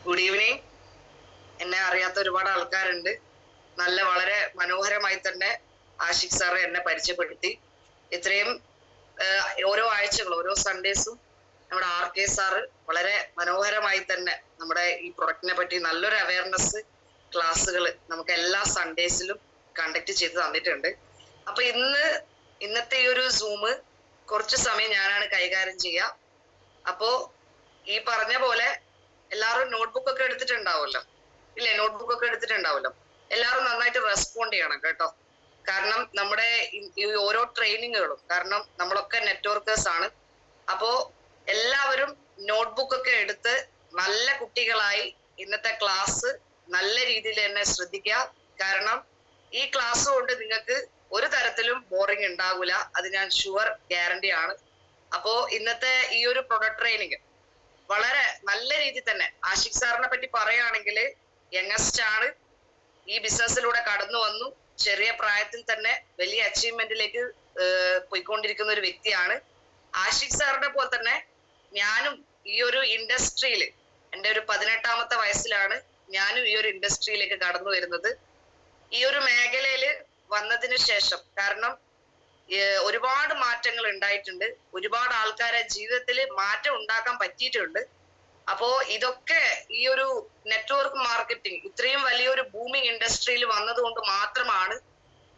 Good evening. എന്നെ അറിയാത്ത ഒരുപാട് ആൾക്കാരുണ്ട്. വളരെ മനോഹരമായി തന്നെ ആഷിഖ് സാറ് എന്നെ പരിചയപ്പെടുത്തി. ഇത്രയും ഓരോ ആഴ്ചകൾ, ഓരോ സൺഡേസും നമ്മുടെ RK സാറ് വളരെ മനോഹരമായി തന്നെ നമ്മുടെ ഈ പ്രൊഡക്റ്റിനെ പറ്റി നല്ലൊരു അവയർനെസ് ക്ലാസ്സുകൾ നമുക്ക് എല്ലാ സൺഡേസിലും കണ്ടക്ട് ചെയ്ത് തന്നിട്ടുണ്ട്. അപ്പൊ ഇന്നത്തെ ഈ ഒരു സൂമ് കുറച്ച് സമയം ഞാനാണ് കൈകാര്യം ചെയ്യുക. അപ്പോ ഈ പറഞ്ഞ പോലെ എല്ലാവരും നോട്ട്ബുക്ക് ഒക്കെ എടുത്തിട്ടുണ്ടാവുമല്ലോ, ഇല്ലേ? നോട്ട്ബുക്ക് ഒക്കെ എടുത്തിട്ടുണ്ടാവുമല്ലോ. എല്ലാവരും നന്നായിട്ട് റെസ്പോണ്ട് ചെയ്യണം കേട്ടോ. കാരണം നമ്മുടെ ഈ ഓരോ ട്രെയിനിങ്ങുകളും, കാരണം നമ്മളൊക്കെ നെറ്റ്വർക്കേഴ്സ് ആണ്. അപ്പോ എല്ലാവരും നോട്ട്ബുക്ക് ഒക്കെ എടുത്ത് നല്ല കുട്ടികളായി ഇന്നത്തെ ക്ലാസ് നല്ല രീതിയിൽ തന്നെ ശ്രദ്ധിക്കുക. കാരണം ഈ ക്ലാസ് കൊണ്ട് നിങ്ങൾക്ക് ഒരു തരത്തിലും ബോറിംഗ് ഉണ്ടാകൂല, അത് ഞാൻ ഷുവർ ഗ്യാരണ്ടി ആണ്. അപ്പോ ഇന്നത്തെ ഈ ഒരു പ്രൊഡക്റ്റ് ട്രെയിനിങ് വളരെ നല്ല രീതിയിൽ തന്നെ ആഷിഖ് സാറിനെ പറ്റി പറയുകയാണെങ്കിൽ യങ്ങസ്റ്റ് ആണ്, ഈ ബിസിനസ്സിലൂടെ കടന്നു വന്നു, ചെറിയ പ്രായത്തിൽ തന്നെ വലിയ അച്ചീവ്മെന്റിലേക്ക് പോയിക്കൊണ്ടിരിക്കുന്ന ഒരു വ്യക്തിയാണ്. ആഷിഖ് സാറിനെ പോലെ തന്നെ ഞാനും ഈ ഒരു ഇൻഡസ്ട്രിയിൽ എൻ്റെ ഒരു 18ാമത്തെ വയസ്സിലാണ് ഞാനും ഈ ഒരു ഇൻഡസ്ട്രിയിലേക്ക് കടന്നു വരുന്നത്. ഈ ഒരു മേഖലയിൽ വന്നതിന് ശേഷം കാരണം ഒരുപാട് മാറ്റങ്ങൾ ഉണ്ടായിട്ടുണ്ട്, ഒരുപാട് ആൾക്കാരെ ജീവിതത്തിൽ മാറ്റം ഉണ്ടാക്കാൻ പറ്റിയിട്ടുണ്ട്. അപ്പോ ഇതൊക്കെ ഈ ഒരു നെറ്റ്വർക്ക് മാർക്കറ്റിംഗ് ഇത്രയും വലിയൊരു ബൂമിങ് ഇൻഡസ്ട്രിയിൽ വന്നതുകൊണ്ട് മാത്രമാണ്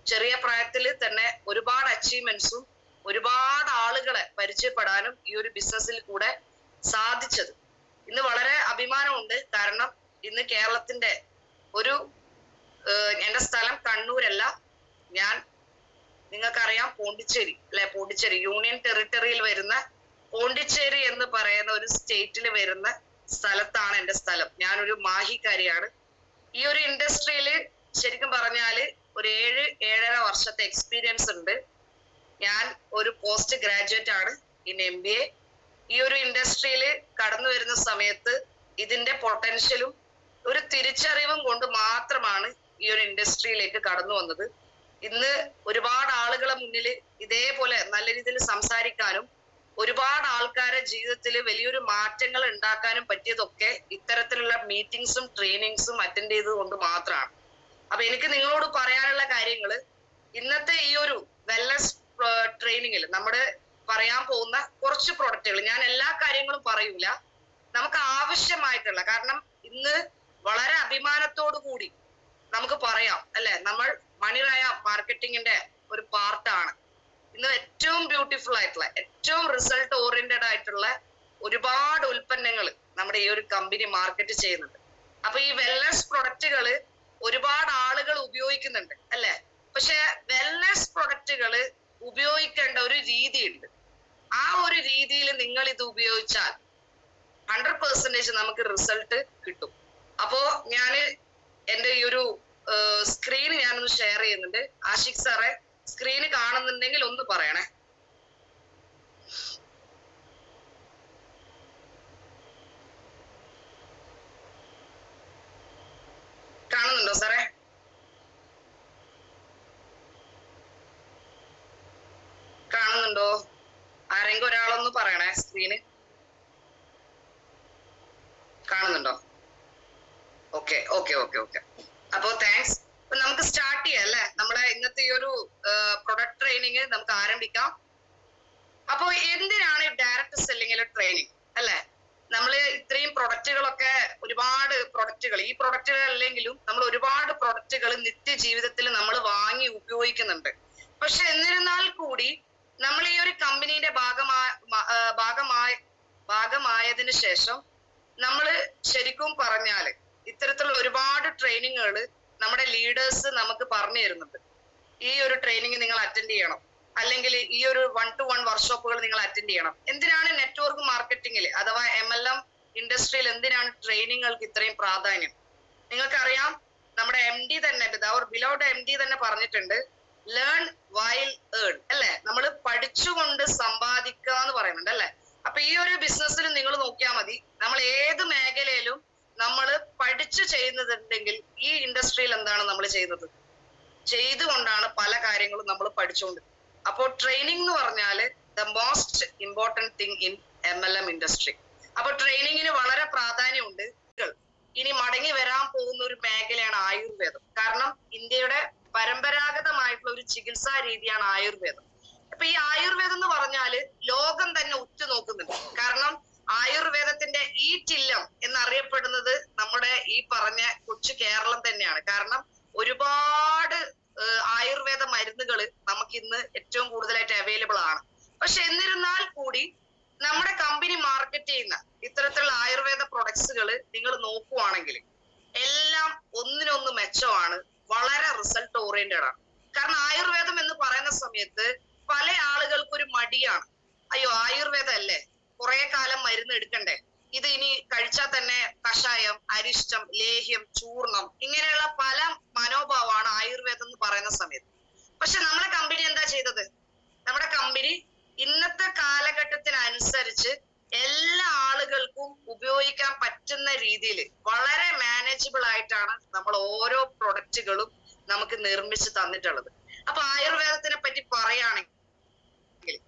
ചെറിയ പ്രായത്തിൽ തന്നെ ഒരുപാട് അച്ചീവ്മെന്റ്സും ഒരുപാട് ആളുകളെ പരിചയപ്പെടാനും ഈ ഒരു ബിസിനസ്സിൽ കൂടെ സാധിച്ചത്. ഇന്ന് വളരെ അഭിമാനമുണ്ട്. കാരണം ഇന്ന് കേരളത്തിന്റെ എൻ്റെ സ്ഥലം കണ്ണൂരല്ല, ഞാൻ നിങ്ങൾക്കറിയാം പോണ്ടിച്ചേരി അല്ലെ, പോണ്ടിച്ചേരി യൂണിയൻ ടെറിട്ടറിയിൽ വരുന്ന പോണ്ടിച്ചേരി എന്ന് പറയുന്ന ഒരു സ്റ്റേറ്റിൽ വരുന്ന സ്ഥലത്താണ് എൻ്റെ സ്ഥലം. ഞാനൊരു മാഹിക്കാരിയാണ്. ഈ ഒരു ഇൻഡസ്ട്രിയിൽ ശരിക്കും പറഞ്ഞാല് ഒരു 7-7.5 വർഷത്തെ എക്സ്പീരിയൻസ് ഉണ്ട്. ഞാൻ ഒരു പോസ്റ്റ് ഗ്രാജുവേറ്റ് ആണ് ഇൻ MBA. ഈ ഒരു ഇൻഡസ്ട്രിയിൽ കടന്നു വരുന്ന സമയത്ത് ഇതിന്റെ പൊട്ടൻഷ്യലും ഒരു തിരിച്ചറിവും കൊണ്ട് മാത്രമാണ് ഈ ഒരു ഇൻഡസ്ട്രിയിലേക്ക് കടന്നു വന്നത്. ഇന്ന് ഒരുപാട് ആളുകളെ മുന്നിൽ ഇതേപോലെ നല്ല രീതിയിൽ സംസാരിക്കാനും ഒരുപാട് ആൾക്കാരെ ജീവിതത്തിൽ വലിയൊരു മാറ്റങ്ങൾ ഉണ്ടാക്കാനും പറ്റിയതൊക്കെ ഇത്തരത്തിലുള്ള മീറ്റിംഗ്സും ട്രെയിനിങ്സും അറ്റൻഡ് ചെയ്തത് കൊണ്ട് മാത്രമാണ്. അപ്പൊ എനിക്ക് നിങ്ങളോട് പറയാനുള്ള കാര്യങ്ങൾ ഇന്നത്തെ ഈ ഒരു വെൽനസ് ട്രെയിനിങ്ങിൽ നമ്മുടെ പറയാൻ പോകുന്ന കുറച്ച് പ്രൊഡക്റ്റുകൾ, ഞാൻ എല്ലാ കാര്യങ്ങളും പറയൂല, നമുക്ക് ആവശ്യമായിട്ടുള്ള, കാരണം ഇന്ന് വളരെ അഭിമാനത്തോടു കൂടി നമുക്ക് പറയാം അല്ലെ, നമ്മൾ മണിറായ മാർക്കറ്റിങ്ങിന്റെ ഒരു പാർട്ടാണ്. ഇന്ന് ഏറ്റവും ബ്യൂട്ടിഫുൾ ആയിട്ടുള്ള, ഏറ്റവും റിസൾട്ട് ഓറിയന്റഡ് ആയിട്ടുള്ള ഒരുപാട് ഉൽപ്പന്നങ്ങൾ നമ്മുടെ ഈ ഒരു കമ്പനി മാർക്കറ്റ് ചെയ്യുന്നുണ്ട്. അപ്പൊ ഈ വെൽനസ് പ്രൊഡക്റ്റുകൾ ഒരുപാട് ആളുകൾ ഉപയോഗിക്കുന്നുണ്ട് അല്ലെ. പക്ഷെ വെൽനസ് പ്രൊഡക്റ്റുകൾ ഉപയോഗിക്കേണ്ട ഒരു രീതിയുണ്ട്. ആ ഒരു രീതിയിൽ നിങ്ങൾ ഇത് ഉപയോഗിച്ചാൽ 100% നമുക്ക് റിസൾട്ട് കിട്ടും. അപ്പോ ഞാന് എൻ്റെ ഈ ഒരു സ്ക്രീൻ ഞാനൊന്ന് ഷെയർ ചെയ്യുന്നുണ്ട്. ആഷിഖ് സാറെ സ്ക്രീന് കാണുന്നുണ്ടെങ്കിൽ ഒന്ന് പറയണേ. കാണുന്നുണ്ടോ സാറേ? കാണുന്നുണ്ടോ? ആരെങ്കിലും ഒരാളൊന്ന് പറയണേ. സ്ക്രീന് കാണുന്നുണ്ടോ? ഓക്കെ. അപ്പോ താങ്ക്സ്. അപ്പൊ നമുക്ക് സ്റ്റാർട്ട് ചെയ്യാം അല്ലെ. നമ്മുടെ ഇന്നത്തെ ഈ ഒരു പ്രൊഡക്റ്റ് ട്രെയിനിങ് നമുക്ക് ആരംഭിക്കാം. അപ്പോ എന്തിനാണ് ഡയറക്റ്റ് സെല്ലിങ്ങിലെ ട്രെയിനിങ് അല്ലെ? നമ്മൾ ഇത്രയും പ്രൊഡക്റ്റുകളൊക്കെ, ഒരുപാട് പ്രൊഡക്റ്റുകൾ, ഈ പ്രൊഡക്റ്റുകൾ അല്ലെങ്കിലും നമ്മൾ ഒരുപാട് പ്രൊഡക്റ്റുകൾ നിത്യജീവിതത്തിൽ നമ്മൾ വാങ്ങി ഉപയോഗിക്കുന്നുണ്ട്. പക്ഷെ എന്നിരുന്നാൽ കൂടി നമ്മൾ ഈ ഒരു കമ്പനിയുടെ ഭാഗമായതിനു ശേഷം നമ്മൾ ശരിക്കും പറഞ്ഞാല് ഇത്തരത്തിലുള്ള ഒരുപാട് ട്രെയിനിങ്ങുകൾ നമ്മുടെ ലീഡേഴ്സ് നമുക്ക് പറഞ്ഞു തരുന്നുണ്ട്. ഈ ഒരു ട്രെയിനിങ് നിങ്ങൾ അറ്റൻഡ് ചെയ്യണം, അല്ലെങ്കിൽ ഈ ഒരു 1-to-1 വർക്ക്ഷോപ്പുകൾ നിങ്ങൾ അറ്റൻഡ് ചെയ്യണം. എന്തിനാണ് നെറ്റ്വർക്ക് മാർക്കറ്റിംഗിൽ അഥവാ MLM ഇൻഡസ്ട്രിയിൽ എന്തിനാണ് ട്രെയിനിങ്ങുകൾക്ക് ഇത്രയും പ്രാധാന്യം? നിങ്ങൾക്കറിയാം, നമ്മുടെ MD തന്നെ, അവർ ബിലോഡ് MD തന്നെ പറഞ്ഞിട്ടുണ്ട്, ലേൺ വൈൽ ഏൺ അല്ലെ. നമ്മൾ പഠിച്ചുകൊണ്ട് സമ്പാദിക്കുക എന്ന് പറയുന്നുണ്ട് അല്ലെ. അപ്പൊ ഈ ഒരു ബിസിനസ്സിൽ നിങ്ങൾ നോക്കിയാൽ മതി, നമ്മൾ ഏത് മേഖലയിലും നമ്മൾ പഠിച്ചു ചെയ്യുന്നതുണ്ടെങ്കിൽ ഈ ഇൻഡസ്ട്രിയിൽ എന്താണ് നമ്മൾ ചെയ്യുന്നത്? ചെയ്തുകൊണ്ടാണ് പല കാര്യങ്ങളും നമ്മൾ പഠിച്ചുകൊണ്ട്. അപ്പോൾ ട്രെയിനിങ് എന്ന് പറഞ്ഞാൽ the most important thing in MLM industry. അപ്പൊ ട്രെയിനിങ്ങിന് വളരെ പ്രാധാന്യമുണ്ട്. ചികിത്സാ രീതിയാണ് ആയുർവേദം. അപ്പൊ ഈ ആയുർവേദം എന്ന് പറഞ്ഞാല് ലോകം തന്നെ ഉറ്റുനോക്കുന്നുണ്ട്. കാരണം ആയുർവേദത്തിന്റെ ഈറ്റില്ലം എന്നറിയപ്പെടുന്നത് നമ്മുടെ ഈ പറഞ്ഞ കൊച്ചു കേരളം തന്നെയാണ്. കാരണം ഒരുപാട് ആയുർവേദ മരുന്നുകൾ നമുക്ക് ഇന്ന് ഏറ്റവും കൂടുതലായിട്ട് അവൈലബിൾ ആണ്. പക്ഷെ എന്നിരുന്നാൽ കൂടി നമ്മുടെ കമ്പനി മാർക്കറ്റ് ചെയ്യുന്ന ഇത്തരത്തിലുള്ള ആയുർവേദ പ്രൊഡക്ട്സുകൾ നിങ്ങൾ നോക്കുവാണെങ്കിൽ എല്ലാം ഒന്നിനൊന്ന് മെച്ചമാണ്, വളരെ റിസൾട്ട് ഓറിയന്റഡ് ആണ്. കാരണം ആയുർവേദം എന്ന് പറയുന്ന സമയത്ത് പല ആളുകൾക്ക് ഒരു മടിയാണ്. അയ്യോ ആയുർവേദം അല്ലേ, കുറെ കാലം മരുന്ന് എടുക്കണ്ടേ, ഇത് ഇനി കഴിച്ചാൽ തന്നെ കഷായം, അരിഷ്ടം, ലേഹ്യം, ചൂർണം, ഇങ്ങനെയുള്ള പല മനോഭാവമാണ് ആയുർവേദം എന്ന് പറയുന്ന സമയത്ത്. പക്ഷെ നമ്മുടെ കമ്പനി എന്താ ചെയ്തത്? നമ്മുടെ കമ്പനി ഇന്നത്തെ കാലഘട്ടത്തിനനുസരിച്ച് എല്ലാ ആളുകൾക്കും ഉപയോഗിക്കാൻ പറ്റുന്ന രീതിയിൽ വളരെ മാനേജബിൾ ആയിട്ടാണ് നമ്മൾ ഓരോ പ്രൊഡക്റ്റുകളും നമുക്ക് നിർമ്മിച്ച് തന്നിട്ടുള്ളത്. അപ്പൊ ആയുർവേദത്തിനെ പറ്റി പറയുകയാണെങ്കിൽ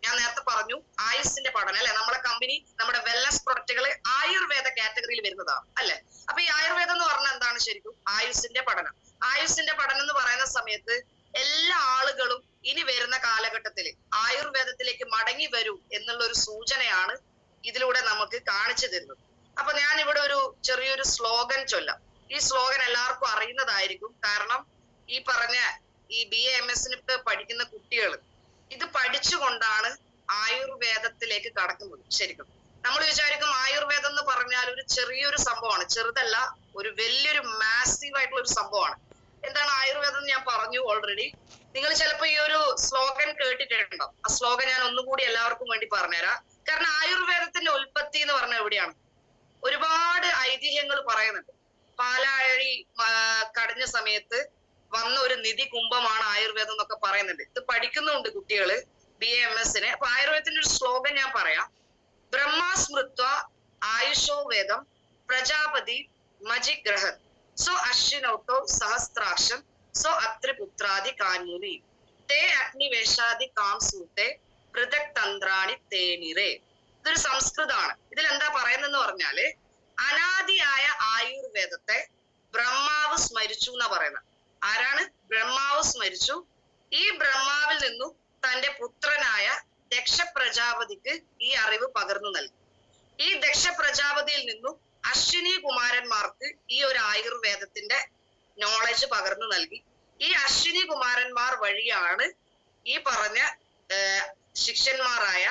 ഞാൻ നേരത്തെ പറഞ്ഞു ആയുസിന്റെ പഠനം അല്ലെ, നമ്മളെ കമ്പനി നമ്മുടെ വെൽനസ് പ്രൊഡക്റ്റുകൾ ആയുർവേദ കാറ്റഗറിയിൽ വരുന്നതാണ് അല്ലെ. അപ്പൊ ഈ ആയുർവേദം എന്ന് പറഞ്ഞാൽ എന്താണ്? ശരിക്കും ആയുസിന്റെ പഠനം. ആയുസിന്റെ പഠനം എന്ന് പറയുന്ന സമയത്ത് എല്ലാ ആളുകളും ഇനി വരുന്ന കാലഘട്ടത്തിൽ ആയുർവേദത്തിലേക്ക് മടങ്ങി വരൂ എന്നുള്ള ഒരു സൂചനയാണ് ഇതിലൂടെ നമുക്ക് കാണിച്ചു തരുന്നത്. അപ്പൊ ഞാൻ ഇവിടെ ഒരു ചെറിയൊരു സ്ലോഗൻ ചൊല്ലാം. ഈ സ്ലോഗൻ എല്ലാവർക്കും അറിയുന്നതായിരിക്കും. കാരണം ഈ പറഞ്ഞ ഈ BA MS പഠിക്കുന്ന കുട്ടികൾ ഇത് പഠിച്ചുകൊണ്ടാണ് ആയുർവേദത്തിലേക്ക് കടക്കുന്നത്. ശരിക്കും നമ്മൾ വിചാരിക്കും ആയുർവേദം എന്ന് പറഞ്ഞാൽ ഒരു ചെറിയൊരു സംഭവമാണ്. ചെറുതല്ല, ഒരു വലിയൊരു മാസീവ് ആയിട്ടുള്ള ഒരു സംഭവമാണ്. എന്താണ് ആയുർവേദം എന്ന് ഞാൻ പറഞ്ഞു ഓൾറെഡി. നിങ്ങൾ ചിലപ്പോ ഈ ഒരു സ്ലോഗൻ കേട്ടിട്ടുണ്ടോ? ആ സ്ലോഗൻ ഞാൻ ഒന്നുകൂടി എല്ലാവർക്കും വേണ്ടി പറഞ്ഞുതരാം. കാരണം ആയുർവേദത്തിന്റെ ഉൽപ്പത്തി എന്ന് പറഞ്ഞാൽ എവിടെയാണ്? ഒരുപാട് ഐതിഹ്യങ്ങൾ പറയുന്നുണ്ട്. പാലാഴി കടഞ്ഞ സമയത്ത് വന്ന ഒരു നിധി കുംഭമാണ് ആയുർവേദം എന്നൊക്കെ പറയുന്നുണ്ട്. ഇത് പഠിക്കുന്നുണ്ട് കുട്ടികള് BA MS. അപ്പൊ ആയുർവേദത്തിന്റെ ഒരു ശ്ലോകം ഞാൻ പറയാം. ബ്രഹ്മാസ്മൃത്വ ആയുഷോ വേദം പ്രജാപതി മജിഗ്രഹ സോ അശ്വിനൗട്ടോ സഹസ്രാക്ഷം സോ അത്രിപുത്രാദി കാന്യുനി തേ അഗ്നിവേശാദി കാംസൂത്തെ പൃഥക് തന്ത്രാണി തേനിറേ. ഇതൊരു സംസ്കൃതമാണ്. ഇതിൽ എന്താ പറയുന്നതെന്ന് പറഞ്ഞാല് അനാദിയായ ആയുർവേദത്തെ ബ്രഹ്മാവ് സ്മരിച്ചു എന്നാ പറയുന്നത്. ആരാണ്? ബ്രഹ്മാവ് സ്മരിച്ചു. ഈ ബ്രഹ്മാവിൽ നിന്നും തന്റെ പുത്രനായ ദക്ഷ പ്രജാപതിക്ക് ഈ അറിവ് പകർന്നു നൽകി. ഈ ദക്ഷ പ്രജാപതിയിൽ നിന്നും അശ്വിനി കുമാരന്മാർക്ക് ഈ ഒരു ആയുർവേദത്തിന്റെ നോളജ് പകർന്നു നൽകി. ഈ അശ്വിനി കുമാരന്മാർ വഴിയാണ് ഈ പറഞ്ഞ ശിഷ്യന്മാരായ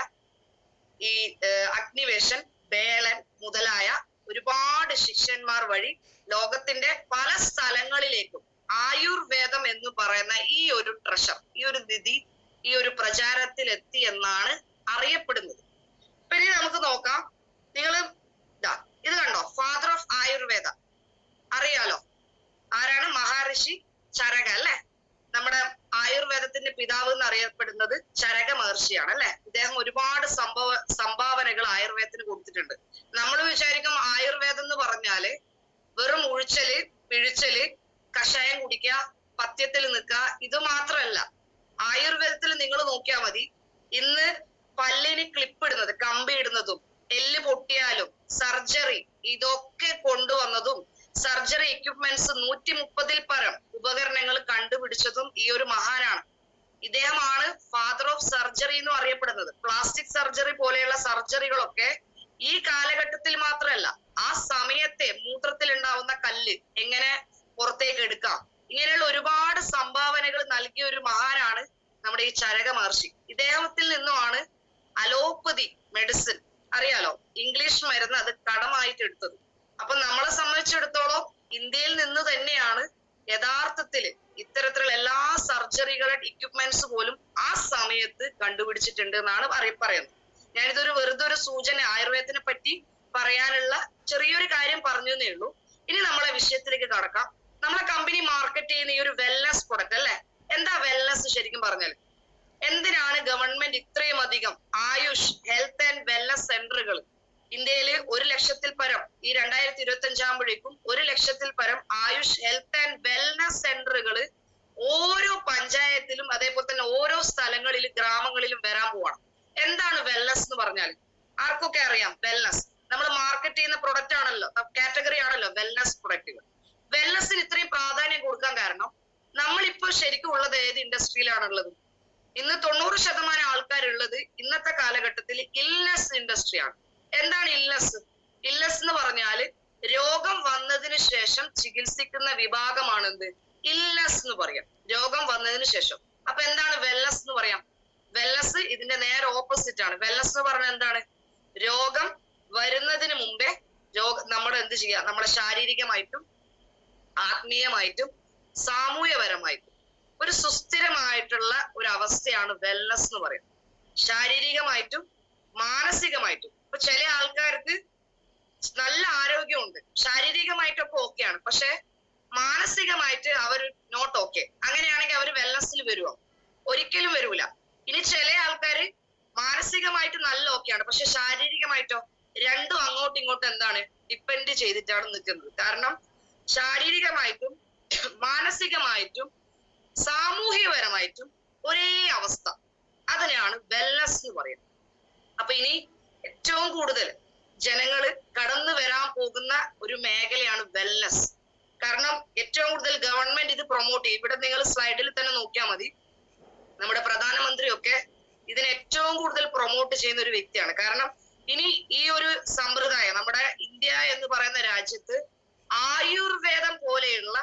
ഈ അഗ്നിവേശൻ, ബേളൻ മുതലായ ഒരുപാട് ശിഷ്യന്മാർ വഴി ലോകത്തിന്റെ പല സ്ഥലങ്ങളിലേക്കും ആയുർവേദം എന്ന് പറയുന്ന ഈ ഒരു ട്രഷർ, ഈ ഒരു നിധി, ഈ ഒരു പ്രചാരത്തിൽ എത്തി എന്നാണ് അറിയപ്പെടുന്നത്. ഇനി നമുക്ക് നോക്കാം. നിങ്ങൾ ഇത് കണ്ടോ? ഫാദർ ഓഫ് ആയുർവേദ അറിയാലോ ആരാണ്? മഹാഋഷി ചരക അല്ലെ. നമ്മുടെ ആയുർവേദത്തിന്റെ പിതാവ് എന്ന് അറിയപ്പെടുന്നത് ചരക മഹർഷിയാണ് അല്ലെ. ഇദ്ദേഹം ഒരുപാട് സംഭാവനകൾ ആയുർവേദത്തിന് കൊടുത്തിട്ടുണ്ട്. നമ്മൾ വിചാരിക്കും ആയുർവേദം എന്ന് പറഞ്ഞാല് വെറും ഉഴിച്ചല്, പിഴിച്ചല്, കഷായം കുടിക്കുക, പഥ്യത്തിൽ നിൽക്കുക, ഇത് മാത്രമല്ല. ആയുർവേദത്തിൽ നിങ്ങൾ നോക്കിയാൽ മതി, ഇന്ന് പല്ലിന് ക്ലിപ്പ് ഇടുന്നത്, കമ്പി ഇടുന്നതും, എല്ല് പൊട്ടിയാലും സർജറി ഇതൊക്കെ കൊണ്ടുവന്നതും, സർജറി എക്യുപ്മെന്റ്സ് 130-ൽ പരം ഉപകരണങ്ങൾ കണ്ടുപിടിച്ചതും ഈ ഒരു മഹാനാണ്. ഇദ്ദേഹമാണ് ഫാദർ ഓഫ് സർജറി എന്ന് അറിയപ്പെടുന്നത്. പ്ലാസ്റ്റിക് സർജറി പോലെയുള്ള സർജറികളൊക്കെ ഈ കാലഘട്ടത്തിൽ മാത്രമല്ല, ആ സമയത്തെ മൂത്രത്തിൽ ഉണ്ടാവുന്ന കല്ല് എങ്ങനെ പുറത്തേക്ക് എടുക്കാം, ഇങ്ങനെയുള്ള ഒരുപാട് സംഭാവനകൾ നൽകിയ ഒരു മഹാനാണ് നമ്മുടെ ഈ ചരക മഹർഷി. ഇദ്ദേഹത്തിൽ നിന്നുമാണ് അലോപ്പതി മെഡിസിൻ, അറിയാലോ, ഇംഗ്ലീഷ് മരുന്ന് അത് കടമായിട്ട് എടുത്തത്. അപ്പൊ നമ്മളെ സംബന്ധിച്ചിടത്തോളം ഇന്ത്യയിൽ നിന്ന് തന്നെയാണ് യഥാർത്ഥത്തില് ഇത്തരത്തിലുള്ള എല്ലാ സർജറികളുടെ എക്യുപ്മെന്റ്സ് പോലും ആ സമയത്ത് കണ്ടുപിടിച്ചിട്ടുണ്ട് എന്നാണ് പറയുന്നത്. ഞാനിതൊരു വെറുതെ ഒരു സൂചന ആയുർവേദത്തിനെ പറ്റി പറയാനുള്ള ചെറിയൊരു കാര്യം പറഞ്ഞു എന്നേ ഉള്ളൂ. ഇനി നമ്മളെ വിഷയത്തിലേക്ക് കടക്കാം. നമ്മളെ കമ്പനി മാർക്കറ്റ് ചെയ്യുന്ന ഈ ഒരു വെൽനസ് പ്രൊഡക്റ്റ് അല്ലെ. എന്താ വെൽനസ് ശരിക്കും പറഞ്ഞാൽ? എന്തിനാണ് ഗവൺമെന്റ് ഇത്രയും അധികം ആയുഷ് ഹെൽത്ത് ആൻഡ് വെൽനസ് സെന്ററുകൾ ഇന്ത്യയിൽ 1,00,000-ൽ പരം ഈ 2025 ആകുമ്പോഴേക്കും 1,00,000-ൽ പരം ആയുഷ് ഹെൽത്ത് ആൻഡ് വെൽനസ് സെന്ററുകൾ ഓരോ പഞ്ചായത്തിലും അതേപോലെ തന്നെ ഓരോ സ്ഥലങ്ങളിലും ഗ്രാമങ്ങളിലും വരാൻ പോവാണ്. എന്താണ് വെൽനസ് എന്ന് പറഞ്ഞാൽ? ആർക്കൊക്കെ അറിയാം വെൽനസ്? നമ്മൾ മാർക്കറ്റ് ചെയ്യുന്ന പ്രൊഡക്റ്റ് ആണല്ലോ, കാറ്റഗറി ആണല്ലോ വെൽനസ് പ്രൊഡക്റ്റുകൾ. വെൽനസിന് ഇത്രയും പ്രാധാന്യം കൊടുക്കാൻ കാരണം നമ്മളിപ്പോ ശരിക്കും ഉള്ളത് ഏത് ഇൻഡസ്ട്രിയിലാണുള്ളത്? ഇന്ന് 90% ആൾക്കാരുള്ളത് ഇന്നത്തെ കാലഘട്ടത്തിൽ ഇൽനെസ് ഇൻഡസ്ട്രിയാണ്. എന്താണ് ഇൽനെസ്? ഇൽനെസ് എന്ന് പറഞ്ഞാല് രോഗം വന്നതിന് ശേഷം ചികിത്സിക്കുന്ന വിഭാഗമാണ് എന്ത്? ഇൽനെസ് എന്ന് പറയാം. രോഗം വന്നതിന് ശേഷം. അപ്പൊ എന്താണ് വെൽനെസ് എന്ന് പറയാം? വെൽനെസ് ഇതിന്റെ നേരെ ഓപ്പോസിറ്റ് ആണ്. വെൽനെസ് എന്ന് പറഞ്ഞാൽ എന്താണ്? രോഗം വരുന്നതിന് മുമ്പേ നമ്മൾ എന്ത് ചെയ്യുക? നമ്മുടെ ശാരീരികമായിട്ടും ആത്മീയമായിട്ടും സാമൂഹ്യപരമായിട്ടും ഒരു സുസ്ഥിരമായിട്ടുള്ള ഒരു അവസ്ഥയാണ് വെൽനെസ് എന്ന് പറയുന്നത്. ശാരീരികമായിട്ടും മാനസികമായിട്ടും. ഇപ്പൊ ചില ആൾക്കാർക്ക് നല്ല ആരോഗ്യമുണ്ട്, ശാരീരികമായിട്ടൊക്കെ ഓക്കെയാണ്, പക്ഷെ മാനസികമായിട്ട് അവർ നോട്ട് ഓക്കെ. അങ്ങനെയാണെങ്കിൽ അവർ വെൽനെസ്സിൽ വരുമോ? ഒരിക്കലും വരൂല. ഇനി ചില ആൾക്കാര് മാനസികമായിട്ട് നല്ല ഓക്കെയാണ്, പക്ഷെ ശാരീരികമായിട്ടോ? രണ്ടും അങ്ങോട്ടും ഇങ്ങോട്ടും എന്താണ്? ഡിപ്പെൻഡ് ചെയ്തിട്ടാണ് നിൽക്കുന്നത്. കാരണം ശാരീരികമായിട്ടും മാനസികമായിട്ടും സാമൂഹികപരമായിട്ടും ഒരേ അവസ്ഥ, അതിനെയാണ് വെൽനെസ് എന്ന് പറയുന്നത്. അപ്പൊ ഇനി ഏറ്റവും കൂടുതൽ ജനങ്ങള് കടന്നു വരാൻ പോകുന്ന ഒരു മേഖലയാണ് വെൽനെസ്. കാരണം ഏറ്റവും കൂടുതൽ ഗവൺമെന്റ് ഇത് പ്രൊമോട്ട് ചെയ്യും. ഇവിടെ നിങ്ങൾ സ്ലൈഡിൽ തന്നെ നോക്കിയാൽ മതി. നമ്മുടെ പ്രധാനമന്ത്രിയൊക്കെ ഇതിനെ ഏറ്റവും കൂടുതൽ പ്രൊമോട്ട് ചെയ്യുന്ന ഒരു വ്യക്തിയാണ്. കാരണം ഇനി ഈ ഒരു സമ്പ്രദായം നമ്മുടെ ഇന്ത്യ എന്ന് പറയുന്ന രാജ്യത്ത് ആയുർവേദം പോലെയുള്ള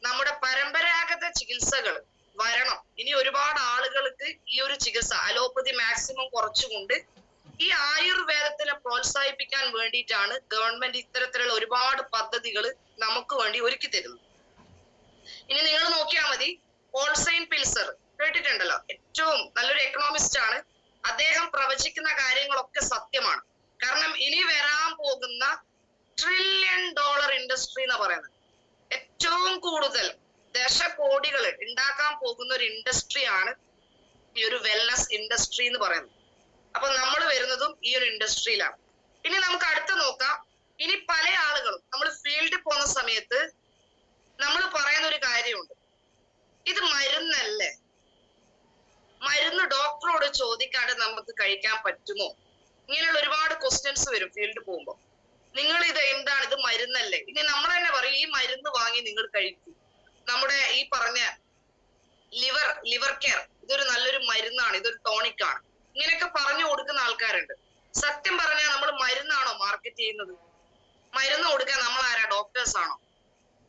നമ്മുടെ പരമ്പരാഗത ചികിത്സകൾ വരണം. ഇനി ഒരുപാട് ആളുകൾക്ക് ഈ ഒരു ചികിത്സ അലോപ്പതി മാക്സിമം കുറച്ചുകൊണ്ട് ഈ ആയുർവേദത്തിനെ പ്രോത്സാഹിപ്പിക്കാൻ വേണ്ടിയിട്ടാണ് ഗവൺമെന്റ് ഇത്തരത്തിലുള്ള ഒരുപാട് പദ്ധതികൾ നമുക്ക് വേണ്ടി ഒരുക്കി തരുന്നത്. ഇനി നിങ്ങൾ നോക്കിയാൽ മതി, ഓൾസൈൻ പിൽസർ കേട്ടിട്ടുണ്ടല്ലോ, ഏറ്റവും നല്ലൊരു എക്കണോമിസ്റ്റ് ആണ്. അദ്ദേഹം പ്രവചിക്കുന്ന കാര്യങ്ങളൊക്കെ സത്യമാണ്. കാരണം ഇനി വരാൻ പോകുന്ന $1 ട്രില്യൺ ഇൻഡസ്ട്രി എന്ന് പറയുന്നത്, ഏറ്റവും കൂടുതൽ ദശകോടികൾ ഉണ്ടാക്കാൻ പോകുന്ന ഒരു ഇൻഡസ്ട്രിയാണ് ഈ ഒരു വെൽനസ് ഇൻഡസ്ട്രി എന്ന് പറയുന്നത്. അപ്പൊ നമ്മൾ വരുന്നതും ഈ ഒരു ഇൻഡസ്ട്രിയിലാണ്. ഇനി നമുക്ക് അടുത്ത് നോക്കാം. ഇനി പല ആളുകളും നമ്മൾ ഫീൽഡിൽ പോകുന്ന സമയത്ത് നമ്മൾ പറയുന്ന ഒരു കാര്യമുണ്ട്, ഇത് മരുന്നല്ലേ, മരുന്ന് ഡോക്ടറോട് ചോദിക്കാതെ നമുക്ക് കഴിക്കാൻ പറ്റുമോ? ഇങ്ങനെയുള്ള ഒരുപാട് ക്വസ്റ്റ്യൻസ് വരും ഫീൽഡിൽ പോകുമ്പോൾ. നിങ്ങൾ ഇത് എന്താണ്, ഇത് മരുന്നല്ലേ? ഇനി നമ്മൾ തന്നെ പറയും ഈ മരുന്ന് വാങ്ങി നിങ്ങൾ കഴിക്കും. നമ്മുടെ ഈ പറഞ്ഞ ലിവർ കെയർ ഇതൊരു നല്ലൊരു മരുന്നാണ്, ഇതൊരു ടോണിക് ആണ്, ഇങ്ങനെയൊക്കെ പറഞ്ഞു കൊടുക്കുന്ന ആൾക്കാരുണ്ട്. സത്യം പറഞ്ഞാൽ നമ്മൾ മരുന്നാണോ മാർക്കറ്റ് ചെയ്യുന്നത്? മരുന്ന് കൊടുക്കാൻ നമ്മൾ ആരാ? ഡോക്ടേഴ്സ് ആണോ?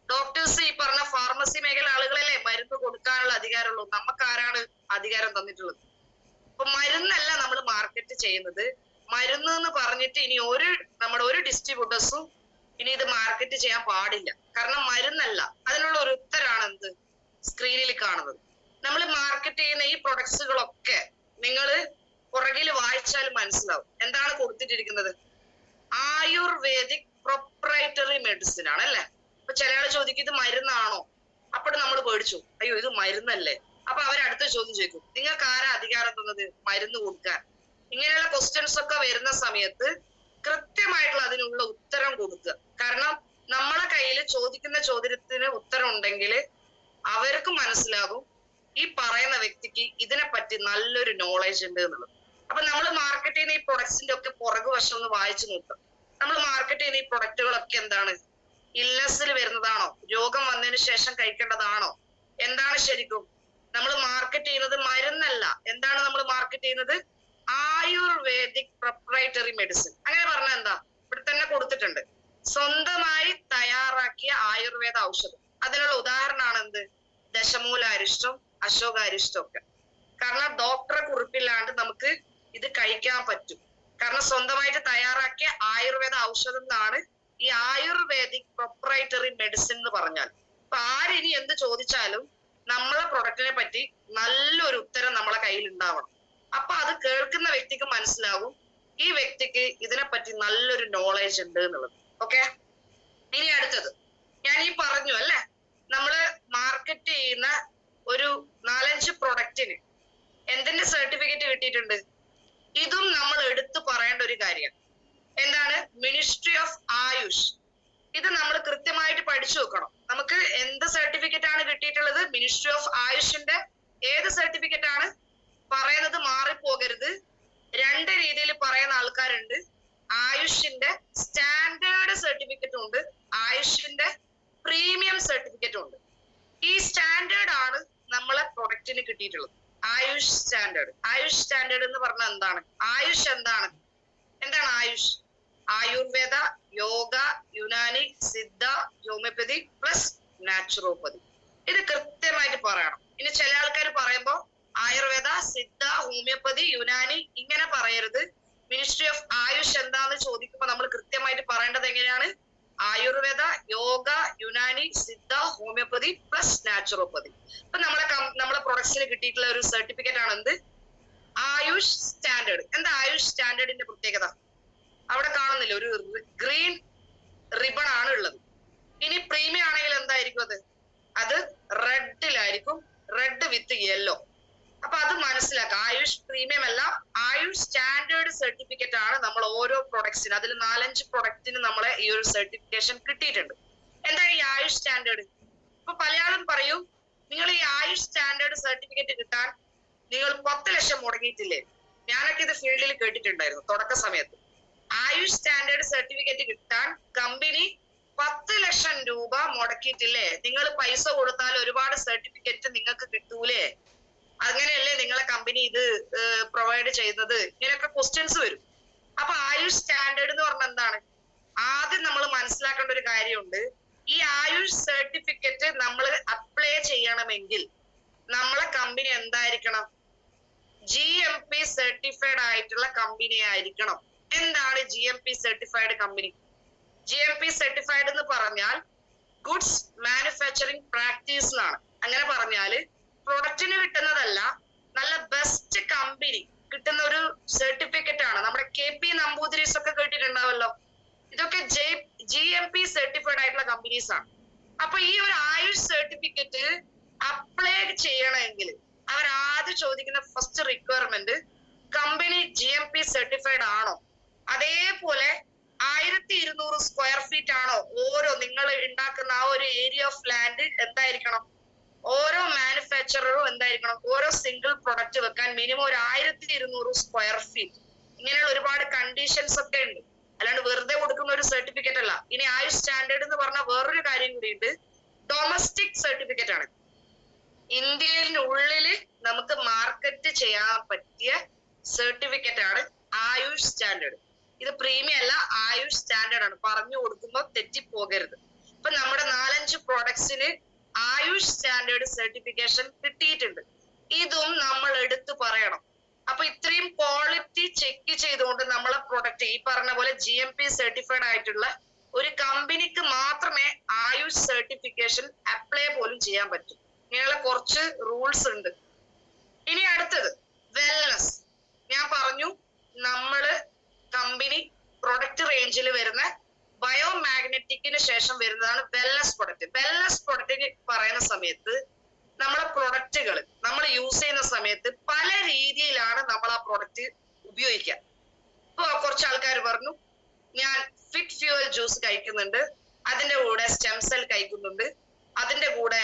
ഡോക്ടേഴ്സ് ഈ പറഞ്ഞ ഫാർമസി മേഖല ആളുകളല്ലേ മരുന്ന് കൊടുക്കാനുള്ള അധികാരമുള്ളൂ. നമുക്ക് ആരാണ് അധികാരം തന്നിട്ടുള്ളത്? അപ്പൊ മരുന്നല്ല നമ്മൾ മാർക്കറ്റ് ചെയ്യുന്നത്. മരുന്ന് എന്ന് പറഞ്ഞിട്ട് ഇനി നമ്മുടെ ഒരു ഡിസ്ട്രിബ്യൂട്ടേഴ്സും ഇനി ഇത് മാർക്കറ്റ് ചെയ്യാൻ പാടില്ല. കാരണം മരുന്നല്ല. അതിനുള്ള ഒരു ഉത്തരാണ് എന്ത് സ്ക്രീനിൽ കാണുന്നത്. നമ്മൾ മാർക്കറ്റ് ചെയ്യുന്ന ഈ പ്രൊഡക്ട്സുകളൊക്കെ നിങ്ങൾ പുറകിൽ വായിച്ചാൽ മനസ്സിലാവും എന്താണ് കൊടുത്തിട്ടിരിക്കുന്നത്. ആയുർവേദിക് പ്രൊപ്രൈറ്ററി മെഡിസിൻ ആണ് അല്ലെ. അപ്പൊ ചില ആൾ ചോദിക്കും ഇത് മരുന്നാണോ? അപ്പോൾ നമ്മൾ പേടിച്ചു, അയ്യോ ഇത് മരുന്നല്ലേ. അപ്പൊ അവരടുത്ത ചോദ്യം ചോദിക്കും, നിങ്ങൾക്ക് ആരാ അധികാരം തന്നത് മരുന്ന് കൊടുക്കാൻ? ഇങ്ങനെയുള്ള ക്വസ്റ്റ്യൻസ് ഒക്കെ വരുന്ന സമയത്ത് കൃത്യമായിട്ടുള്ള അതിനുള്ള ഉത്തരം കൊടുക്കുക. കാരണം നമ്മളെ കയ്യിൽ ചോദിക്കുന്ന ചോദ്യത്തിന് ഉത്തരം ഉണ്ടെങ്കിൽ അവർക്ക് മനസ്സിലാകും ഈ പറയുന്ന വ്യക്തിക്ക് ഇതിനെപ്പറ്റി നല്ലൊരു നോളേജ് ഉണ്ട് എന്നുള്ളത്. അപ്പൊ നമ്മൾ മാർക്കറ്റ് ചെയ്യുന്ന ഈ പ്രൊഡക്ട്സിന്റെ ഒക്കെ പുറകു വശം ഒന്ന് വായിച്ചു നോക്കാം. നമ്മൾ മാർക്കറ്റ് ചെയ്യുന്ന ഈ പ്രൊഡക്റ്റുകളൊക്കെ എന്താണ്? ഇൽനെസ്സിൽ വരുന്നതാണോ? രോഗം വന്നതിന് ശേഷം കഴിക്കേണ്ടതാണോ? എന്താണ് ശരിക്കും നമ്മൾ മാർക്കറ്റ് ചെയ്യുന്നത്? മരുന്നല്ല. എന്താണ് നമ്മൾ മാർക്കറ്റ് ചെയ്യുന്നത്? Ayurvedic proprietary medicine. അങ്ങനെ പറഞ്ഞാൽ എന്താ? ഇവിടെ തന്നെ കൊടുത്തിട്ടുണ്ട്, സ്വന്തമായി തയ്യാറാക്കിയ ആയുർവേദ ഔഷധം. അതിനുള്ള ഉദാഹരണമാണ് എന്ത്? ദശമൂലാരിഷ്ടം, അശോകാരിഷ്ടം ഒക്കെ. കാരണം ഡോക്ടറെ കുറിപ്പില്ലാണ്ട് നമുക്ക് ഇത് കഴിക്കാൻ പറ്റും. കാരണം സ്വന്തമായിട്ട് തയ്യാറാക്കിയ ആയുർവേദ ഔഷധം എന്നാണ് ഈ ആയുർവേദിക് പ്രൊപ്രൈറ്ററി മെഡിസിൻ എന്ന് പറഞ്ഞാൽ. അപ്പൊ ആരിനി എന്ത് ചോദിച്ചാലും നമ്മളെ പ്രൊഡക്റ്റിനെ പറ്റി നല്ലൊരു ഉത്തരം നമ്മളെ കയ്യിൽ ഉണ്ടാവണം. അപ്പൊ അത് കേൾക്കുന്ന വ്യക്തിക്ക് മനസ്സിലാവും ഈ വ്യക്തിക്ക് ഇതിനെപ്പറ്റി നല്ലൊരു നോളേജ് ഉണ്ട് എന്നുള്ളത്. ഓക്കെ, ഇനി അടുത്തത് ഞാൻ ഈ പറഞ്ഞു അല്ലെ, നമ്മള് മാർക്കറ്റ് ചെയ്യുന്ന ഒരു 4-5 പ്രൊഡക്റ്റിന് എന്തിന്റെ സർട്ടിഫിക്കറ്റ് കിട്ടിയിട്ടുണ്ട്? ഇതും നമ്മൾ എടുത്തു പറയേണ്ട ഒരു കാര്യമാണ്. എന്താണ്? Ministry of Ayush. ഇത് നമ്മൾ കൃത്യമായിട്ട് പഠിച്ചു വെക്കണം. നമുക്ക് എന്ത് സർട്ടിഫിക്കറ്റ് ആണ് കിട്ടിയിട്ടുള്ളത്? മിനിസ്ട്രി ഓഫ് ആയുഷിന്റെ ഏത് സർട്ടിഫിക്കറ്റ് ആണ് പറയുന്നത്? മാറിപ്പോകരുത്. 2 രീതിയിൽ പറയുന്ന ആൾക്കാരുണ്ട്. ആയുഷിന്റെ സ്റ്റാൻഡേർഡ് സർട്ടിഫിക്കറ്റും ഉണ്ട്, ആയുഷിന്റെ പ്രീമിയം സർട്ടിഫിക്കറ്റും ഉണ്ട്. ഈ സ്റ്റാൻഡേർഡ് ആണ് നമ്മളെ പ്രൊഡക്റ്റിന് കിട്ടിയിട്ടുള്ളത്. ആയുഷ് സ്റ്റാൻഡേർഡ്. ആയുഷ് സ്റ്റാൻഡേർഡ് എന്ന് പറഞ്ഞാൽ എന്താണ്? ആയുഷ് എന്താണ്? എന്താണ് AYUSH? Ayurveda, yoga, Unani, Siddha, homeopathy plus naturopathy. ഇത് കൃത്യമായിട്ട് പറയണം. ഇനി ചില ആൾക്കാർ പറയുമ്പോ ആയുർവേദ, സിദ്ധ, ഹോമിയോപ്പതി, യുനാനി ഇങ്ങനെ പറയരുത്. മിനിസ്ട്രി ഓഫ് ആയുഷ് എന്താന്ന് ചോദിക്കുമ്പോൾ നമ്മൾ കൃത്യമായിട്ട് പറയേണ്ടത് എങ്ങനെയാണ്? Ayurveda, yoga, Unani, Siddha, homeopathy plus naturopathy. ഇപ്പൊ നമ്മളെ പ്രൊഡക്ട്സിന് കിട്ടിയിട്ടുള്ള ഒരു സർട്ടിഫിക്കറ്റ് ആണ് എന്ത്? ആയുഷ് സ്റ്റാൻഡേർഡ്. എന്താ ആയുഷ് സ്റ്റാൻഡേർഡിന്റെ പ്രത്യേകത? അവിടെ കാണുന്നില്ല, ഒരു ഗ്രീൻ റിബൺ ആണ് ഉള്ളത്. ഇനി പ്രീമിയം ആണെങ്കിൽ എന്തായിരിക്കും അത്? അത് റെഡിലായിരിക്കും, റെഡ് വിത്ത് യെല്ലോ. അപ്പൊ അത് മനസ്സിലാക്കാം. ആയുഷ് പ്രീമിയം അല്ല, ആയുഷ് സ്റ്റാൻഡേർഡ് സർട്ടിഫിക്കറ്റ് ആണ് നമ്മൾ ഓരോ പ്രൊഡക്ട്സിന്. അതിൽ 4-5 പ്രൊഡക്റ്റിന് നമ്മളെ ഈ ഒരു സർട്ടിഫിക്കേഷൻ കിട്ടിയിട്ടുണ്ട്. എന്താണ് ഈ ആയുഷ് സ്റ്റാൻഡേർഡ്? ഇപ്പൊ പലയാളും പറയും, നിങ്ങൾ ഈ ആയുഷ് സ്റ്റാൻഡേർഡ് സർട്ടിഫിക്കറ്റ് കിട്ടാൻ നിങ്ങൾ 10 ലക്ഷം മുടങ്ങിയിട്ടില്ലേ? ഞാനൊക്കെ ഇത് ഫീൽഡിൽ കേട്ടിട്ടുണ്ടായിരുന്നു തുടക്ക സമയത്ത്. ആയുഷ് സ്റ്റാൻഡേർഡ് സർട്ടിഫിക്കറ്റ് കിട്ടാൻ കമ്പനി 10 ലക്ഷം രൂപ മുടക്കിയിട്ടില്ലേ? നിങ്ങൾ പൈസ കൊടുത്താൽ ഒരുപാട് സർട്ടിഫിക്കറ്റ് നിങ്ങൾക്ക് കിട്ടൂലേ? അങ്ങനെയല്ലേ നിങ്ങളെ കമ്പനി ഇത് പ്രൊവൈഡ് ചെയ്യുന്നത്? ഇങ്ങനെയൊക്കെ ക്വസ്റ്റ്യൻസ് വരും. അപ്പൊ ആയുഷ് സ്റ്റാൻഡേർഡ് എന്ന് പറഞ്ഞാൽ എന്താണ്? ആദ്യം നമ്മൾ മനസ്സിലാക്കേണ്ട ഒരു കാര്യമുണ്ട്. ഈ ആയുഷ് സർട്ടിഫിക്കറ്റ് നമ്മൾ അപ്ലൈ ചെയ്യണമെങ്കിൽ നമ്മളെ കമ്പനി എന്തായിരിക്കണം? GMP സർട്ടിഫൈഡ് ആയിട്ടുള്ള കമ്പനി ആയിരിക്കണം. എന്താണ് GMP certified company? GMP certified എന്ന് പറഞ്ഞാൽ ഗുഡ്സ് മാനുഫാക്ചറിങ് പ്രാക്ടീസ് എന്നാണ്. അങ്ങനെ പറഞ്ഞാല് പ്രൊഡക്റ്റിന് കിട്ടുന്നതല്ല, നല്ല ബെസ്റ്റ് കമ്പനി കിട്ടുന്ന ഒരു സർട്ടിഫിക്കറ്റ് ആണ്. നമ്മുടെ KP നമ്പൂതിരീസ് ഒക്കെ കേട്ടിട്ടുണ്ടാവല്ലോ. ഇതൊക്കെ GMP സർട്ടിഫൈഡ് ആയിട്ടുള്ള കമ്പനീസ് ആണ്. അപ്പൊ ഈ ഒരു ആയുഷ് സർട്ടിഫിക്കറ്റ് അപ്ലൈ ചെയ്യണമെങ്കിൽ അവർ ആദ്യം ചോദിക്കുന്ന first requirement company GMP certified ആണോ? അതേപോലെ 1200 സ്ക്വയർ ഫീറ്റ് ആണോ ഓരോ നിങ്ങൾ ഉണ്ടാക്കുന്ന ആ ഒരു ഏരിയ ഓഫ് ലാൻഡ്? എന്തായിരിക്കണം? ഓരോ മാനുഫാക്ചററും എന്തായിരിക്കണം? ഓരോ സിംഗിൾ പ്രൊഡക്റ്റ് വെക്കാൻ മിനിമം ഒരു 1200 സ്ക്വയർ ഫീറ്റ്. ഇങ്ങനെയുള്ള ഒരുപാട് കണ്ടീഷൻസ് ഒക്കെ ഉണ്ട്. അല്ലാണ്ട് വെറുതെ കൊടുക്കുന്ന ഒരു സർട്ടിഫിക്കറ്റ് അല്ല. ഇനി ആയുഷ് സ്റ്റാൻഡേർഡ് എന്ന് പറഞ്ഞാൽ വേറൊരു കാര്യം കൂടിയുണ്ട്. ഡൊമസ്റ്റിക് സർട്ടിഫിക്കറ്റ് ആണ്. ഇന്ത്യയിലുള്ളിൽ നമുക്ക് മാർക്കറ്റ് ചെയ്യാൻ പറ്റിയ സർട്ടിഫിക്കറ്റ് ആണ് ആയുഷ് സ്റ്റാൻഡേർഡ്. ഇത് പ്രീമിയം അല്ല, ആയുഷ് സ്റ്റാൻഡേർഡ് ആണ്. പറഞ്ഞു കൊടുക്കുമ്പോൾ തെറ്റിപ്പോകരുത്. ഇപ്പൊ നമ്മുടെ 4-5 പ്രോഡക്ട്സിന് ആയുഷ് സ്റ്റാൻഡേർഡ് സർട്ടിഫിക്കേഷൻ കിട്ടിയിട്ടുണ്ട്. ഇതും നമ്മൾ എടുത്തു പറയണം. അപ്പൊ ഇത്രയും ക്വാളിറ്റി ചെക്ക് ചെയ്തുകൊണ്ട് നമ്മളെ പ്രൊഡക്റ്റ് ഈ പറഞ്ഞ പോലെ GMP സർട്ടിഫൈഡ് ആയിട്ടുള്ള ഒരു കമ്പനിക്ക് മാത്രമേ ആയുഷ് സർട്ടിഫിക്കേഷൻ അപ്ലൈ പോലും ചെയ്യാൻ പറ്റൂ. ഇങ്ങനെയുള്ള കുറച്ച് റൂൾസ് ഉണ്ട്. ഇനി അടുത്തത് വെൽനസ്. ഞാൻ പറഞ്ഞു നമ്മള് കമ്പനി പ്രൊഡക്റ്റ് റേഞ്ചിൽ വരുന്ന ബയോമാഗ്നറ്റിക്കിന് ശേഷം വരുന്നതാണ് വെൽനസ് പ്രൊഡക്റ്റ്. വെൽനസ് പ്രൊഡക്റ്റ് പറയുന്ന സമയത്ത് നമ്മളെ പ്രൊഡക്റ്റുകൾ നമ്മൾ യൂസ് ചെയ്യുന്ന സമയത്ത് പല രീതിയിലാണ് നമ്മൾ ആ പ്രൊഡക്റ്റ് ഉപയോഗിക്കുക. ഇപ്പൊ കുറച്ച് ആൾക്കാർ പറഞ്ഞു, ഞാൻ ഫിറ്റ് ഫ്യൂവൽ ജ്യൂസ് കഴിക്കുന്നുണ്ട്, അതിന്റെ കൂടെ സ്റ്റെം സെൽ കഴിക്കുന്നുണ്ട്, അതിന്റെ കൂടെ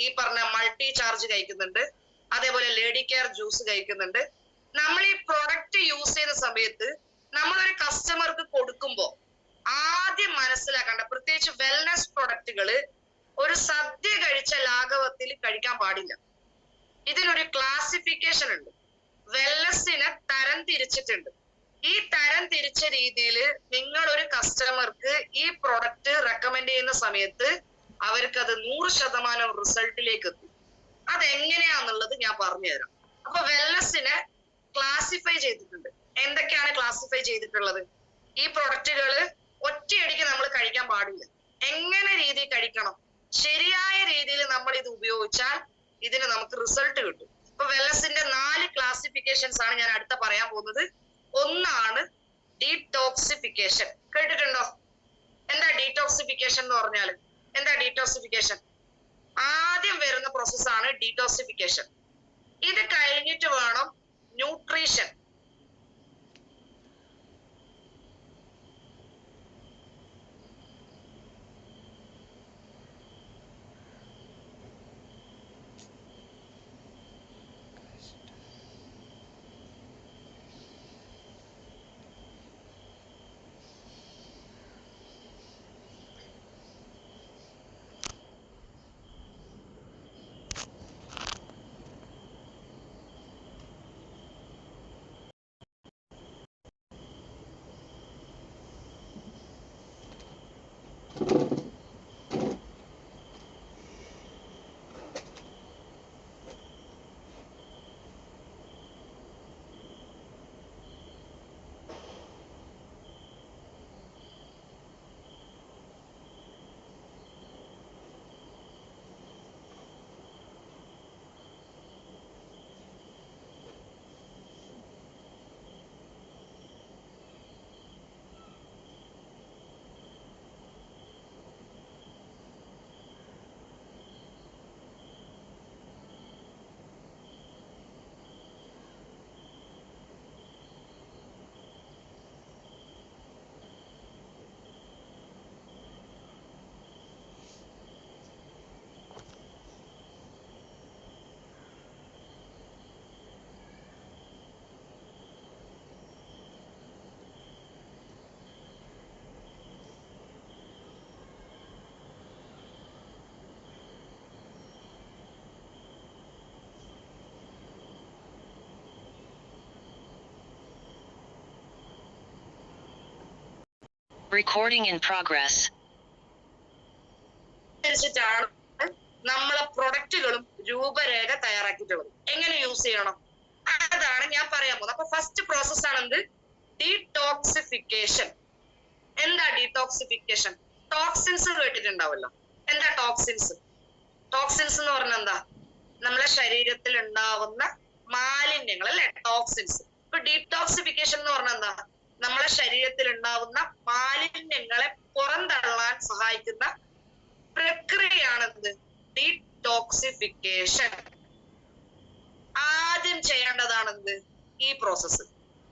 ഈ പറഞ്ഞ മൾട്ടി ചാർജ് കഴിക്കുന്നുണ്ട്, അതേപോലെ ലേഡി കെയർ ജ്യൂസ് കഴിക്കുന്നുണ്ട്. നമ്മൾ ഈ പ്രൊഡക്റ്റ് യൂസ് ചെയ്യുന്ന സമയത്ത് നമ്മളൊരു കസ്റ്റമർക്ക് കൊടുക്കുമ്പോൾ ആദ്യം മനസ്സിലാക്കേണ്ട, പ്രത്യേകിച്ച് വെൽനസ് പ്രൊഡക്റ്റുകള് ഒരു സദ്യ കഴിച്ച ലാഘവത്തിൽ കഴിക്കാൻ പാടില്ല. ഇതിനൊരു ക്ലാസിഫിക്കേഷൻ ഉണ്ട്. വെൽനസിനെ തരം തിരിച്ചിട്ടുണ്ട്. ഈ തരം തിരിച്ച രീതിയിൽ നിങ്ങൾ ഒരു കസ്റ്റമർക്ക് ഈ പ്രൊഡക്റ്റ് റെക്കമെൻഡ് ചെയ്യുന്ന സമയത്ത് അവർക്ക് അത് 100% റിസൾട്ടിലേക്ക് എത്തും. അതെങ്ങനെയാന്നുള്ളത് ഞാൻ പറഞ്ഞുതരാം. അപ്പൊ വെൽനസിനെ ക്ലാസിഫൈ ചെയ്തിട്ടുണ്ട്. എന്തൊക്കെയാണ് ക്ലാസിഫൈ ചെയ്തിട്ടുള്ളത്? ഈ പ്രൊഡക്റ്റുകള് ഒറ്റയടിക്ക് നമ്മൾ കഴിക്കാൻ പാടില്ല. എങ്ങനെ രീതി കഴിക്കണം? ശരിയായ രീതിയിൽ നമ്മൾ ഇത് ഉപയോഗിച്ചാൽ ഇതിന് നമുക്ക് റിസൾട്ട് കിട്ടും. ഇപ്പൊ വെൽനസിന്റെ 4 ക്ലാസിഫിക്കേഷൻസ് ആണ് ഞാൻ അടുത്ത പറയാൻ പോകുന്നത്. ഒന്നാണ് ഡീടോക്സിഫിക്കേഷൻ. കേട്ടിട്ടുണ്ടോ? എന്താ ഡീടോക്സിഫിക്കേഷൻ എന്ന് പറഞ്ഞാൽ? എന്താ ഡീടോക്സിഫിക്കേഷൻ? ആദ്യം വരുന്ന പ്രോസസ്സാണ് ഡീടോക്സിഫിക്കേഷൻ. ഇത് കഴിഞ്ഞിട്ട് വേണം ന്യൂട്രീഷൻ. Recording in progress. നമ്മളെ പ്രൊഡക്റ്റുകളും രൂപരേഖ തയ്യാറാക്കിയിട്ടുള്ളത് എങ്ങനെ യൂസ് ചെയ്യണം അതാണ് ഞാൻ പറയാൻ പോകുന്നത്. അപ്പൊ ഫസ്റ്റ് പ്രോസസ് ആണ് എന്ത്? ഡീടോക്സിഫിക്കേഷൻ. എന്താ ഡീടോക്സിഫിക്കേഷൻ? ടോക്സിൻസ് കേട്ടിട്ടുണ്ടാവല്ലോ. എന്താ ടോക്സിൻസ്? ടോക്സിൻസ് എന്ന് പറഞ്ഞാൽ എന്താ? നമ്മളെ ശരീരത്തിൽ ഉണ്ടാവുന്ന മാലിന്യങ്ങൾ അല്ലെ ടോക്സിൻസ്. ഇപ്പൊ ഡീടോക്സിഫിക്കേഷൻ എന്ന് പറഞ്ഞാൽ എന്താ? നമ്മളെ ശരീരത്തിൽ ഉണ്ടാവുന്ന മാലിന്യങ്ങളെ പുറന്തള്ളാൻ സഹായിക്കുന്ന പ്രക്രിയയാണ് എന്ത്? ഡീടോക്സിഫിക്കേഷൻ. ആദ്യം ചെയ്യേണ്ടതാണ് എന്ത്? ഈ പ്രോസസ്സ്.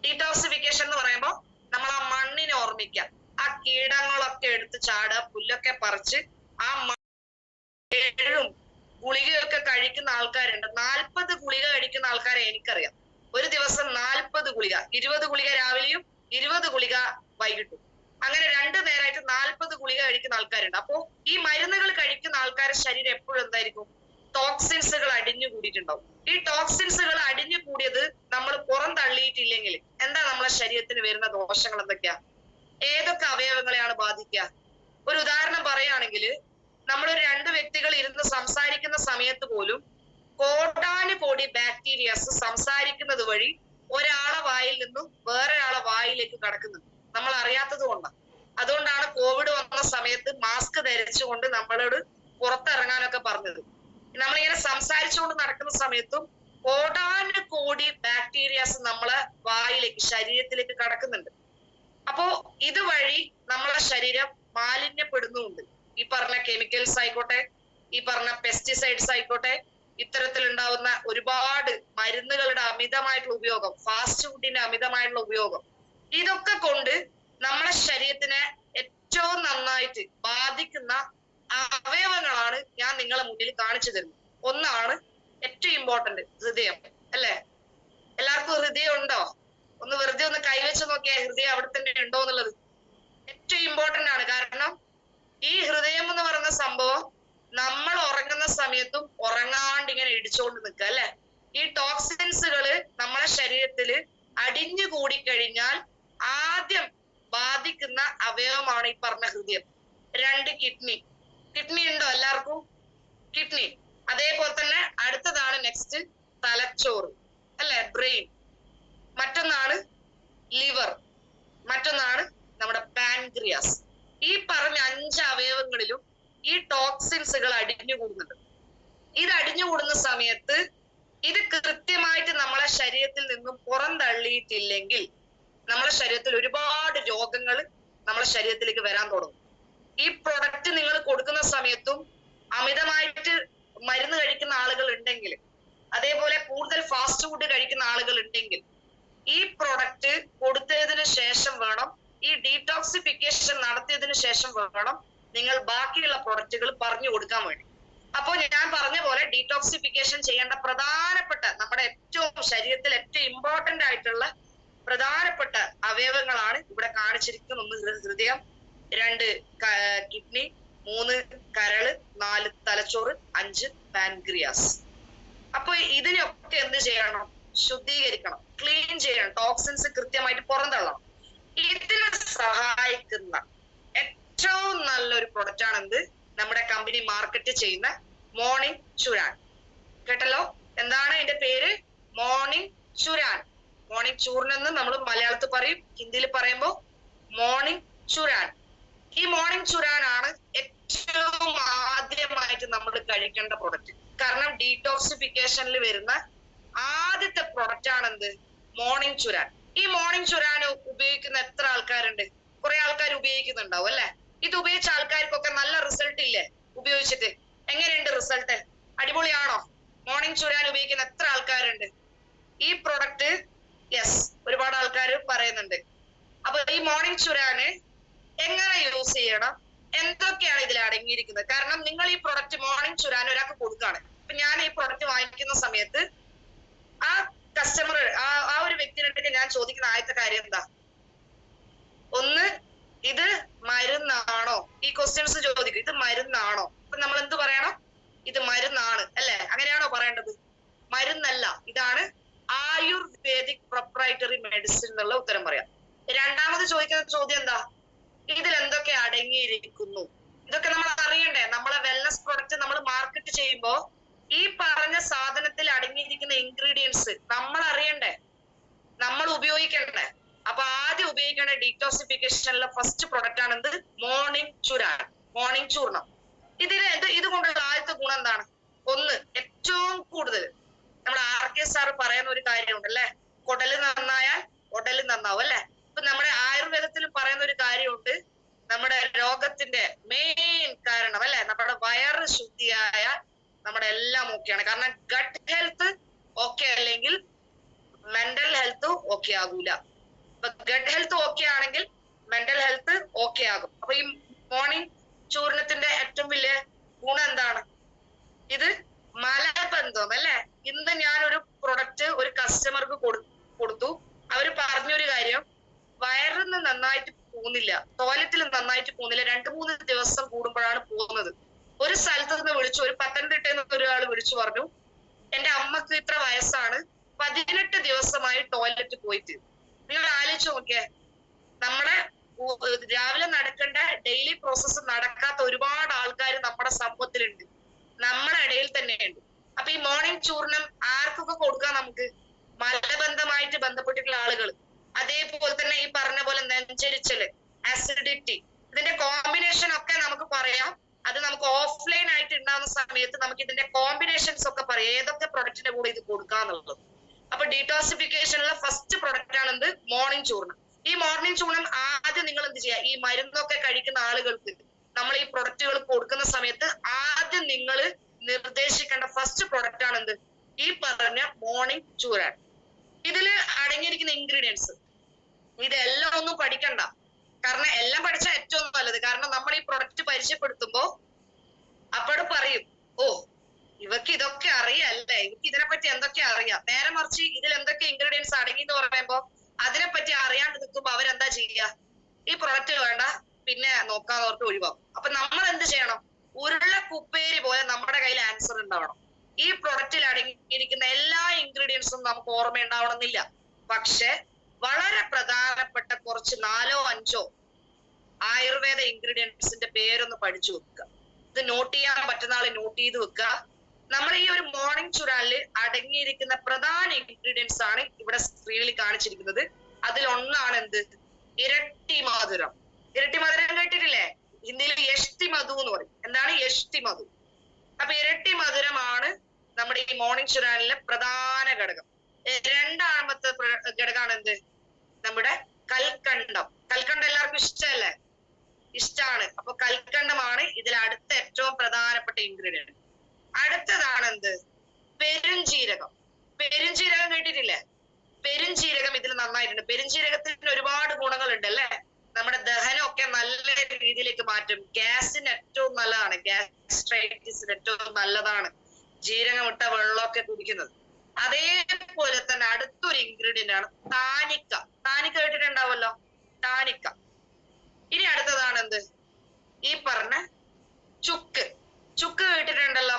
ഡീടോക്സിഫിക്കേഷൻ എന്ന് പറയുമ്പോൾ നമ്മൾ ആ മണ്ണിനെ ഓർമ്മിക്കുക. ആ കീടങ്ങളൊക്കെ എടുത്ത് ചാടുക, പുല്ലൊക്കെ പറിച്ച് ആ മണ്ണും ഗുളികയൊക്കെ കഴിക്കുന്ന ആൾക്കാരുണ്ട്. 40 ഗുളിക കഴിക്കുന്ന ആൾക്കാരെ എനിക്കറിയാം. ഒരു ദിവസം 40 ഗുളിക, 20 ഗുളിക രാവിലെയും 20 ഗുളിക വൈകിട്ടും, അങ്ങനെ 2 നേരമായിട്ട് 40 ഗുളിക കഴിക്കുന്ന ആൾക്കാരുണ്ട്. അപ്പോ ഈ മരുന്നുകൾ കഴിക്കുന്ന ആൾക്കാരുടെ ശരീരം എപ്പോഴും എന്തായിരിക്കും? ടോക്സിൻസുകൾ അടിഞ്ഞു കൂടിയിട്ടുണ്ടാവും. ഈ ടോക്സിൻസുകൾ അടിഞ്ഞു കൂടിയത് നമ്മൾ പുറം തള്ളിയിട്ടില്ലെങ്കിൽ എന്താ നമ്മളെ ശരീരത്തിന് വരുന്ന ദോഷങ്ങൾ എന്തൊക്കെയാ? ഏതൊക്കെ അവയവങ്ങളെയാണ് ബാധിക്കുക? ഒരു ഉദാഹരണം പറയുകയാണെങ്കിൽ, നമ്മൾ 2 വ്യക്തികൾ ഇരുന്ന് സംസാരിക്കുന്ന സമയത്ത് പോലും കോടാനുകോടി ബാക്ടീരിയാസ് സംസാരിക്കുന്നത് വഴി ഒരാളെ വായിൽ നിന്നും വേറൊരാളെ വായിലേക്ക് കടക്കുന്നുണ്ട്. നമ്മൾ അറിയാത്തത് കൊണ്ടാണ്. അതുകൊണ്ടാണ് കോവിഡ് വന്ന സമയത്ത് മാസ്ക് ധരിച്ചുകൊണ്ട് നമ്മളോട് പുറത്തിറങ്ങാനൊക്കെ പറഞ്ഞത്. നമ്മളിങ്ങനെ സംസാരിച്ചുകൊണ്ട് നടക്കുന്ന സമയത്തും കോടാനുകോടി ബാക്ടീരിയാസ് നമ്മളെ വായിലേക്ക്, ശരീരത്തിലേക്ക് കടക്കുന്നുണ്ട്. അപ്പോ ഇതുവഴി നമ്മളെ ശരീരം മാലിന്യപ്പെടുന്നുമുണ്ട്. ഈ പറഞ്ഞ കെമിക്കൽസ് ആയിക്കോട്ടെ, ഈ പറഞ്ഞ പെസ്റ്റിസൈഡ്സ് ആയിക്കോട്ടെ, ഇത്തരത്തിലുണ്ടാവുന്ന ഒരുപാട് മരുന്നുകളുടെ അമിതമായിട്ടുള്ള ഉപയോഗം, ഫാസ്റ്റ് ഫുഡിന്റെ അമിതമായിട്ടുള്ള ഉപയോഗം, ഇതൊക്കെ കൊണ്ട് നമ്മളെ ശരീരത്തിനെ ഏറ്റവും നന്നായിട്ട് ബാധിക്കുന്ന അവയവങ്ങളാണ് ഞാൻ നിങ്ങളെ മുന്നിൽ കാണിച്ചു തരുന്നത്. ഒന്നാണ് ഏറ്റവും ഇമ്പോർട്ടന്റ്, ഹൃദയം അല്ലെ? എല്ലാവർക്കും ഹൃദയം ഉണ്ടോ? ഒന്ന് വെറുതെ ഒന്ന് കൈവച്ച് നോക്കിയാൽ ഹൃദയം അവിടെ തന്നെ ഉണ്ടോ എന്നുള്ളത്. ഏറ്റവും ഇമ്പോർട്ടന്റ് ആണ്. കാരണം ഈ ഹൃദയം എന്ന് പറയുന്ന സംഭവം നമ്മൾ ഉറങ്ങുന്ന സമയത്തും ഉറങ്ങാണ്ട് ഇങ്ങനെ ഇടിച്ചുകൊണ്ട് നിൽക്കുക അല്ലെ? ഈ ടോക്സിൻസുകള് നമ്മളെ ശരീരത്തില് അടിഞ്ഞു കൂടിക്കഴിഞ്ഞാൽ ആദ്യം ബാധിക്കുന്ന അവയവമാണ് ഈ പറഞ്ഞ ഹൃദയം. 2 കിഡ്നി. കിഡ്നി ഉണ്ടോ എല്ലാവർക്കും? കിഡ്നി. അതേപോലെ തന്നെ അടുത്തതാണ് നെക്സ്റ്റ് തലച്ചോറ് അല്ലെ? ബ്രെയിൻ. മറ്റൊന്നാണ് ലിവർ. മറ്റൊന്നാണ് നമ്മുടെ പാൻക്രിയാസ്. ഈ പറഞ്ഞ 5 അവയവങ്ങളിലും ഈ ടോക്സിൻസുകൾ അടിഞ്ഞുകൂടുന്നുണ്ട്. ഇത് അടിഞ്ഞുകൂടുന്ന സമയത്ത് ഇത് കൃത്യമായിട്ട് നമ്മളെ ശരീരത്തിൽ നിന്നും പുറന്തള്ളിയിട്ടില്ലെങ്കിൽ നമ്മളെ ശരീരത്തിൽ ഒരുപാട് രോഗങ്ങൾ നമ്മളെ ശരീരത്തിലേക്ക് വരാൻ തുടങ്ങും. ഈ പ്രൊഡക്റ്റ് നിങ്ങൾ കൊടുക്കുന്ന സമയത്തും അമിതമായിട്ട് മരുന്ന് കഴിക്കുന്ന ആളുകൾ ഉണ്ടെങ്കിൽ, അതേപോലെ കൂടുതൽ ഫാസ്റ്റ് ഫുഡ് കഴിക്കുന്ന ആളുകൾ ഉണ്ടെങ്കിൽ, ഈ പ്രൊഡക്റ്റ് കൊടുത്തതിന് ശേഷം വേണം, ഈ ഡീടോക്സിഫിക്കേഷൻ നടത്തിയതിനു ശേഷം വേണം നിങ്ങൾ ബാക്കിയുള്ള പ്രൊഡക്റ്റുകൾ പറഞ്ഞു കൊടുക്കാൻ വേണ്ടി. അപ്പോ ഞാൻ പറഞ്ഞ പോലെ ഡീടോക്സിഫിക്കേഷൻ ചെയ്യേണ്ട പ്രധാനപ്പെട്ട, നമ്മുടെ ഏറ്റവും ശരീരത്തിൽ ഏറ്റവും ഇമ്പോർട്ടന്റ് ആയിട്ടുള്ള പ്രധാനപ്പെട്ട അവയവങ്ങളാണ് ഇവിടെ കാണിച്ചിരിക്കുന്ന. 1 ഹൃദയം, 2 കിഡ്നി, 3 കരള്, 4 തലച്ചോറ്, 5 പാൻക്രിയാസ്. അപ്പൊ ഇതിനൊക്കെ എന്ത് ചെയ്യണം? ശുദ്ധീകരിക്കണം, ക്ലീൻ ചെയ്യണം, ടോക്സിൻസ് കൃത്യമായിട്ട് പുറന്തള്ളണം. ഇതിനെ സഹായിക്കുന്ന ഏറ്റവും നല്ലൊരു പ്രൊഡക്റ്റ് ആണ് എന്ത്? നമ്മുടെ കമ്പനി മാർക്കറ്റ് ചെയ്യുന്ന മോർണിംഗ് ചുരാൻ. കേട്ടല്ലോ? എന്താണ് ഇതിന്റെ പേര്? മോർണിംഗ് ചുരാൻ. മോർണിംഗ് ചൂർൺ എന്ന് നമ്മൾ മലയാളത്തിൽ പറയും, ഹിന്ദിയിൽ പറയുമ്പോ മോർണിംഗ് ചുരാൻ. ഈ മോർണിംഗ് ചുരാൻ ആണ് ഏറ്റവും ആദ്യമായിട്ട് നമ്മൾ കഴിക്കേണ്ട പ്രൊഡക്റ്റ്. കാരണം ഡീടോക്സിഫിക്കേഷനിൽ വരുന്ന ആദ്യത്തെ പ്രൊഡക്റ്റ് ആണ് എന്ത്? മോർണിംഗ് ചുരാൻ. ഈ മോർണിംഗ് ചുരാൻ ഉപയോഗിക്കുന്ന എത്ര ആൾക്കാരുണ്ട്? കുറെ ആൾക്കാർ ഉപയോഗിക്കുന്നുണ്ടാവും അല്ലെ? ഇത് ഉപയോഗിച്ച ആൾക്കാർക്കൊക്കെ നല്ല റിസൾട്ട് ഇല്ലേ ഉപയോഗിച്ചിട്ട്? എങ്ങനെയുണ്ട് റിസൾട്ട്? അടിപൊളിയാണോ? മോർണിംഗ് ചുരാൻ ഉപയോഗിക്കുന്ന എത്ര ആൾക്കാരുണ്ട്? ഈ പ്രൊഡക്റ്റ് യെസ്, ഒരുപാട് ആൾക്കാർ പറയുന്നുണ്ട്. അപ്പൊ ഈ മോർണിംഗ് ചുരാന് എങ്ങനെ യൂസ് ചെയ്യണം, എന്തൊക്കെയാണ് ഇതിൽ അടങ്ങിയിരിക്കുന്നത്? കാരണം നിങ്ങൾ ഈ പ്രൊഡക്റ്റ് മോർണിംഗ് ചുരാൻ ഒരാൾക്ക് കൊടുക്കുകയാണ്. അപ്പൊ ഞാൻ ഈ പ്രൊഡക്റ്റ് വാങ്ങിക്കുന്ന സമയത്ത് ആ കസ്റ്റമർ, ആ ഒരു വ്യക്തിയുടെ ഞാൻ ചോദിക്കുന്ന ആദ്യത്തെ കാര്യം എന്താ? ഒന്ന്, ഇത് മരുന്നാണോ? ഈ ക്വസ്റ്റ്യൻസ് ചോദിക്കും. ഇത് മരുന്നാണോ? അപ്പൊ നമ്മൾ എന്ത് പറയണം? ഇത് മരുന്നാണ് അല്ലെ? അങ്ങനെയാണോ പറയേണ്ടത്? മരുന്നല്ല, ഇതാണ് ആയുർവേദിക് പ്രൊപ്രൈറ്ററി മെഡിസിൻ എന്നുള്ള ഉത്തരം പറയാം. രണ്ടാമത് ചോദിക്കുന്ന ചോദ്യം എന്താ? ഇതിൽ എന്തൊക്കെ അടങ്ങിയിരിക്കുന്നു? ഇതൊക്കെ നമ്മൾ അറിയണ്ടേ? നമ്മളെ വെൽനസ് പ്രൊഡക്റ്റ് നമ്മൾ മാർക്കറ്റ് ചെയ്യുമ്പോൾ ഈ പറഞ്ഞ സാധനത്തിൽ അടങ്ങിയിരിക്കുന്ന ഇൻഗ്രീഡിയൻസ് നമ്മൾ അറിയണ്ടേ, നമ്മൾ ഉപയോഗിക്കണ്ടേ? അപ്പൊ ആദ്യം ഉപയോഗിക്കേണ്ട ഡീറ്റോക്സിഫിക്കേഷനിലെ ഫസ്റ്റ് പ്രൊഡക്റ്റ് ആണ് എന്ത്? Morning ചൂരാൻ, morning ചൂർണം. ഇതുകൊണ്ടുള്ള ആദ്യത്തെ ഗുണം എന്താണ്? ഒന്ന്, ഏറ്റവും കൂടുതൽ നമ്മുടെ RK സാറ് പറയുന്ന ഒരു കാര്യമുണ്ട് അല്ലെ, കുടല് നന്നായാൽ ഉടല് നന്നാവും അല്ലെ. ഇപ്പൊ നമ്മുടെ ആയുർവേദത്തിൽ പറയുന്ന ഒരു കാര്യമുണ്ട്, നമ്മുടെ രോഗത്തിന്റെ മെയിൻ കാരണം അല്ലെ, നമ്മുടെ വയറ് ശുദ്ധിയായ നമ്മുടെ എല്ലാം ഓക്കെയാണ്. കാരണം ഗട്ട് ഹെൽത്ത് ഓക്കെ അല്ലെങ്കിൽ മെന്റൽ ഹെൽത്ത് ഓക്കെ ആകൂല. അപ്പൊ ഗട്ട് ഹെൽത്ത് ഓക്കെ ആണെങ്കിൽ മെന്റൽ ഹെൽത്ത് ഓക്കെ ആകും. അപ്പൊ ഈ മോർണിംഗ് ചൂർണത്തിന്റെ ഏറ്റവും വലിയ ഗുണം എന്താണ്? ഇത് മലബന്ധം അല്ലെ. ഇന്ന് ഞാനൊരു പ്രൊഡക്റ്റ് ഒരു കസ്റ്റമർക്ക് കൊടുത്തു. അവര് പറഞ്ഞൊരു കാര്യം, വയറിന്ന് നന്നായിട്ട് പോകുന്നില്ല, ടോയ്ലറ്റിൽ നന്നായിട്ട് പോകുന്നില്ല, 2-3 ദിവസം കൂടുമ്പോഴാണ് പോകുന്നത്. ഒരു സ്ഥലത്ത് നിന്ന് വിളിച്ചു, ഒരു പത്തനംതിട്ടയിൽ നിന്ന് ഒരാൾ വിളിച്ചു പറഞ്ഞു, എന്റെ അമ്മക്ക് ഇത്ര വയസ്സാണ്, 18 ദിവസമായി ടോയ്ലറ്റ് പോയിട്ട്. നിങ്ങൾ ആലോചിച്ച് നോക്കിയേ, നമ്മുടെ രാവിലെ നടക്കേണ്ട ഡെയിലി പ്രോസസ്സ് നടക്കാത്ത ഒരുപാട് ആൾക്കാർ നമ്മുടെ സമൂഹത്തിലുണ്ട്, നമ്മുടെ ഇടയിൽ തന്നെയുണ്ട്. അപ്പൊ ഈ മോർണിംഗ് ചൂർണം ആർക്കൊക്കെ കൊടുക്കാം? നമുക്ക് മലബന്ധമായിട്ട് ബന്ധപ്പെട്ടിട്ടുള്ള ആളുകൾ, അതേപോലെ തന്നെ ഈ പറഞ്ഞ പോലെ നെഞ്ചരിച്ചല്, അസിഡിറ്റി, ഇതിന്റെ കോമ്പിനേഷൻ ഒക്കെ നമുക്ക് പറയാം. അത് നമുക്ക് ഓഫ്ലൈൻ ആയിട്ട് ഉണ്ടാകുന്ന സമയത്ത് നമുക്ക് ഇതിന്റെ കോമ്പിനേഷൻസ് ഒക്കെ പറയാം, ഏതൊക്കെ പ്രൊഡക്റ്റിന്റെ കൂടെ ഇത് കൊടുക്കാന്നുള്ളത്. അപ്പൊ ഡീടോക്സിഫിക്കേഷനുള്ള ഫസ്റ്റ് പ്രൊഡക്റ്റ് ആണ് എന്ത്? മോർണിംഗ് ചൂർണം. ഈ മോർണിംഗ് ചൂർണം ആദ്യം നിങ്ങൾ എന്ത് ചെയ്യുക? ഈ മരുന്നൊക്കെ കഴിക്കുന്ന ആളുകൾക്ക് നമ്മൾ ഈ പ്രൊഡക്റ്റുകൾ കൊടുക്കുന്ന സമയത്ത് ആദ്യം നിങ്ങൾ നിർദ്ദേശിക്കേണ്ട ഫസ്റ്റ് പ്രൊഡക്റ്റ് ആണ് എന്ത്? ഈ പറഞ്ഞ മോർണിംഗ് ചൂരാൻ. ഇതില് അടങ്ങിയിരിക്കുന്ന ഇൻഗ്രീഡിയൻസ് ഇതെല്ലാം ഒന്നും പഠിക്കണ്ട, കാരണം എല്ലാം പഠിച്ചാൽ ഏറ്റവും നല്ലത്. കാരണം നമ്മൾ ഈ പ്രൊഡക്റ്റ് പരിചയപ്പെടുത്തുമ്പോ അപ്പോഴും പറയും, ഓ ഇവക്ക് ഇതൊക്കെ അറിയാല്ലേ, ഇവക്ക് ഇതിനെപ്പറ്റി എന്തൊക്കെ അറിയാം. നേരെ മറിച്ച് ഇതിൽ എന്തൊക്കെ ഇൻഗ്രീഡിയൻസ് അടങ്ങി എന്ന് പറയുമ്പോ അതിനെപ്പറ്റി അറിയാണ്ട് നിൽക്കുമ്പോ അവരെന്താ ചെയ്യുക? ഈ പ്രൊഡക്റ്റ് വേണ്ട, പിന്നെ നോക്കാന്നോർത്ത് ഒഴിവാക്കും. അപ്പൊ നമ്മൾ എന്ത് ചെയ്യണം? ഉരുള കുപ്പേരി പോലെ നമ്മുടെ കയ്യിൽ ആൻസർ ഉണ്ടാവണം. ഈ പ്രൊഡക്റ്റിൽ അടങ്ങിയിരിക്കുന്ന എല്ലാ ഇൻഗ്രീഡിയൻസും നമുക്ക് ഓർമ്മ ഉണ്ടാവണമെന്നില്ല, പക്ഷെ വളരെ പ്രധാനപ്പെട്ട കുറച്ച് 4-5 ആയുർവേദ ഇൻഗ്രീഡിയൻസിന്റെ പേരൊന്ന് പഠിച്ചു വെക്കുക. ഇത് നോട്ട് ചെയ്യാൻ പറ്റുന്ന ആള് നോട്ട് ചെയ്ത് വെക്കുക. നമ്മൾ ഈ ഒരു മോർണിംഗ് ചുരാനിൽ അടങ്ങിയിരിക്കുന്ന പ്രധാന ഇൻഗ്രീഡിയൻസ് ആണ് ഇവിടെ സ്ക്രീനിൽ കാണിച്ചിരിക്കുന്നത്. അതിലൊന്നാണ് എന്ത്? ഇരട്ടി മധുരം. ഇരട്ടി മധുരം കേട്ടിട്ടില്ലേ? ഹിന്ദിയിൽ യഷ്ടി മധു എന്ന് പറയും. എന്താണ് യഷ്ടി മധു? അപ്പൊ ഇരട്ടി മധുരമാണ് നമ്മുടെ ഈ മോർണിംഗ് ചുരാനിലെ പ്രധാന ഘടകം. രണ്ടാമത്തെ ഘടകമാണ് എന്ത്? നമ്മുടെ കൽക്കണ്ടം. കൽക്കണ്ടം എല്ലാവർക്കും ഇഷ്ടമല്ലേ? ഇഷ്ടമാണ്. അപ്പൊ കൽക്കണ്ടമാണ് ഇതിൽ അടുത്ത ഏറ്റവും പ്രധാനപ്പെട്ട ഇൻഗ്രീഡിയന്റ്. അടുത്തതാണ് എന്ത്? പെരുംജീരകം. പെരുംജീരകം കേട്ടിട്ടില്ലേ? പെരുംജീരകം ഇതിൽ നന്നായിട്ടുണ്ട്. പെരുംജീരകത്തിന് ഒരുപാട് ഗുണങ്ങളുണ്ട് അല്ലെ. നമ്മുടെ ദഹനമൊക്കെ നല്ല രീതിയിലേക്ക് മാറ്റും. ഗ്യാസിന് ഏറ്റവും നല്ലതാണ്, ഗ്യാസ്ട്രൈറ്റിസിന് ഏറ്റവും നല്ലതാണ് ജീരകം ഇട്ട വെള്ളമൊക്കെ കുടിക്കുന്നത്. അതേപോലെ തന്നെ അടുത്തൊരു ഇൻഗ്രീഡിയന്റ് ആണ് താനിക്ക. താനിക്ക കേട്ടിട്ടുണ്ടാവല്ലോ, താനിക്ക. ഇനി അടുത്തതാണ് എന്ത്? ഈ പറഞ്ഞ ചുക്ക്. ചുക്ക് കേട്ടിട്ടുണ്ടല്ലോ,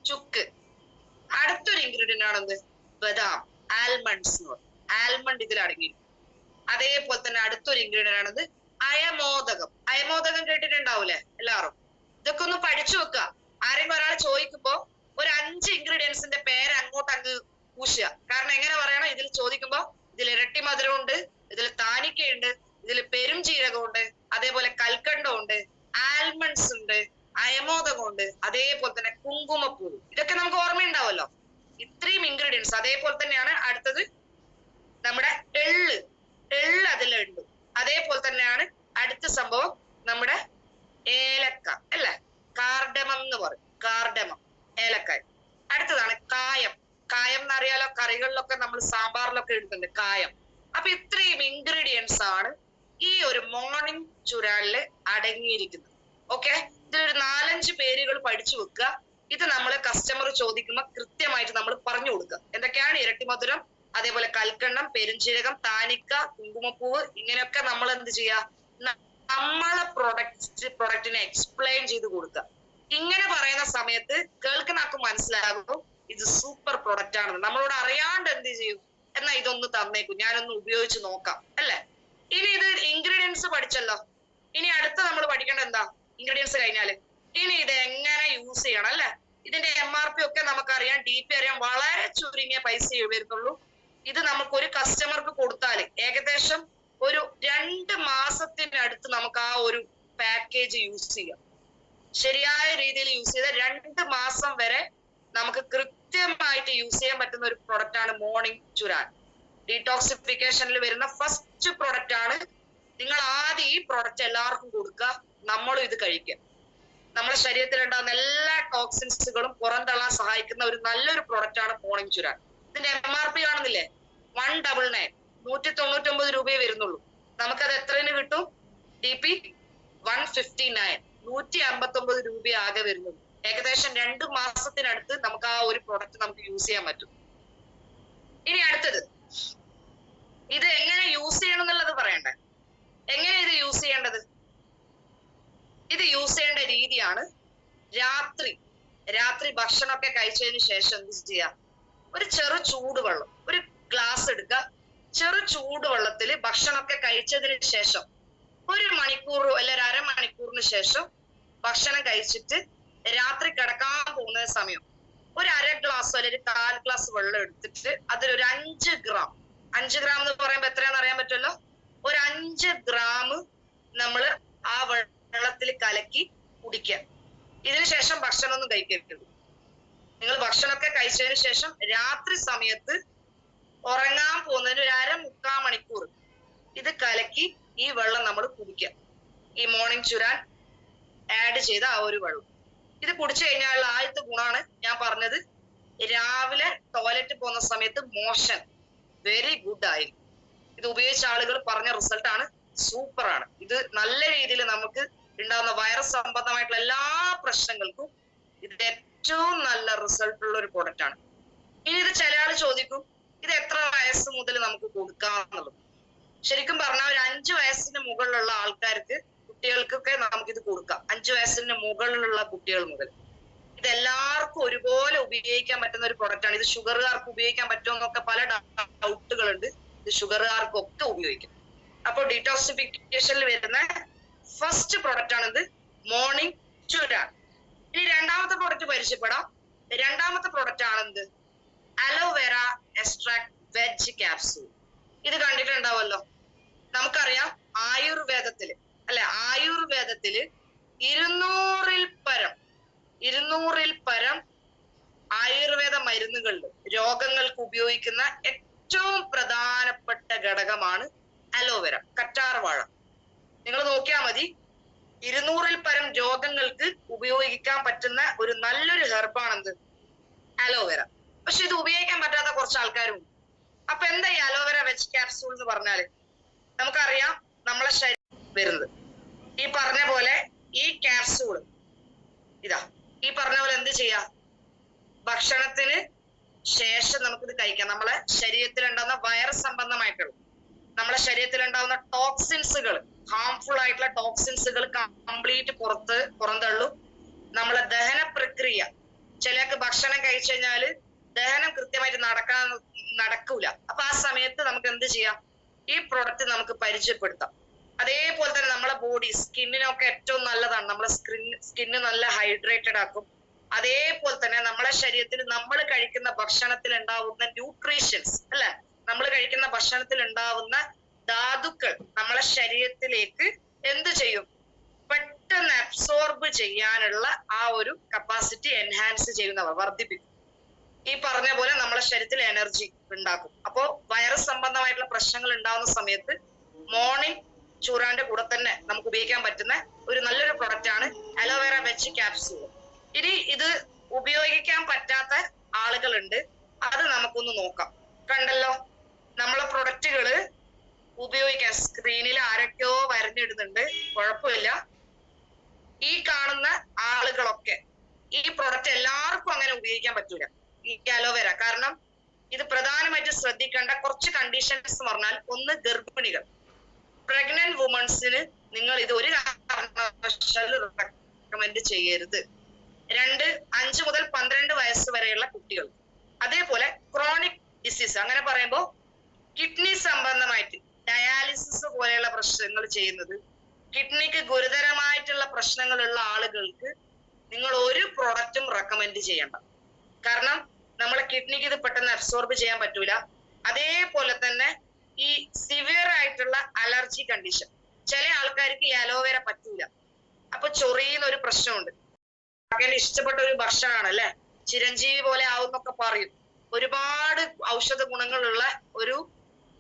ചുക്ക്. അടുത്തൊരു ഇൻഗ്രീഡിയന്റ് ആണ് എന്ത്? ബദാം, ആൽമണ്ട്സ് എന്ന് പറയും. ആൽമണ്ട് ഇതിൽ അടങ്ങിയിരിക്കും. അതേപോലെ തന്നെ അടുത്തൊരു ഇൻഗ്രീഡിയന്റ് ആണത് അയമോദകം. അയമോദകം കേട്ടിട്ടുണ്ടാവൂലേ എല്ലാവരും? ഇതൊക്കെ ഒന്ന് പഠിച്ചു വെക്കുക. ആരെങ്കിലും ഒരാൾ ചോദിക്കുമ്പോ ഒരു 5 ഇൻഗ്രീഡിയൻസിന്റെ പേര് അങ്ങ് പൂശുക. കാരണം എങ്ങനെ പറയണം? ഇതിൽ ചോദിക്കുമ്പോ ഇതിൽ ഇരട്ടി മധുരമുണ്ട്, ഇതിൽ താനിക്കയുണ്ട്, ഇതിൽ പെരും ജീരകമുണ്ട്, അതേപോലെ കൽക്കണ്ടമുണ്ട്, ആൽമണ്ട്സ് ഉണ്ട്, അയമോദകമുണ്ട്, അതേപോലെ തന്നെ കുങ്കുമപ്പൂ. ഇതൊക്കെ നമുക്ക് ഓർമ്മയുണ്ടാവല്ലോ, ഇത്രയും ഇൻഗ്രീഡിയൻസ്. അതേപോലെ തന്നെയാണ് അടുത്തത് നമ്മുടെ എള്ള്. എള്ള് അതിലുണ്ട്. അതേപോലെ തന്നെയാണ് അടുത്ത സംഭവം നമ്മുടെ ഏലക്ക അല്ലെ, കാർഡമം എന്ന് പറയും. കാർഡമം, ഏലക്കായ. അടുത്തതാണ് കായം. കായം എന്നറിയാലോ, കറികളിലൊക്കെ നമ്മൾ സാമ്പാറിലൊക്കെ ഇടുന്നുണ്ട് കായം. അപ്പൊ ഇത്രയും ഇൻഗ്രീഡിയൻസ് ആണ് ഈ ഒരു മോർണിംഗ് ചുരാനില് അടങ്ങിയിരിക്കുന്നത്. ഓക്കെ, ഇതിലൊരു 4-5 പേരുകൾ പഠിച്ചു വെക്കുക. ഇത് നമ്മൾ കസ്റ്റമർ ചോദിക്കുമ്പോൾ കൃത്യമായിട്ട് നമ്മൾ പറഞ്ഞു കൊടുക്കുക. എന്തൊക്കെയാണ്? ഇരട്ടി മധുരം, അതേപോലെ കൽക്കണ്ടം, പെരുംജീരകം, താനിക്ക, കുങ്കുമപ്പൂവ്. ഇങ്ങനെയൊക്കെ നമ്മൾ എന്ത് ചെയ്യുക? നമ്മളെ പ്രൊഡക്റ്റിനെ എക്സ്പ്ലെയിൻ ചെയ്ത് കൊടുക്കുക. ഇങ്ങനെ പറയുന്ന സമയത്ത് കേൾക്കുന്ന ആൾക്ക് മനസ്സിലാകും ഇത് സൂപ്പർ പ്രൊഡക്റ്റ് ആണെന്ന്. നമ്മളോട് അറിയാണ്ട് എന്ത് ചെയ്യും? എന്നാ ഇതൊന്ന് തന്നേക്കും, ഞാനൊന്ന് ഉപയോഗിച്ച് നോക്കാം അല്ലെ. ഇനി ഇത് ഇൻഗ്രീഡിയൻസ് പഠിച്ചല്ലോ, ഇനി അടുത്ത നമ്മൾ പഠിക്കേണ്ടത് എന്താ? ഇൻഗ്രീഡിയൻസ് കഴിഞ്ഞാല് ഇനി ഇത് എങ്ങനെ യൂസ് ചെയ്യണം അല്ലെ? ഇതിന്റെ MRP ഒക്കെ നമുക്കറിയാം, DP അറിയാം. വളരെ ചുരുങ്ങിയ പൈസ വരുന്നുള്ളൂ. ഇത് നമുക്ക് ഒരു കസ്റ്റമർക്ക് കൊടുത്താൽ ഏകദേശം ഒരു 2 മാസത്തിനടുത്ത് നമുക്ക് ആ ഒരു പാക്കേജ് യൂസ് ചെയ്യാം. ശരിയായ രീതിയിൽ യൂസ് ചെയ്ത 2 മാസം വരെ നമുക്ക് കൃത്യമായിട്ട് യൂസ് ചെയ്യാൻ പറ്റുന്ന ഒരു പ്രൊഡക്റ്റ് ആണ് മോർണിംഗ് ചുരാൻ. ഡീടോക്സിഫിക്കേഷനിൽ വരുന്ന ഫസ്റ്റ് പ്രൊഡക്റ്റ് ആണ്. നിങ്ങൾ ആദ്യം ഈ പ്രൊഡക്റ്റ് എല്ലാവർക്കും കൊടുക്കുക, നമ്മളും ഇത് കഴിക്കുക. നമ്മുടെ ശരീരത്തിൽ ഉണ്ടാകുന്ന എല്ലാ ടോക്സിൻസുകളും പുറന്തള്ളാൻ സഹായിക്കുന്ന ഒരു നല്ലൊരു പ്രൊഡക്റ്റ് ആണ് മോർണിംഗ് ചുരാൻ. ഇതിന്റെ MRP കാണുന്നില്ലേ? 199, 199 രൂപയെ വരുന്നുള്ളൂ. നമുക്കത് എത്രന് കിട്ടും? DP 159, 159 രൂപ ആകെ വരുന്നുള്ളൂ. ഏകദേശം 2 മാസത്തിനടുത്ത് നമുക്ക് ആ ഒരു പ്രൊഡക്റ്റ് നമുക്ക് യൂസ് ചെയ്യാൻ പറ്റും. ഇനി അടുത്തത്, ഇത് എങ്ങനെ യൂസ് ചെയ്യണം എന്നുള്ളത് പറയണ്ടേ? എങ്ങനെ ഇത് യൂസ് ചെയ്യേണ്ടത്? ഇത് യൂസ് ചെയ്യേണ്ട രീതിയാണ്, രാത്രി ഭക്ഷണമൊക്കെ കഴിച്ചതിന് ശേഷം എന്ത് ചെയ്യാ? ഒരു ചെറു ചൂടുവെള്ളം, ഒരു ഗ്ലാസ് എടുക്കുക. ചെറു ചൂടുവെള്ളത്തിൽ ഭക്ഷണമൊക്കെ കഴിച്ചതിന് ശേഷം 1 മണിക്കൂർ അല്ലെ 1/2 മണിക്കൂറിന് ശേഷം ഭക്ഷണം കഴിച്ചിട്ട് രാത്രി കിടക്കാൻ പോകുന്ന സമയം ഒരു 1/2 ഗ്ലാസ് അല്ലെങ്കിൽ 1/4 ഗ്ലാസ് വെള്ളം എടുത്തിട്ട് അതിലൊരു 5 ഗ്രാം എന്ന് പറയുമ്പോ എത്രയാണെന്ന് അറിയാൻ പറ്റുമല്ലോ? ഒരു 5 ഗ്രാം നമ്മൾ ആ വെള്ളത്തിൽ കലക്കി കുടിക്കുക. ഇതിനു ശേഷം ഭക്ഷണം ഒന്നും കഴിക്കരുത്. നിങ്ങൾ ഭക്ഷണമൊക്കെ കഴിച്ചതിന് ശേഷം രാത്രി സമയത്ത് ഉറങ്ങാൻ പോകുന്നതിന് ഒരു 1/2-3/4 മണിക്കൂർ ഇത് കലക്കി ഈ വെള്ളം നമ്മൾ കുടിക്കുക. ഈ മോർണിംഗ് ചുരാൻ ആഡ് ചെയ്ത ആ ഒരു വെള്ളം ഇത് കുടിച്ചു കഴിഞ്ഞാൽ ആദ്യത്തെ ഗുണമാണ് ഞാൻ പറഞ്ഞത്. രാവിലെ ടോയ്ലറ്റ് പോകുന്ന സമയത്ത് മോഷൻ വെരി ഗുഡ് ആയിരിക്കും. ഇത് ഉപയോഗിച്ച ആളുകൾ പറഞ്ഞ റിസൾട്ട് ആണ്, സൂപ്പർ ആണ്. ഇത് നല്ല രീതിയിൽ നമുക്ക് ഉണ്ടാകുന്ന വൈറസ് സംബന്ധമായിട്ടുള്ള എല്ലാ പ്രശ്നങ്ങൾക്കും ഇത് ഏറ്റവും നല്ല റിസൾട്ട് ഉള്ള ഒരു പ്രൊഡക്റ്റ് ആണ്. ഇനി ഇത് ചില ആൾ ചോദിക്കും, ഇത് എത്ര വയസ്സ് മുതൽ നമുക്ക് കൊടുക്കാന്നുള്ളത്. ശരിക്കും പറഞ്ഞാൽ ഒരു 5 വയസ്സിന് മുകളിലുള്ള ആൾക്കാർക്ക്, കുട്ടികൾക്കൊക്കെ നമുക്കിത് കൊടുക്കാം. 5 വയസ്സിന് മുകളിലുള്ള കുട്ടികൾ മുതൽ ഇത് എല്ലാവർക്കും ഒരുപോലെ ഉപയോഗിക്കാൻ പറ്റുന്ന ഒരു പ്രൊഡക്റ്റ് ആണ്. ഇത് ഷുഗറുകാർക്ക് ഉപയോഗിക്കാൻ പറ്റുമെന്നൊക്കെ പല ഡൗട്ടുകളുണ്ട്. ഇത് ഷുഗറുകാർക്കൊക്കെ ഉപയോഗിക്കാം. അപ്പോൾ ഡീടോക്സിഫിക്കേഷനിൽ വരുന്ന ഫസ്റ്റ് പ്രൊഡക്റ്റ് ആണ് ഇത് മോർണിംഗ് ചുരാൻ. ഇനി രണ്ടാമത്തെ പ്രൊഡക്റ്റ് പരിചയപ്പെടാം. രണ്ടാമത്തെ പ്രൊഡക്റ്റ് ആണെന്ത്? Aloe vera extract veg capsule. ഇത് കണ്ടിട്ടുണ്ടാവല്ലോ. നമുക്കറിയാം ആയുർവേദത്തില് 200-ൽ പരം ആയുർവേദ മരുന്നുകളിൽ രോഗങ്ങൾക്ക് ഉപയോഗിക്കുന്ന ഏറ്റവും പ്രധാനപ്പെട്ട ഘടകമാണ് അലോവേര, കറ്റാർവാഴ. നിങ്ങൾ നോക്കിയാൽ മതി, 200-ൽ പരം രോഗങ്ങൾക്ക് ഉപയോഗിക്കാൻ പറ്റുന്ന ഒരു നല്ലൊരു ഹെർബാണെന്ത്? അലോവേര. പക്ഷെ ഇത് ഉപയോഗിക്കാൻ പറ്റാത്ത കുറച്ച് ആൾക്കാരും. അപ്പൊ എന്താ ഈ അലോവേര വെജ് ക്യാപ്സൂൾ എന്ന് പറഞ്ഞാല്? നമുക്കറിയാം നമ്മളെ ശരീരം വരുന്നത് ഈ പറഞ്ഞ പോലെ ഈ ക്യാപ്സൂൾ ഈ പറഞ്ഞ പോലെ എന്ത് ചെയ്യാ? ഭക്ഷണത്തിന് ശേഷം നമുക്കിത് കഴിക്കാം. നമ്മളെ ശരീരത്തിൽ ഉണ്ടാകുന്ന വൈറസ് സംബന്ധമായിട്ടുള്ള, നമ്മളെ ശരീരത്തിൽ ഉണ്ടാകുന്ന ടോക്സിൻസുകൾ, ഹാംഫുൾ ആയിട്ടുള്ള ടോക്സിൻസുകൾ കംപ്ലീറ്റ് പുറന്തള്ളും. നമ്മളെ ദഹന പ്രക്രിയ, ചിലർക്ക് ഭക്ഷണം കഴിച്ചു കഴിഞ്ഞാല് ദഹനം കൃത്യമായിട്ട് നടക്കൂല. അപ്പൊ ആ സമയത്ത് നമുക്ക് എന്ത് ചെയ്യാം? ഈ പ്രൊഡക്റ്റ് നമുക്ക് പരിചയപ്പെടുത്താം. അതേപോലെ തന്നെ നമ്മളെ ബോഡി, സ്കിന്നിനൊക്കെ ഏറ്റവും നല്ലതാണ്. നമ്മളെ സ്കിന്ന് നല്ല ഹൈഡ്രേറ്റഡ് ആക്കും. അതേപോലെ തന്നെ നമ്മളെ ശരീരത്തിൽ നമ്മൾ കഴിക്കുന്ന ഭക്ഷണത്തിൽ ഉണ്ടാവുന്ന ന്യൂട്രീഷ്യൻസ് അല്ലെ, നമ്മൾ കഴിക്കുന്ന ഭക്ഷണത്തിൽ ഉണ്ടാവുന്ന ധാതുക്കൾ നമ്മളെ ശരീരത്തിലേക്ക് എന്ത് ചെയ്യും? പെട്ടെന്ന് അബ്സോർബ് ചെയ്യാനുള്ള ആ ഒരു കപ്പാസിറ്റി എൻഹാൻസ് ചെയ്യുന്നവർ, വർദ്ധിപ്പിക്കും. ഈ പറഞ്ഞ പോലെ നമ്മളെ ശരീരത്തിൽ എനർജി ഉണ്ടാക്കും. അപ്പോ വൈറസ് സംബന്ധമായിട്ടുള്ള പ്രശ്നങ്ങൾ ഉണ്ടാവുന്ന സമയത്ത് മോർണിംഗ് ചൂരാന്റെ കൂടെ തന്നെ നമുക്ക് ഉപയോഗിക്കാൻ പറ്റുന്ന ഒരു നല്ലൊരു പ്രൊഡക്റ്റ് ആണ് അലോവേര വെജ് ക്യാപ്സൂൾ. ഇനി ഇത് ഉപയോഗിക്കാൻ പറ്റാത്ത ആളുകളുണ്ട്, അത് നമുക്കൊന്ന് നോക്കാം. കണ്ടല്ലോ, നമ്മളെ പ്രൊഡക്റ്റുകള് ഉപയോഗിക്കാൻ സ്ക്രീനിൽ ആരൊക്കെയോ വരഞ്ഞിടുന്നുണ്ട്, കുഴപ്പമില്ല. ഈ കാണുന്ന ആളുകളൊക്കെ ഈ പ്രൊഡക്റ്റ് എല്ലാവർക്കും അങ്ങനെ ഉപയോഗിക്കാൻ പറ്റൂല, ഈ അലോവേര. കാരണം ഇത് പ്രധാനമായിട്ട് ശ്രദ്ധിക്കേണ്ട കുറച്ച് കണ്ടീഷൻസ് പറഞ്ഞാൽ, ഒന്ന് ഗർഭിണികൾ, പ്രഗ്നന്റ് വുമൺസിന് നിങ്ങൾ ഇത് ഒരു കാരണവശാലും റെക്കമെൻഡ് ചെയ്യരുത്. 5 മുതൽ 12 വയസ്സ് വരെയുള്ള കുട്ടികൾ. അതേപോലെ ക്രോണിക് ഡിസീസ്, അങ്ങനെ പറയുമ്പോൾ കിഡ്നി സംബന്ധമായിട്ട് ഡയാലിസിസ് പോലെയുള്ള പ്രശ്നങ്ങൾ ചെയ്യുന്നത്, കിഡ്നിക്ക് ഗുരുതരമായിട്ടുള്ള പ്രശ്നങ്ങളുള്ള ആളുകൾക്ക് നിങ്ങൾ ഒരു പ്രോഡക്റ്റും റെക്കമെൻഡ് ചെയ്യണ്ട. കാരണം നമ്മളെ കിഡ്നിക്ക് ഇത് പെട്ടെന്ന് അബ്സോർബ് ചെയ്യാൻ പറ്റൂല. അതേപോലെ തന്നെ ഈ സിവിയർ ആയിട്ടുള്ള അലർജി കണ്ടീഷൻ, ചില ആൾക്കാർക്ക് ഈ അലോവേര പറ്റൂല, അപ്പൊ ചൊറിയുന്ന ഒരു പ്രശ്നമുണ്ട്. ഇഷ്ടപ്പെട്ട ഒരു ഭക്ഷണമാണ് അല്ലെ, ചിരഞ്ജീവി പോലെ ആവുന്നൊക്കെ പറയും. ഒരുപാട് ഔഷധ ഗുണങ്ങളുള്ള ഒരു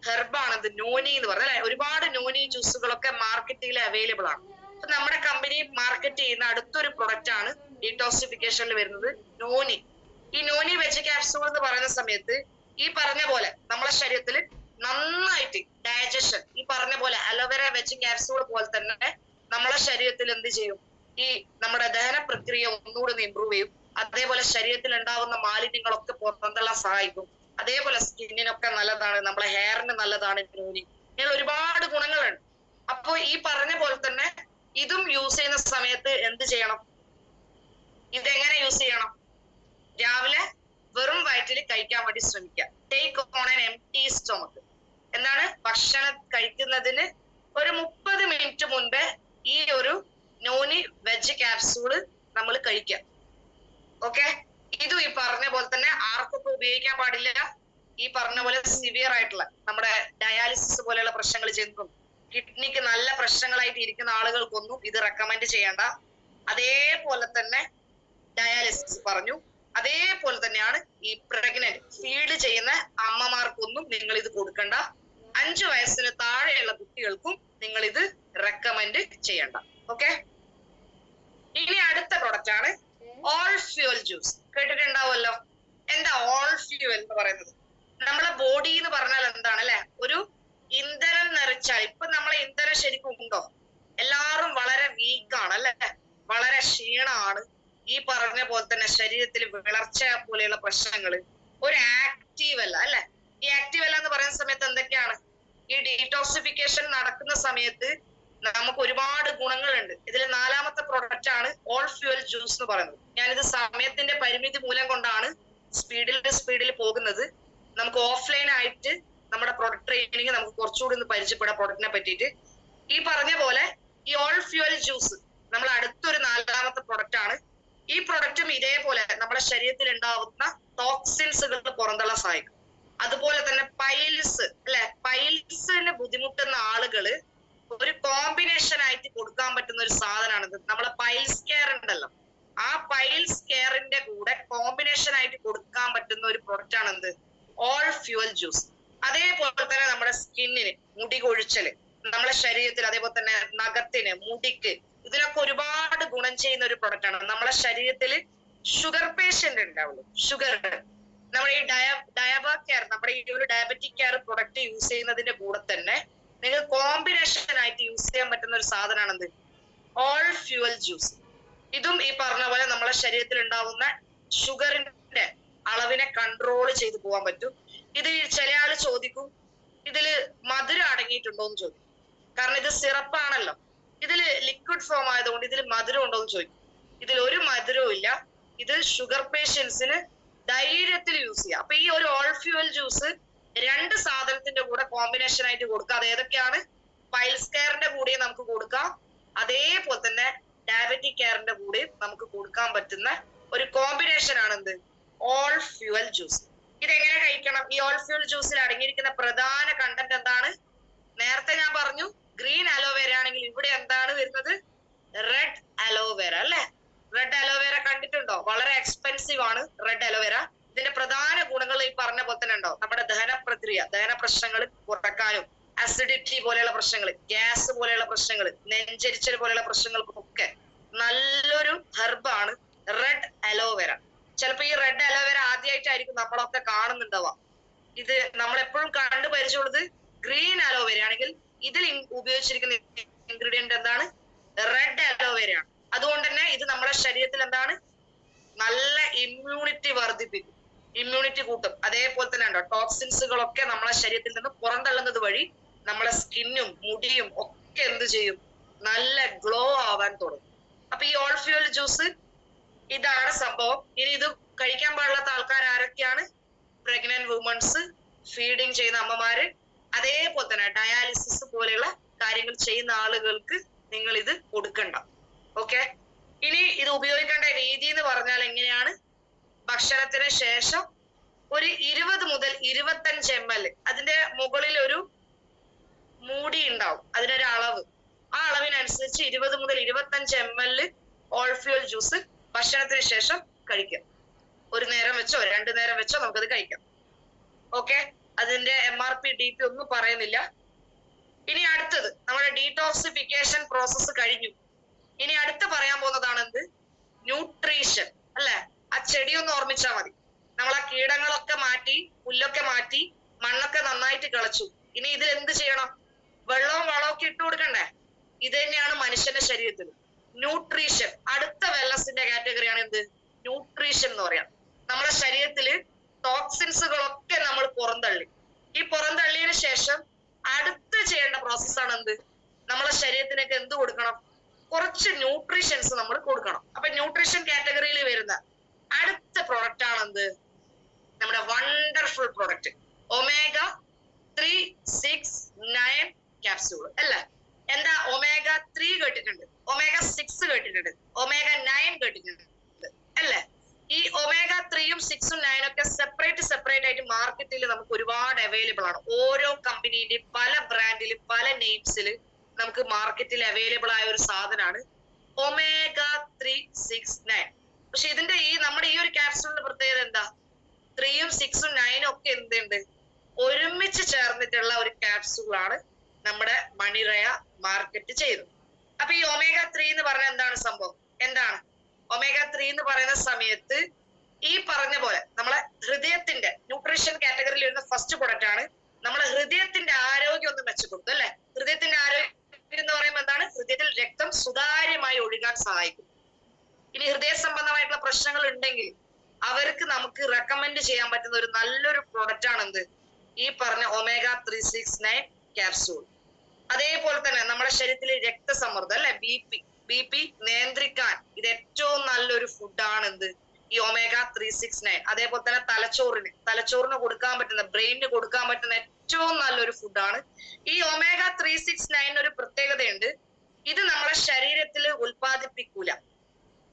ഹെർബാണത് നോനി എന്ന് പറഞ്ഞ അല്ലെ. ഒരുപാട് നോനി ജ്യൂസുകളൊക്കെ മാർക്കറ്റിൽ അവൈലബിൾ ആണ്. അപ്പൊ നമ്മുടെ കമ്പനി മാർക്കറ്റ് ചെയ്യുന്ന അടുത്തൊരു പ്രൊഡക്റ്റ് ആണ് ഡീടോക്സിഫിക്കേഷനിൽ വരുന്നത് നോനി. ഈ നോനി വെജ് ക്യാപ്സൂൾ എന്ന് പറയുന്ന സമയത്ത് ഈ പറഞ്ഞ പോലെ നമ്മളെ ശരീരത്തിൽ നന്നായിട്ട് ഡൈജഷൻ, ഈ പറഞ്ഞ പോലെ അലോവേര വെജ് ക്യാപ്സൂൾ പോലെ തന്നെ നമ്മളെ ശരീരത്തിൽ എന്ത് ചെയ്യും, ഈ നമ്മുടെ ദഹന പ്രക്രിയ ഒന്നുകൂടി ഇമ്പ്രൂവ് ചെയ്യും. അതേപോലെ ശരീരത്തിൽ ഉണ്ടാവുന്ന മാലിന്യങ്ങളൊക്കെ പുറന്തള്ളാൻ സഹായിക്കും. അതേപോലെ സ്കിന്നിനൊക്കെ നല്ലതാണ്, നമ്മളെ ഹെയറിന് നല്ലതാണ് നോനി. ഇങ്ങനെ ഒരുപാട് ഗുണങ്ങളുണ്ട്. അപ്പൊ ഈ പറഞ്ഞ പോലെ തന്നെ ഇതും യൂസ് ചെയ്യുന്ന സമയത്ത് എന്ത് ചെയ്യണം, ഇതെങ്ങനെ യൂസ് ചെയ്യണം? രാവിലെ വെറും വയറ്റിൽ കഴിക്കാൻ വേണ്ടി ശ്രമിക്കുക. Take on an empty stomach. എന്താണ്, ഭക്ഷണം കഴിക്കുന്നതിന് ഒരു 30 മിനിറ്റ് മുൻപേ ഈ ഒരു നോനി വെജ് ക്യാപ്സൂള് നമ്മൾ കഴിക്കുക. ഓക്കെ, ഇതും ഈ പറഞ്ഞ പോലെ തന്നെ ആർക്കൊക്കെ ഉപയോഗിക്കാൻ പാടില്ല, ഈ പറഞ്ഞ പോലെ സിവിയർ ആയിട്ടുള്ള നമ്മുടെ ഡയാലിസിസ് പോലെയുള്ള പ്രശ്നങ്ങൾ ചെയ്യുന്നതും കിഡ്നിക്ക് നല്ല പ്രശ്നങ്ങളായിട്ട് ഇരിക്കുന്ന ആളുകൾക്കൊന്നും ഇത് റെക്കമെൻഡ് ചെയ്യണ്ട. അതേപോലെ തന്നെ ഡയാലിസിസ് പറഞ്ഞു, അതേപോലെ തന്നെയാണ് ഈ പ്രഗ്നന്റ് ഫീഡ് ചെയ്യുന്ന അമ്മമാർക്കൊന്നും നിങ്ങൾ ഇത് കൊടുക്കണ്ട. 5 വയസ്സിന് താഴെയുള്ള കുട്ടികൾക്കും നിങ്ങൾ ഇത് റെക്കമെൻഡ് ചെയ്യണ്ട. ഓക്കെ, ഇനി അടുത്ത പ്രൊഡക്റ്റ് ആണ് ഓൾ ഫ്യൂൽ ജ്യൂസ്. കേട്ടിട്ടുണ്ടാവുമല്ലോ. എന്താ ഓൾ ഫ്യൂൽ എന്ന് പറയുന്നത്? നമ്മളെ ബോഡി എന്ന് പറഞ്ഞാൽ എന്താണ് അല്ലെ, ഒരു ഇന്ധനം നിറച്ചാൽ, ഇപ്പൊ നമ്മളെ ഇന്ധനം ശരിക്കും ഉണ്ടോ? എല്ലാവരും വളരെ വീക്കാണ് അല്ലെ, വളരെ ക്ഷീണമാണ്. ഈ പറഞ്ഞ പോലെ തന്നെ ശരീരത്തിൽ വിളർച്ച പോലെയുള്ള പ്രശ്നങ്ങള്, ഒരു ആക്റ്റീവ് അല്ല അല്ലെ. ഈ ആക്റ്റീവ് അല്ല എന്ന് പറയുന്ന സമയത്ത് എന്തൊക്കെയാണ്, ഈ ഡീടോക്സിഫിക്കേഷൻ നടക്കുന്ന സമയത്ത് നമുക്ക് ഒരുപാട് ഗുണങ്ങളുണ്ട്. ഇതിൽ 4ാമത്തെ പ്രൊഡക്റ്റ് ആണ് ഓൾ ഫ്യൂൽ ജ്യൂസ് എന്ന് പറയുന്നത്. ഞാനിത് സമയത്തിന്റെ പരിമിതി മൂലം കൊണ്ടാണ് സ്പീഡിൽ പോകുന്നത്. നമുക്ക് ഓഫ്ലൈൻ ആയിട്ട് നമ്മുടെ പ്രൊഡക്റ്റ് ട്രെയിനിങ് നമുക്ക് കുറച്ചുകൂടി ഒന്ന് പരിചയപ്പെടാം പ്രൊഡക്റ്റിനെ പറ്റിയിട്ട്. ഈ പറഞ്ഞ പോലെ ഈ ഓൾ ഫ്യൂൽ ജ്യൂസ് നമ്മൾ അടുത്തൊരു 4ാമത്തെ പ്രൊഡക്റ്റ് ആണ്. ഈ പ്രൊഡക്റ്റും ഇതേപോലെ നമ്മുടെ ശരീരത്തിൽ ഉണ്ടാവുന്ന ടോക്സിൻസുകൾ പുറന്തള്ളാൻ സഹായിക്കും. അതുപോലെ തന്നെ പൈൽസ് അല്ലെ, പൈൽസിന് ബുദ്ധിമുട്ടുന്ന ആളുകള് ഒരു കോമ്പിനേഷൻ ആയിട്ട് കൊടുക്കാൻ പറ്റുന്ന ഒരു സാധനമാണിത്. നമ്മളെ പൈൽസ് കെയർ ഉണ്ടല്ലോ, ആ പൈൽസ് കെയറിന്റെ കൂടെ കോമ്പിനേഷൻ ആയിട്ട് കൊടുക്കാൻ പറ്റുന്ന ഒരു പ്രൊഡക്റ്റ് ആണ് എന്ത്, ഓൾ ഫ്യൂൽ ജ്യൂസ്. അതേപോലെ തന്നെ നമ്മുടെ സ്കിന്നിന്, മുടി കൊഴിച്ചല്, നമ്മളെ ശരീരത്തിൽ, അതേപോലെ തന്നെ നഖത്തിന്, മുടിക്ക്, ഇതിനൊക്കെ ഒരുപാട് ഗുണം ചെയ്യുന്ന ഒരു പ്രൊഡക്റ്റ് ആണ്. നമ്മളെ ശരീരത്തിൽ ഷുഗർ പേഷ്യന്റ് ഉണ്ടാവുള്ളൂ, ഷുഗർ, നമ്മുടെ ഈ ഡയബാകെയർ, നമ്മുടെ ഈ ഒരു ഡയബറ്റിക് കെയർ പ്രൊഡക്റ്റ് യൂസ് ചെയ്യുന്നതിന്റെ കൂടെ തന്നെ നിങ്ങൾ കോമ്പിനേഷൻ ആയിട്ട് യൂസ് ചെയ്യാൻ പറ്റുന്ന ഒരു സാധനമാണെന്ത്, ഓൾ ഫ്യൂൽ ജ്യൂസ്. ഇതും ഈ പറഞ്ഞ പോലെ നമ്മളെ ശരീരത്തിൽ ഉണ്ടാവുന്ന ഷുഗറിന്റെ അളവിനെ കൺട്രോൾ ചെയ്ത് പോകാൻ പറ്റും. ഇത് ചില ആള് ചോദിക്കും, ഇതില് മധുരം അടങ്ങിയിട്ടുണ്ടോ എന്ന് ചോദിക്കും. കാരണം ഇത് സിറപ്പാണല്ലോ, ഇതില് ലിക്വിഡ് ഫോം ആയതുകൊണ്ട് ഇതിൽ മധുരം ഉണ്ടോ എന്ന് ചോദിക്കും. ഇതിൽ ഒരു മധുരവും ഇല്ല. ഇത് ഷുഗർ പേഷ്യൻസിന് ധൈര്യത്തിൽ യൂസ് ചെയ്യാം. അപ്പൊ ഈ ഒരു ഓൾ ഫ്യൂൽ ജ്യൂസ് 2 സാധനത്തിന്റെ കൂടെ കോമ്പിനേഷൻ ആയിട്ട് കൊടുക്കാം. അത് ഏതൊക്കെയാണ്? പൈൽസ് കെയറിന്റെ കൂടെയും നമുക്ക് കൊടുക്കാം, അതേപോലെ തന്നെ ഡയബറ്റിക് കെയറിന്റെ കൂടെയും നമുക്ക് കൊടുക്കാൻ പറ്റുന്ന ഒരു കോമ്പിനേഷൻ ആണ് എന്ത്, ഓൾ ഫ്യൂൽ ജ്യൂസ്. ഇതെങ്ങനെ കഴിക്കണം? ഈ ഓൾ ഫ്യൂൽ ജ്യൂസിൽ അടങ്ങിയിരിക്കുന്ന പ്രധാന കണ്ടന്റ് എന്താണ്? നേരത്തെ ഞാൻ പറഞ്ഞു ഗ്രീൻ അലോവേര ആണെങ്കിൽ ഇവിടെ എന്താണ് വരുന്നത്? റെഡ് അലോവേര അല്ലെ. റെഡ് അലോവേര കണ്ടിട്ടുണ്ടോ? വളരെ എക്സ്പെൻസീവ് ആണ് റെഡ് അലോവേര. ഇതിന്റെ പ്രധാന ഗുണങ്ങൾ ഈ പറഞ്ഞ പോലെ തന്നെ ഉണ്ടോ, നമ്മുടെ ദഹന പ്രക്രിയ, ദഹന പ്രശ്നങ്ങൾ കുറക്കാനും, അസിഡിറ്റി പോലെയുള്ള പ്രശ്നങ്ങൾ, ഗ്യാസ് പോലെയുള്ള പ്രശ്നങ്ങൾ, നെഞ്ചരിച്ചൽ പോലെയുള്ള പ്രശ്നങ്ങൾക്കൊക്കെ നല്ലൊരു ഹെർബാണ് റെഡ് അലോവേര. ചിലപ്പോ ഈ റെഡ് അലോവേര ആദ്യമായിട്ടായിരിക്കും നമ്മളൊക്കെ കാണുന്നുണ്ടാവുക. ഇത് നമ്മളെപ്പോഴും കണ്ടു പരിചയമുള്ളത് ഗ്രീൻ അലോവേര ആണെങ്കിൽ ഇതിൽ ഉപയോഗിച്ചിരിക്കുന്ന ഇൻഗ്രീഡിയന്റ് എന്താണ്? റെഡ് അലോവേര ആണ്. അതുകൊണ്ട് തന്നെ ഇത് നമ്മുടെ ശരീരത്തിൽ എന്താണ്, നല്ല ഇമ്മ്യൂണിറ്റി വർദ്ധിപ്പിക്കും, ഇമ്മ്യൂണിറ്റി കൂട്ടും. അതേപോലെ തന്നെ ഉണ്ടോ ടോക്സിൻസുകളൊക്കെ നമ്മളെ ശരീരത്തിൽ നിന്ന് പുറന്തള്ളുന്നത് വഴി നമ്മളെ സ്കിന്നും മുടിയും ഒക്കെ എന്ത് ചെയ്യും, നല്ല ഗ്ലോ ആവാൻ തുടങ്ങും. അപ്പൊ ഈ ഓൾ ഫ്യൂൽ ജ്യൂസ് ഇതാണ് സംഭവം. ഇനി ഇത് കഴിക്കാൻ പാടില്ലാത്ത ആൾക്കാർ ആരൊക്കെയാണ്? പ്രഗ്നന്റ് വുമൺസ്, ഫീഡിങ് ചെയ്യുന്ന അമ്മമാര്, അതേപോലെ തന്നെ ഡയാലിസിസ് പോലെയുള്ള കാര്യങ്ങൾ ചെയ്യുന്ന ആളുകൾക്ക് നിങ്ങൾ ഇത് കൊടുക്കണ്ട. ഓക്കെ, ഇനി ഇത് ഉപയോഗിക്കേണ്ട രീതി എന്ന് പറഞ്ഞാൽ എങ്ങനെയാണ്? ഭക്ഷണത്തിന് ശേഷം ഒരു 20 മുതൽ 25 ml, അതിന്റെ മുകളിൽ ഒരു മൂടി ഉണ്ടാവും, അതിനൊരു അളവ്, ആ അളവിനനുസരിച്ച് 20 മുതൽ 25 ml ഓൾ ഫ്യൂൽ ജ്യൂസ് ഭക്ഷണത്തിന് ശേഷം കഴിക്കാം. ഒരു നേരം വെച്ചോ 2 നേരം വെച്ചോ നമുക്കത് കഴിക്കാം. ഓക്കെ, അതിന്റെ MRP DP ഒന്നും പറയുന്നില്ല. ഇനി അടുത്തത് നമ്മുടെ ഡീടോക്സിഫിക്കേഷൻ പ്രോസസ്സ് കഴിഞ്ഞു. ഇനി അടുത്ത് പറയാൻ പോകുന്നതാണ് എന്ത്? ന്യൂട്രീഷൻ അല്ലെ? ആ ചെടി ഒന്ന് ഓർമ്മിച്ചാൽ മതി. നമ്മൾ ആ കീടങ്ങളൊക്കെ മാറ്റി, പുല്ലൊക്കെ മാറ്റി, മണ്ണൊക്കെ നന്നായിട്ട് കളച്ചു. ഇനി ഇതിൽ എന്ത് ചെയ്യണം? വെള്ളവും വളവും ഒക്കെ ഇട്ട് കൊടുക്കണ്ടേ? ഇത് തന്നെയാണ് മനുഷ്യന്റെ ശരീരത്തിൽ ന്യൂട്രീഷൻ. അടുത്ത വെൽനസിന്റെ കാറ്റഗറിയാണ് എന്ത്? ന്യൂട്രീഷൻ എന്ന് പറയാം. നമ്മുടെ ശരീരത്തില് ടോക്സിൻസുകളൊക്കെ നമ്മൾ പുറന്തള്ളി. ഈ പുറന്തള്ളിയതിനു ശേഷം അടുത്ത് ചെയ്യേണ്ട പ്രോസസ്സാണ് എന്ത്? നമ്മളെ ശരീരത്തിനൊക്കെ എന്ത് കൊടുക്കണം? കുറച്ച് ന്യൂട്രീഷൻസ് നമ്മൾ കൊടുക്കണം. അപ്പൊ ന്യൂട്രീഷൻ കാറ്റഗറിയിൽ വരുന്ന അടുത്ത പ്രൊഡക്റ്റ് ആണ് എന്ത്? നമ്മുടെ വണ്ടർഫുൾ പ്രൊഡക്റ്റ് ഒമേഗ 3, 6, 9 ക്യാപ്സ്യൂൾ അല്ലേ? എന്താ? ഒമേഗ 3 കേട്ടിട്ടുണ്ട്, ഒമേഗ 6 കേട്ടിട്ടുണ്ട്, ഒമേഗ 9 കേട്ടിട്ടുണ്ട് അല്ലേ? ഈ ഒമേഗ 3ഉം 6ഉം 9 ഒക്കെ സെപ്പറേറ്റ് ആയിട്ട് മാർക്കറ്റിൽ നമുക്ക് ഒരുപാട് അവൈലബിൾ ആണ്. ഓരോ കമ്പനിയുടെയും പല ബ്രാൻഡിലും പല നെയിംസിൽ നമുക്ക് മാർക്കറ്റിൽ അവൈലബിൾ ആയ ഒരു സാധനമാണ് ഒമേഗ 3, 6, 9. പക്ഷെ ഇതിന്റെ നമ്മുടെ ഈ ഒരു ക്യാപ്സ്യൂളിന്റെ പ്രത്യേകത എന്താ? 3ഉം 6ഉം 9ഉം ഒക്കെ എന്തുണ്ട്? ഒരുമിച്ച് ചേർന്നിട്ടുള്ള ഒരു ക്യാപ്സ്യൂളാണ് നമ്മുടെ മണിറയ മാർക്കറ്റ് ചെയ്തത്. അപ്പൊ ഈ ഒമേഗ 3 എന്ന് പറഞ്ഞാൽ എന്താണ് സംഭവം? എന്താണ് ഒമേഗ 3 എന്ന് പറയുന്ന സമയത്ത്? ഈ പറഞ്ഞ പോലെ നമ്മളെ ഹൃദയത്തിന്റെ ന്യൂട്രീഷൻ കാറ്റഗറിയിൽ വരുന്ന ഫസ്റ്റ് പ്രൊഡക്റ്റ് ആണ്. നമ്മളെ ഹൃദയത്തിന്റെ ആരോഗ്യം ഒന്ന് മെച്ചപ്പെടുത്തും അല്ലെ? ഹൃദയത്തിന്റെ ആരോഗ്യം എന്ന് പറയുമ്പോൾ എന്താണ്? ഹൃദയത്തിൽ രക്തം സുതാര്യമായി ഒഴുകാൻ സഹായിക്കും. ഇനി ഹൃദയ സംബന്ധമായിട്ടുള്ള പ്രശ്നങ്ങൾ ഉണ്ടെങ്കിൽ അവർക്ക് നമുക്ക് റെക്കമെൻഡ് ചെയ്യാൻ പറ്റുന്ന ഒരു നല്ലൊരു പ്രൊഡക്റ്റ് ആണ് എന്ത്? ഈ പറഞ്ഞ ഒമേഗ 3, 6, 9 ക്യാപ്സ്യൂൾ. അതേപോലെ തന്നെ നമ്മുടെ ശരീരത്തിൽ രക്തസമ്മർദ്ദം അല്ലെ, ബി പി നിയന്ത്രിക്കാൻ ഇത് ഏറ്റവും നല്ലൊരു ഫുഡാണ് എന്ത്? ഈ ഒമേഗ 3, 6, 9. അതേപോലെ തന്നെ തലച്ചോറിന് കൊടുക്കാൻ പറ്റുന്ന, ബ്രെയിനിന് കൊടുക്കാൻ പറ്റുന്ന ഏറ്റവും നല്ലൊരു ഫുഡാണ് ഈ ഒമേഗ 3, 6, 9. ഒരു പ്രത്യേകതയുണ്ട്, ഇത് നമ്മുടെ ശരീരത്തിൽ ഉൽപ്പാദിപ്പിക്കൂല.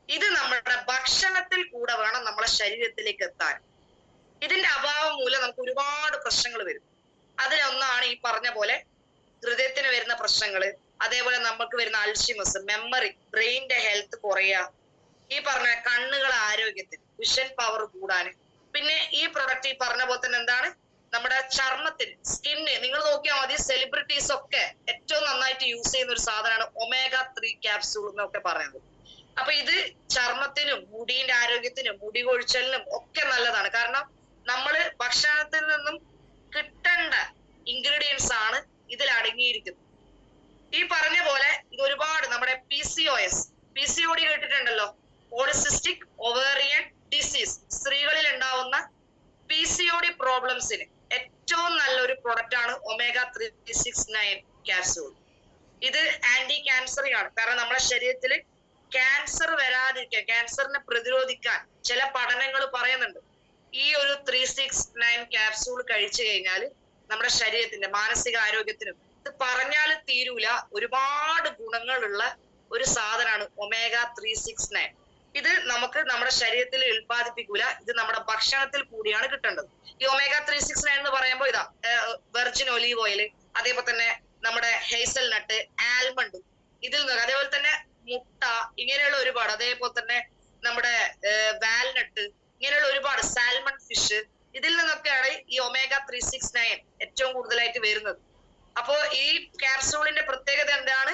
ഇത് നമ്മുടെ ഭക്ഷണത്തിൽ കൂടെ വേണം നമ്മളെ ശരീരത്തിലേക്ക് എത്താൻ. ഇതിന്റെ അഭാവം മൂലം നമുക്ക് ഒരുപാട് പ്രശ്നങ്ങൾ വരും. അതിലൊന്നാണ് ഈ പറഞ്ഞ പോലെ ഹൃദയത്തിന് വരുന്ന പ്രശ്നങ്ങള്, അതേപോലെ നമുക്ക് വരുന്ന അൾഷിമസ്, മെമ്മറി, ബ്രെയിനിന്റെ ഹെൽത്ത് കുറയുക, ഈ പറഞ്ഞ കണ്ണുകളെ ആരോഗ്യത്തിന്, വിഷൻ പവർ കൂടാന്. പിന്നെ ഈ പ്രൊഡക്റ്റ് ഈ പറഞ്ഞ പോലെ തന്നെ എന്താണ്? നമ്മുടെ ചർമ്മത്തിന്, സ്കിന്ന്, നിങ്ങൾ നോക്കിയാൽ മതി, സെലിബ്രിറ്റീസ് ഒക്കെ ഏറ്റവും നന്നായിട്ട് യൂസ് ചെയ്യുന്ന ഒരു സാധനമാണ് ഒമേഗ 3 ക്യാപ്സ്യൂൾ എന്നൊക്കെ പറയുന്നത്. അപ്പൊ ഇത് ചർമ്മത്തിനും മുടിയുടെ ആരോഗ്യത്തിനും മുടി കൊഴിച്ചലിനും ഒക്കെ നല്ലതാണ്. കാരണം നമ്മള് ഭക്ഷണത്തിൽ നിന്നും കിട്ടേണ്ട ഇൻഗ്രീഡിയൻസ് ആണ് ഇതിൽ അടങ്ങിയിരിക്കുന്നത്. ഈ പറഞ്ഞ പോലെ ഇത് ഒരുപാട് നമ്മുടെ PCOD കേട്ടിട്ടുണ്ടല്ലോ, പോളിസിസ്റ്റിക് ഒവേറിയൻ ഡിസീസ്, സ്ത്രീകളിൽ ഉണ്ടാവുന്ന PCOD പ്രോബ്ലംസിന് ഏറ്റവും നല്ലൊരു പ്രൊഡക്റ്റ് ആണ് ഒമേഗ 3, 6, 9 ക്യാപ്സ്യൂൾ. ഇത് ആന്റി ക്യാൻസറിങ് ആണ്. കാരണം നമ്മുടെ ശരീരത്തിൽ ക്യാൻസർ വരാതിരിക്കാൻ, ക്യാൻസറിനെ പ്രതിരോധിക്കാൻ ചില പഠനങ്ങൾ പറയുന്നുണ്ട്. ഈ ഒരു 3, 6, 9 ക്യാപ്സ്യൂൾ കഴിച്ചു കഴിഞ്ഞാൽ നമ്മുടെ ശരീരത്തിന്റെ മാനസിക ആരോഗ്യത്തിനും, ഇത് പറഞ്ഞാൽ തീരൂല, ഒരുപാട് ഗുണങ്ങളുള്ള ഒരു സാധനമാണ് ഒമേഗ 3, 6, 9. ഇത് നമുക്ക് നമ്മുടെ ശരീരത്തിൽ ഉൽപ്പാദിപ്പിക്കൂല, ഇത് നമ്മുടെ ഭക്ഷണത്തിൽ കൂടിയാണ് കിട്ടേണ്ടത്. ഈ ഒമേഗ 3, 6, 9 എന്ന് പറയുമ്പോൾ ഇതാ വെർജിൻ ഒലീവ് ഓയിൽ, അതേപോലെ തന്നെ നമ്മുടെ ഹേസൽ നട്ട്, ആൽമണ്ട്, ഇതിൽ നിന്ന്, അതേപോലെ തന്നെ മുട്ട, ഇങ്ങനെയുള്ള ഒരുപാട്, അതേപോലെ തന്നെ നമ്മുടെ വാൽനട്ട്, ഇങ്ങനെയുള്ള ഒരുപാട്, സാൽമൺ ഫിഷ്, ഇതിൽ നിന്നൊക്കെയാണ് ഈ ഒമേഗ 3, 6, 9 ഏറ്റവും കൂടുതലായിട്ട് വരുന്നത്. അപ്പോ ഈ ക്യാപ്സ്യൂളിന്റെ പ്രത്യേകത എന്താണ്?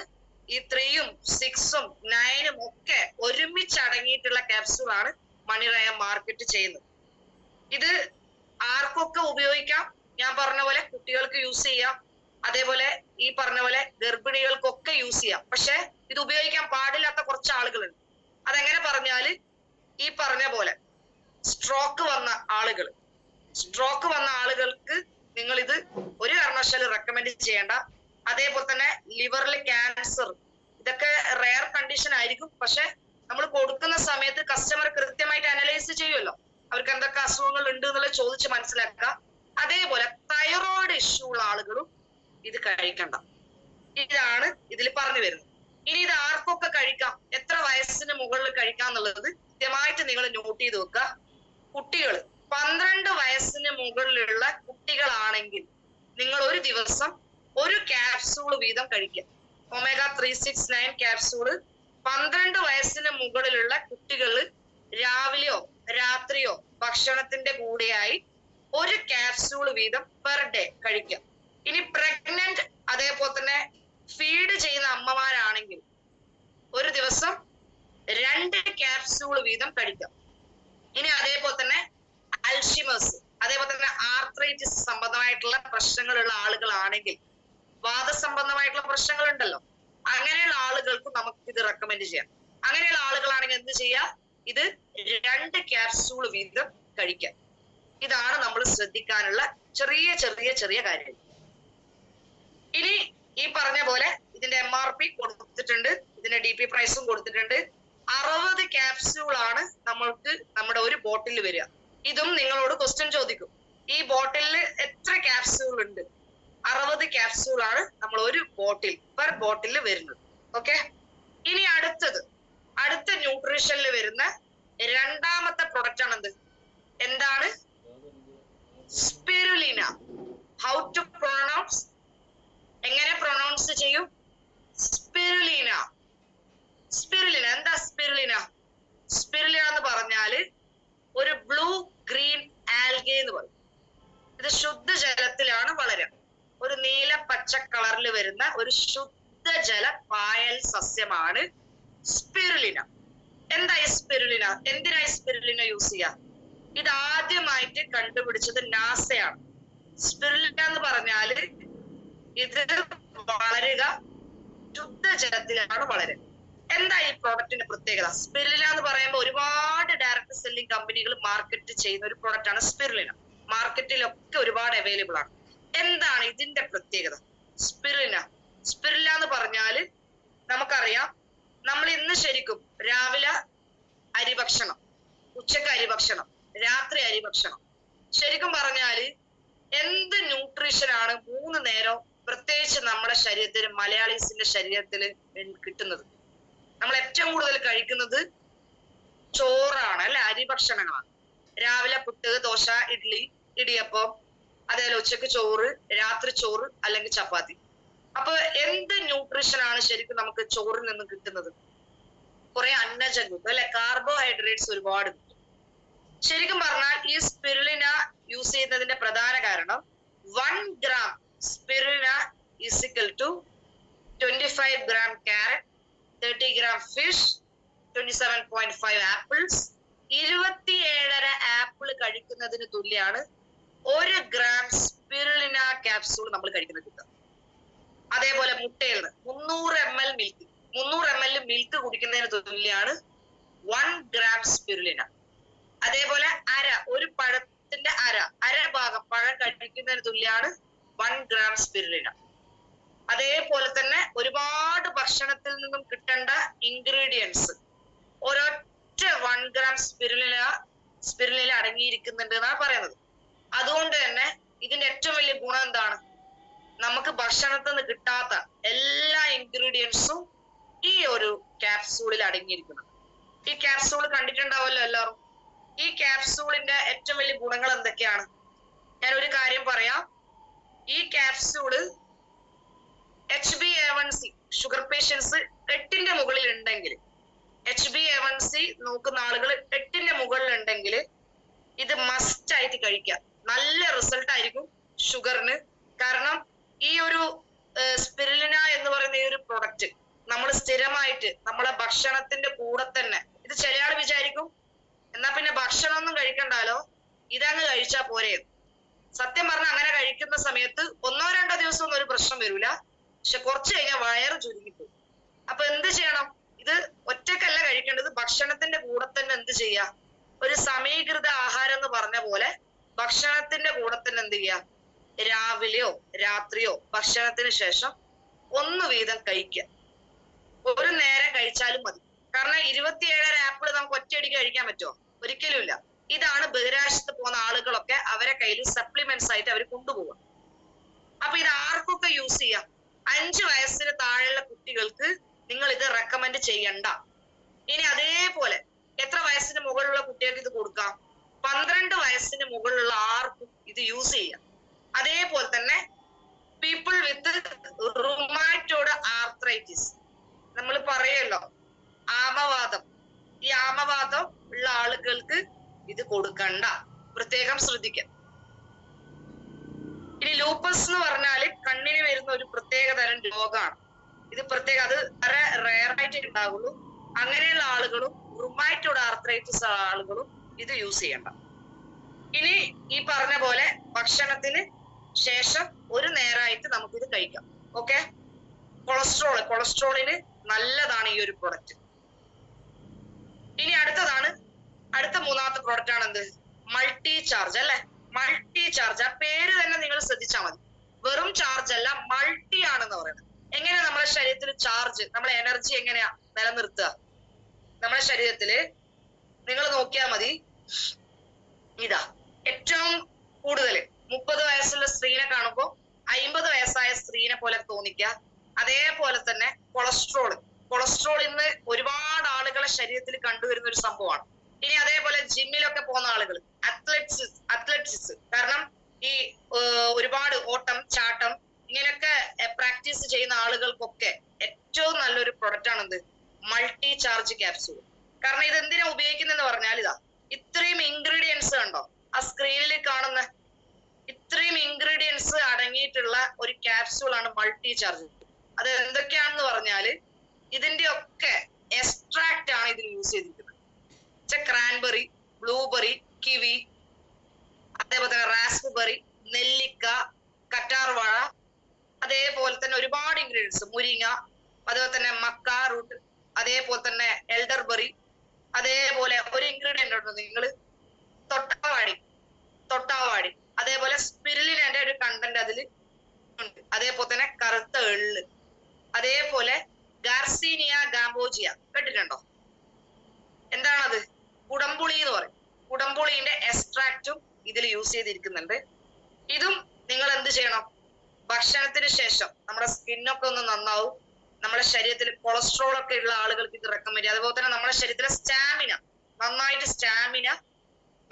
ഈ 3ഉം 6ഉം 9ഉം ഒക്കെ ഒരുമിച്ച് അടങ്ങിയിട്ടുള്ള ക്യാപ്സ്യൂൾ ആണ് മണിറയ മാർക്കറ്റ് ചെയ്യുന്നത്. ഇത് ആർക്കൊക്കെ ഉപയോഗിക്കാം? ഞാൻ പറഞ്ഞ പോലെ കുട്ടികൾക്ക് യൂസ് ചെയ്യാം, അതേപോലെ ഈ പറഞ്ഞ പോലെ ഗർഭിണികൾക്കൊക്കെ യൂസ് ചെയ്യാം. പക്ഷെ ഇത് ഉപയോഗിക്കാൻ പാടില്ലാത്ത കുറച്ച് ആളുകളുണ്ട്. അതെങ്ങനെ പറഞ്ഞാല്, ഈ പറഞ്ഞ പോലെ സ്ട്രോക്ക് വന്ന ആളുകൾക്ക് നിങ്ങൾ ഇത് ഒരു കാരണവശാലും റെക്കമെൻഡ് ചെയ്യേണ്ട. അതേപോലെ തന്നെ ലിവറിൽ ക്യാൻസർ, ഇതൊക്കെ റെയർ കണ്ടീഷൻ ആയിരിക്കും. പക്ഷെ നമ്മൾ കൊടുക്കുന്ന സമയത്ത് കസ്റ്റമർ കൃത്യമായിട്ട് അനലൈസ് ചെയ്യുമല്ലോ, അവർക്ക് എന്തൊക്കെ അസുഖങ്ങൾ ഉണ്ട് എന്നുള്ളത് ചോദിച്ച് മനസ്സിലാക്കുക. അതേപോലെ തൈറോയിഡ് ഇഷ്യൂ ഉള്ള ആളുകളും ഇത് കഴിക്കണ്ട. ഇതാണ് ഇതിൽ പറഞ്ഞു വരുന്നത്. ഇനി ഇത് ആർക്കൊക്കെ കഴിക്കാം, എത്ര വയസ്സിന് മുകളിൽ കഴിക്കാം എന്നുള്ളത് കൃത്യമായിട്ട് നിങ്ങൾ നോട്ട് ചെയ്ത് വെക്കുക. കുട്ടികൾ 12 വയസ്സിന് മുകളിലുള്ള കുട്ടികളാണെങ്കിൽ നിങ്ങൾ ഒരു ദിവസം ഒരു ക്യാപ്സൂൾ വീതം കഴിക്കുക. ഒമേഗ 369 ക്യാപ്സൂള് 12 വയസ്സിന് മുകളിലുള്ള കുട്ടികൾ രാവിലെയോ രാത്രിയോ ഭക്ഷണത്തിന്റെ കൂടെയായി ഒരു ക്യാപ്സൂൾ വീതം പെർ ഡേ കഴിക്കുക. ഇനി പ്രഗ്നന്റ് അതേപോലെ തന്നെ ഫീഡ് ചെയ്യുന്ന അമ്മമാരാണെങ്കിൽ ഒരു ദിവസം 2 ക്യാപ്സൂൾ വീതം കഴിക്കാം. ഇനി അതേപോലെ തന്നെ അൽഷിമേഴ്സ് അതേപോലെ തന്നെ ആർത്രൈറ്റിസ് സംബന്ധമായിട്ടുള്ള പ്രശ്നങ്ങളുള്ള ആളുകളാണെങ്കിൽ, വാദസംബന്ധമായിട്ടുള്ള പ്രശ്നങ്ങൾ ഉണ്ടല്ലോ, അങ്ങനെയുള്ള ആളുകൾക്ക് നമുക്ക് ഇത് റെക്കമെൻഡ് ചെയ്യാം. അങ്ങനെയുള്ള ആളുകളാണെങ്കിൽ എന്ത് ചെയ്യാം, ഇത് 2 ക്യാപ്സൂൾ വീതം കഴിക്കാം. ഇതാണ് നമ്മൾ ശ്രദ്ധിക്കാനുള്ള ചെറിയ ചെറിയ ചെറിയ കാര്യങ്ങൾ. ഇനി ഈ പറഞ്ഞ പോലെ ഇതിന്റെ MRP കൊടുത്തിട്ടുണ്ട്, ഇതിന്റെ DP പ്രൈസും കൊടുത്തിട്ടുണ്ട്. 60 ക്യാപ്സ്യൂൾ ആണ് നമ്മൾക്ക് നമ്മുടെ ഒരു ബോട്ടിൽ വരിക. ഇതും നിങ്ങളോട് ക്വസ്റ്റ്യൻ ചോദിക്കും, ഈ ബോട്ടിലിൽ എത്ര ക്യാപ്സ്യൂൾ ഉണ്ട്? 60 ക്യാപ്സ്യൂൾ ആണ് നമ്മൾ ഒരു ബോട്ടിൽ പെർ ബോട്ടിൽ വരുന്നത്. ഓക്കെ. ഇനി അടുത്ത ന്യൂട്രീഷനിൽ വരുന്ന രണ്ടാമത്തെ പ്രൊഡക്റ്റ് ആണ് എന്താണ്? സ്പിരുലിന. How to pronounce? എങ്ങനെ പ്രൊനൗൺസ് ചെയ്യും? സ്പിരുലിന. സ്പിരുലിന എന്താ? സ്പിരുലിന എന്ന് പറഞ്ഞാല് ഒരു ബ്ലൂ ഗ്രീൻ ആൽഗെ എന്ന് പറയും. ഇത് ശുദ്ധജലത്തിലാണ് വളരുക. ഒരു നീല പച്ച കളറിൽ വരുന്ന ഒരു ശുദ്ധജല പായൽ സസ്യമാണ് സ്പിരുലിന. എന്താ ഈ സ്പിരുലിന? എന്തിനായി സ്പിരുലിന യൂസ് ചെയ്യാ? ഇത് ആദ്യമായിട്ട് കണ്ടുപിടിച്ചത് നാസയാണ്. സ്പിരുലിന എന്ന് പറഞ്ഞാല് ഇത് വളരുക ശുദ്ധജലത്തിലാണ് വളരുക. എന്താ ഈ പ്രോഡക്റ്റിന്റെ പ്രത്യേകത? സ്പിരുലിന എന്ന് പറയുമ്പോൾ ഒരുപാട് ഡയറക്ട് സെല്ലിംഗ് കമ്പനികൾ മാർക്കറ്റ് ചെയ്യുന്ന ഒരു പ്രോഡക്റ്റ് ആണ് സ്പിരുലിന. മാർക്കറ്റിലൊക്കെ ഒരുപാട് അവൈലബിൾ ആണ്. എന്താണ് ഇതിന്റെ പ്രത്യേകത? സ്പിരുലിന എന്ന് പറഞ്ഞാല് നമുക്കറിയാം, നമ്മൾ ഇന്ന് ശരിക്കും രാവിലെ അരിഭക്ഷണം, ഉച്ചക്ക് അരിഭക്ഷണം, രാത്രി അരിഭക്ഷണം, ശരിക്കും പറഞ്ഞാല് എന്ത് ന്യൂട്രീഷൻ ആണ് 3 നേരം പ്രത്യേകിച്ച് നമ്മുടെ ശരീരത്തിന്, മലയാളീസിന്റെ ശരീരത്തിൽ കിട്ടുന്നത്? നമ്മൾ ഏറ്റവും കൂടുതൽ കഴിക്കുന്നത് ചോറാണ് അല്ലെ, അരിഭക്ഷണങ്ങളാണ്. രാവിലെ പുട്ട്, ദോശ, ഇഡ്ഡലി, ഇടിയപ്പം, അതേപോലെ ഉച്ചക്ക് ചോറ്, രാത്രി ചോറ് അല്ലെങ്കിൽ ചപ്പാത്തി. അപ്പൊ എന്ത് ന്യൂട്രീഷൻ ആണ് ശരിക്കും നമുക്ക് ചോറിൽ നിന്ന് കിട്ടുന്നത്? കുറെ അന്നജം കിട്ടും അല്ലെ, കാർബോഹൈഡ്രേറ്റ്സ് ഒരുപാട് കിട്ടും. ശരിക്കും പറഞ്ഞാൽ ഈ സ്പിരുലിന യൂസ് ചെയ്യുന്നതിന്റെ പ്രധാന കാരണം 1 gram spirulina is equal to 25 gram carrot, 30 gram fish, 27.5 apples. 27.5 apple കഴിക്കുന്നതിന് തുല്യാണ് 1 gram സ്പിരുലിന ക്യാപ്സൂൾ നമ്മൾ കഴിക്കുന്നത് കിട്ടും. അതേപോലെ മുട്ടയിൽ നിന്ന് 300 ml മിൽക്ക്, 300 ml മിൽക്ക് കുടിക്കുന്നതിന് തുല്യാണ് 1 gram സ്പിരുലിന. അതേപോലെ ഒരു പഴത്തിന്റെ അര ഭാഗം പഴം കഴിക്കുന്നതിന് തുല്യാണ് 1 gram സ്പിരുലിന. അതേപോലെ തന്നെ ഒരുപാട് ഭക്ഷണത്തിൽ നിന്നും കിട്ടേണ്ട ഇൻഗ്രീഡിയൻസ് ഒരൊറ്റ 1 gram സ്പിരുലിന അടങ്ങിയിരിക്കുന്നുണ്ട് എന്നാണ് പറയുന്നത്. അതുകൊണ്ട് തന്നെ ഇതിന്റെ ഏറ്റവും വലിയ ഗുണം എന്താണ്? നമുക്ക് ഭക്ഷണത്തിൽ നിന്ന് കിട്ടാത്ത എല്ലാ ഇൻഗ്രീഡിയൻസും ഈ ഒരു ക്യാപ്സൂളിൽ അടങ്ങിയിരിക്കുന്നു. ഈ ക്യാപ്സൂൾ കണ്ടിട്ടുണ്ടാവല്ലോ എല്ലാവരും. ഈ ക്യാപ്സൂളിന്റെ ഏറ്റവും വലിയ ഗുണങ്ങൾ എന്തൊക്കെയാണ്? ഞാൻ ഒരു കാര്യം പറയാം. ഈ ക്യാപ്സൂള് HbA1c ഷുഗർ പേഷ്യൻസ് 8ന്റെ മുകളിൽ ഉണ്ടെങ്കിൽ, HbA1c നോക്കുന്ന ആളുകൾ 8ന്റെ മുകളിൽ ഉണ്ടെങ്കിൽ ഇത് മസ്റ്റ് ആയിട്ട് കഴിക്കാം. നല്ല റിസൾട്ട് ആയിരിക്കും ഷുഗറിന്. കാരണം ഈ ഒരു സ്പിരുലിന എന്ന് പറയുന്ന ഈ ഒരു പ്രൊഡക്റ്റ് നമ്മൾ സ്ഥിരമായിട്ട് നമ്മളെ ഭക്ഷണത്തിന്റെ കൂടെ തന്നെ, ഇത് ചില ആൾ വിചാരിക്കും എന്നാ പിന്നെ ഭക്ഷണമൊന്നും കഴിക്കണ്ടല്ലോ, ഇതങ്ങ് കഴിച്ചാ പോരെ. സത്യം പറഞ്ഞാൽ അങ്ങനെ കഴിക്കുന്ന സമയത്ത് 1-2 ദിവസം ഒന്നും ഒരു പ്രശ്നം വരില്ല. പക്ഷെ കുറച്ച് കഴിഞ്ഞാൽ വയറ് ചുരുങ്ങിപ്പോകും. അപ്പൊ എന്ത് ചെയ്യണം? ഇത് ഒറ്റക്കല്ല കഴിക്കേണ്ടത്, ഭക്ഷണത്തിന്റെ കൂടെ തന്നെ എന്ത് ചെയ്യാ? ഒരു സമീകൃത ആഹാരം എന്ന് പറഞ്ഞ പോലെ ഭക്ഷണത്തിന്റെ കൂടെ തന്നെ എന്ത് ചെയ്യാ? രാവിലെയോ രാത്രിയോ ഭക്ഷണത്തിന് ശേഷം 1 വീതം കഴിക്കുക. 1 നേരം കഴിച്ചാലും മതി. കാരണം 27 ആപ്പിൾ നമുക്ക് ഒറ്റയടിക്ക് കഴിക്കാൻ പറ്റുമോ? ഒരിക്കലും ഇല്ല. ഇതാണ് ബഹിരാകാശത്ത് പോകുന്ന ആളുകളൊക്കെ അവരെ കയ്യിൽ സപ്ലിമെന്റ്സ് ആയിട്ട് അവർ കൊണ്ടുപോകുക. അപ്പൊ ഇത് ആർക്കൊക്കെ യൂസ് ചെയ്യാം? 5 വയസ്സിന് താഴെയുള്ള കുട്ടികൾക്ക് നിങ്ങൾ ഇത് റെക്കമെൻഡ് ചെയ്യണ്ട. ഇനി അതേപോലെ എത്ര വയസ്സിന് മുകളിലുള്ള കുട്ടികൾക്ക് ഇത് കൊടുക്കാം? 12 വയസ്സിന് മുകളിലുള്ള ആർക്കും ഇത് യൂസ് ചെയ്യാം. അതേപോലെ തന്നെ പീപ്പിൾ വിത്ത് റുമാറ്റോയ്ഡ് ആർത്രൈറ്റിസ്, നമ്മൾ പറയല്ലോ ആമവാദം, ഈ ആമവാദം ഉള്ള ആളുകൾക്ക് ഇത് കൊടുക്കണ്ട, പ്രത്യേകം ശ്രദ്ധിക്കാം. ഇനി ലൂപ്പസ് എന്ന് പറഞ്ഞാല് കണ്ണിന് വരുന്ന ഒരു പ്രത്യേക തരം രോഗമാണ്. ഇത് പ്രത്യേക, അത് വളരെ റെയർ ആയിട്ട് ഉണ്ടാവുള്ളൂ. അങ്ങനെയുള്ള ആളുകളും റുമാറ്റോയ്ഡ് ആർത്രൈറ്റിസ് ആളുകളും ഇത് യൂസ് ചെയ്യണ്ട. ഇനി ഈ പറഞ്ഞ പോലെ ഭക്ഷണത്തിന് ശേഷം ഒരു നേരമായിട്ട് നമുക്കിത് കഴിക്കാം. ഓക്കെ. കൊളസ്ട്രോളിന് നല്ലതാണ് ഈ ഒരു പ്രൊഡക്റ്റ്. ഇനി അടുത്ത മൂന്നാമത്തെ പ്രൊഡക്റ്റ് ആണ് എന്ത്? മൾട്ടി ചാർജ് അല്ലെ? മൾട്ടി ചാർജ്, ആ പേര് തന്നെ നിങ്ങൾ ശ്രദ്ധിച്ചാൽ മതി. വെറും ചാർജ് അല്ല, മൾട്ടി ആണെന്ന് പറയുന്നത്. എങ്ങനെ നമ്മുടെ ശരീരത്തിൽ ചാർജ്, നമ്മളെ എനർജി എങ്ങനെയാ നിലനിർത്തുക? നമ്മുടെ ശരീരത്തില് നിങ്ങൾ നോക്കിയാൽ മതി, ഇതാ ഏറ്റവും കൂടുതൽ 30 വയസ്സുള്ള സ്ത്രീനെ കാണുമ്പോൾ 50 വയസ്സായ സ്ത്രീനെ പോലെ തോന്നിക്കുക. അതേപോലെ തന്നെ കൊളസ്ട്രോൾ ഇന്ന് ഒരുപാട് ആളുകളെ ശരീരത്തിൽ കണ്ടുവരുന്ന ഒരു സംഭവമാണ്. ഇനി അതേപോലെ ജിമ്മിലൊക്കെ പോകുന്ന ആളുകൾ, അത്ലറ്റിക്സ്, കാരണം ഈ ഒരുപാട് ഓട്ടം ചാട്ടം ഇങ്ങനെയൊക്കെ പ്രാക്ടീസ് ചെയ്യുന്ന ആളുകൾക്കൊക്കെ ഏറ്റവും നല്ലൊരു പ്രൊഡക്റ്റ് ആണ് എന്ത്? Multi charge capsule. കാരണം ഇത് എന്തിനാ ഉപയോഗിക്കുന്നതെന്ന് പറഞ്ഞാൽ ഇതാ ഇത്രയും ഇൻഗ്രീഡിയൻസ് കണ്ടോ ആ സ്ക്രീനിൽ കാണുന്ന ഇത്രയും ഇൻഗ്രീഡിയൻസ് അടങ്ങിയിട്ടുള്ള ഒരു ക്യാപ്സ്യൂൾ ആണ് മൾട്ടി ചാർജ്. അത് എന്തൊക്കെയാണെന്ന് പറഞ്ഞാല് ഇതിന്റെ ഒക്കെ എക്സ്ട്രാക്ട് ആണ് ഇതിൽ യൂസ് ചെയ്തിരിക്കുന്നത്. ക്രാൻബെറി, ബ്ലൂബെറി, കിവി, അതേപോലെ തന്നെ റാസ്ബെറി, നെല്ലിക്ക, കറ്റാർവാഴ, അതേപോലെ തന്നെ ഒരുപാട് ഇൻഗ്രീഡിയൻസ്, മുരിങ്ങ, അതേപോലെ തന്നെ മക്ക റൂട്ട്, അതേപോലെ തന്നെ എൽഡർബെറി, അതേപോലെ ഒരു ഇൻഗ്രീഡിയന്റ് ഉണ്ട് നിങ്ങൾ തൊട്ടാവാടി, അതേപോലെ സ്പിരുലിന്റെ ഒരു കണ്ടന്റ് അതിൽ ഉണ്ട്. അതേപോലെ തന്നെ കറുത്ത എള്ള്, അതേപോലെ ഗാർസീനിയ ഗാംബോജിയ കേട്ടിട്ടുണ്ടോ? എന്താണത്? കുടംപുളി എന്ന് പറയും. കുടംപുളിന്റെ എക്സ്ട്രാക്റ്റും ഇതിൽ യൂസ് ചെയ്തിരിക്കുന്നുണ്ട്. ഇതും നിങ്ങൾ എന്ത് ചെയ്യണം? ഭക്ഷണത്തിന് ശേഷം നമ്മുടെ സ്കിന്നൊക്കെ ഒന്ന് നന്നാവും. നമ്മുടെ ശരീരത്തിൽ കൊളസ്ട്രോൾ ഒക്കെ ഉള്ള ആളുകൾക്ക് ഇത് റെക്കമെൻഡ് ചെയ്യും. അതുപോലെ തന്നെ നമ്മുടെ ശരീരത്തിലെ സ്റ്റാമിന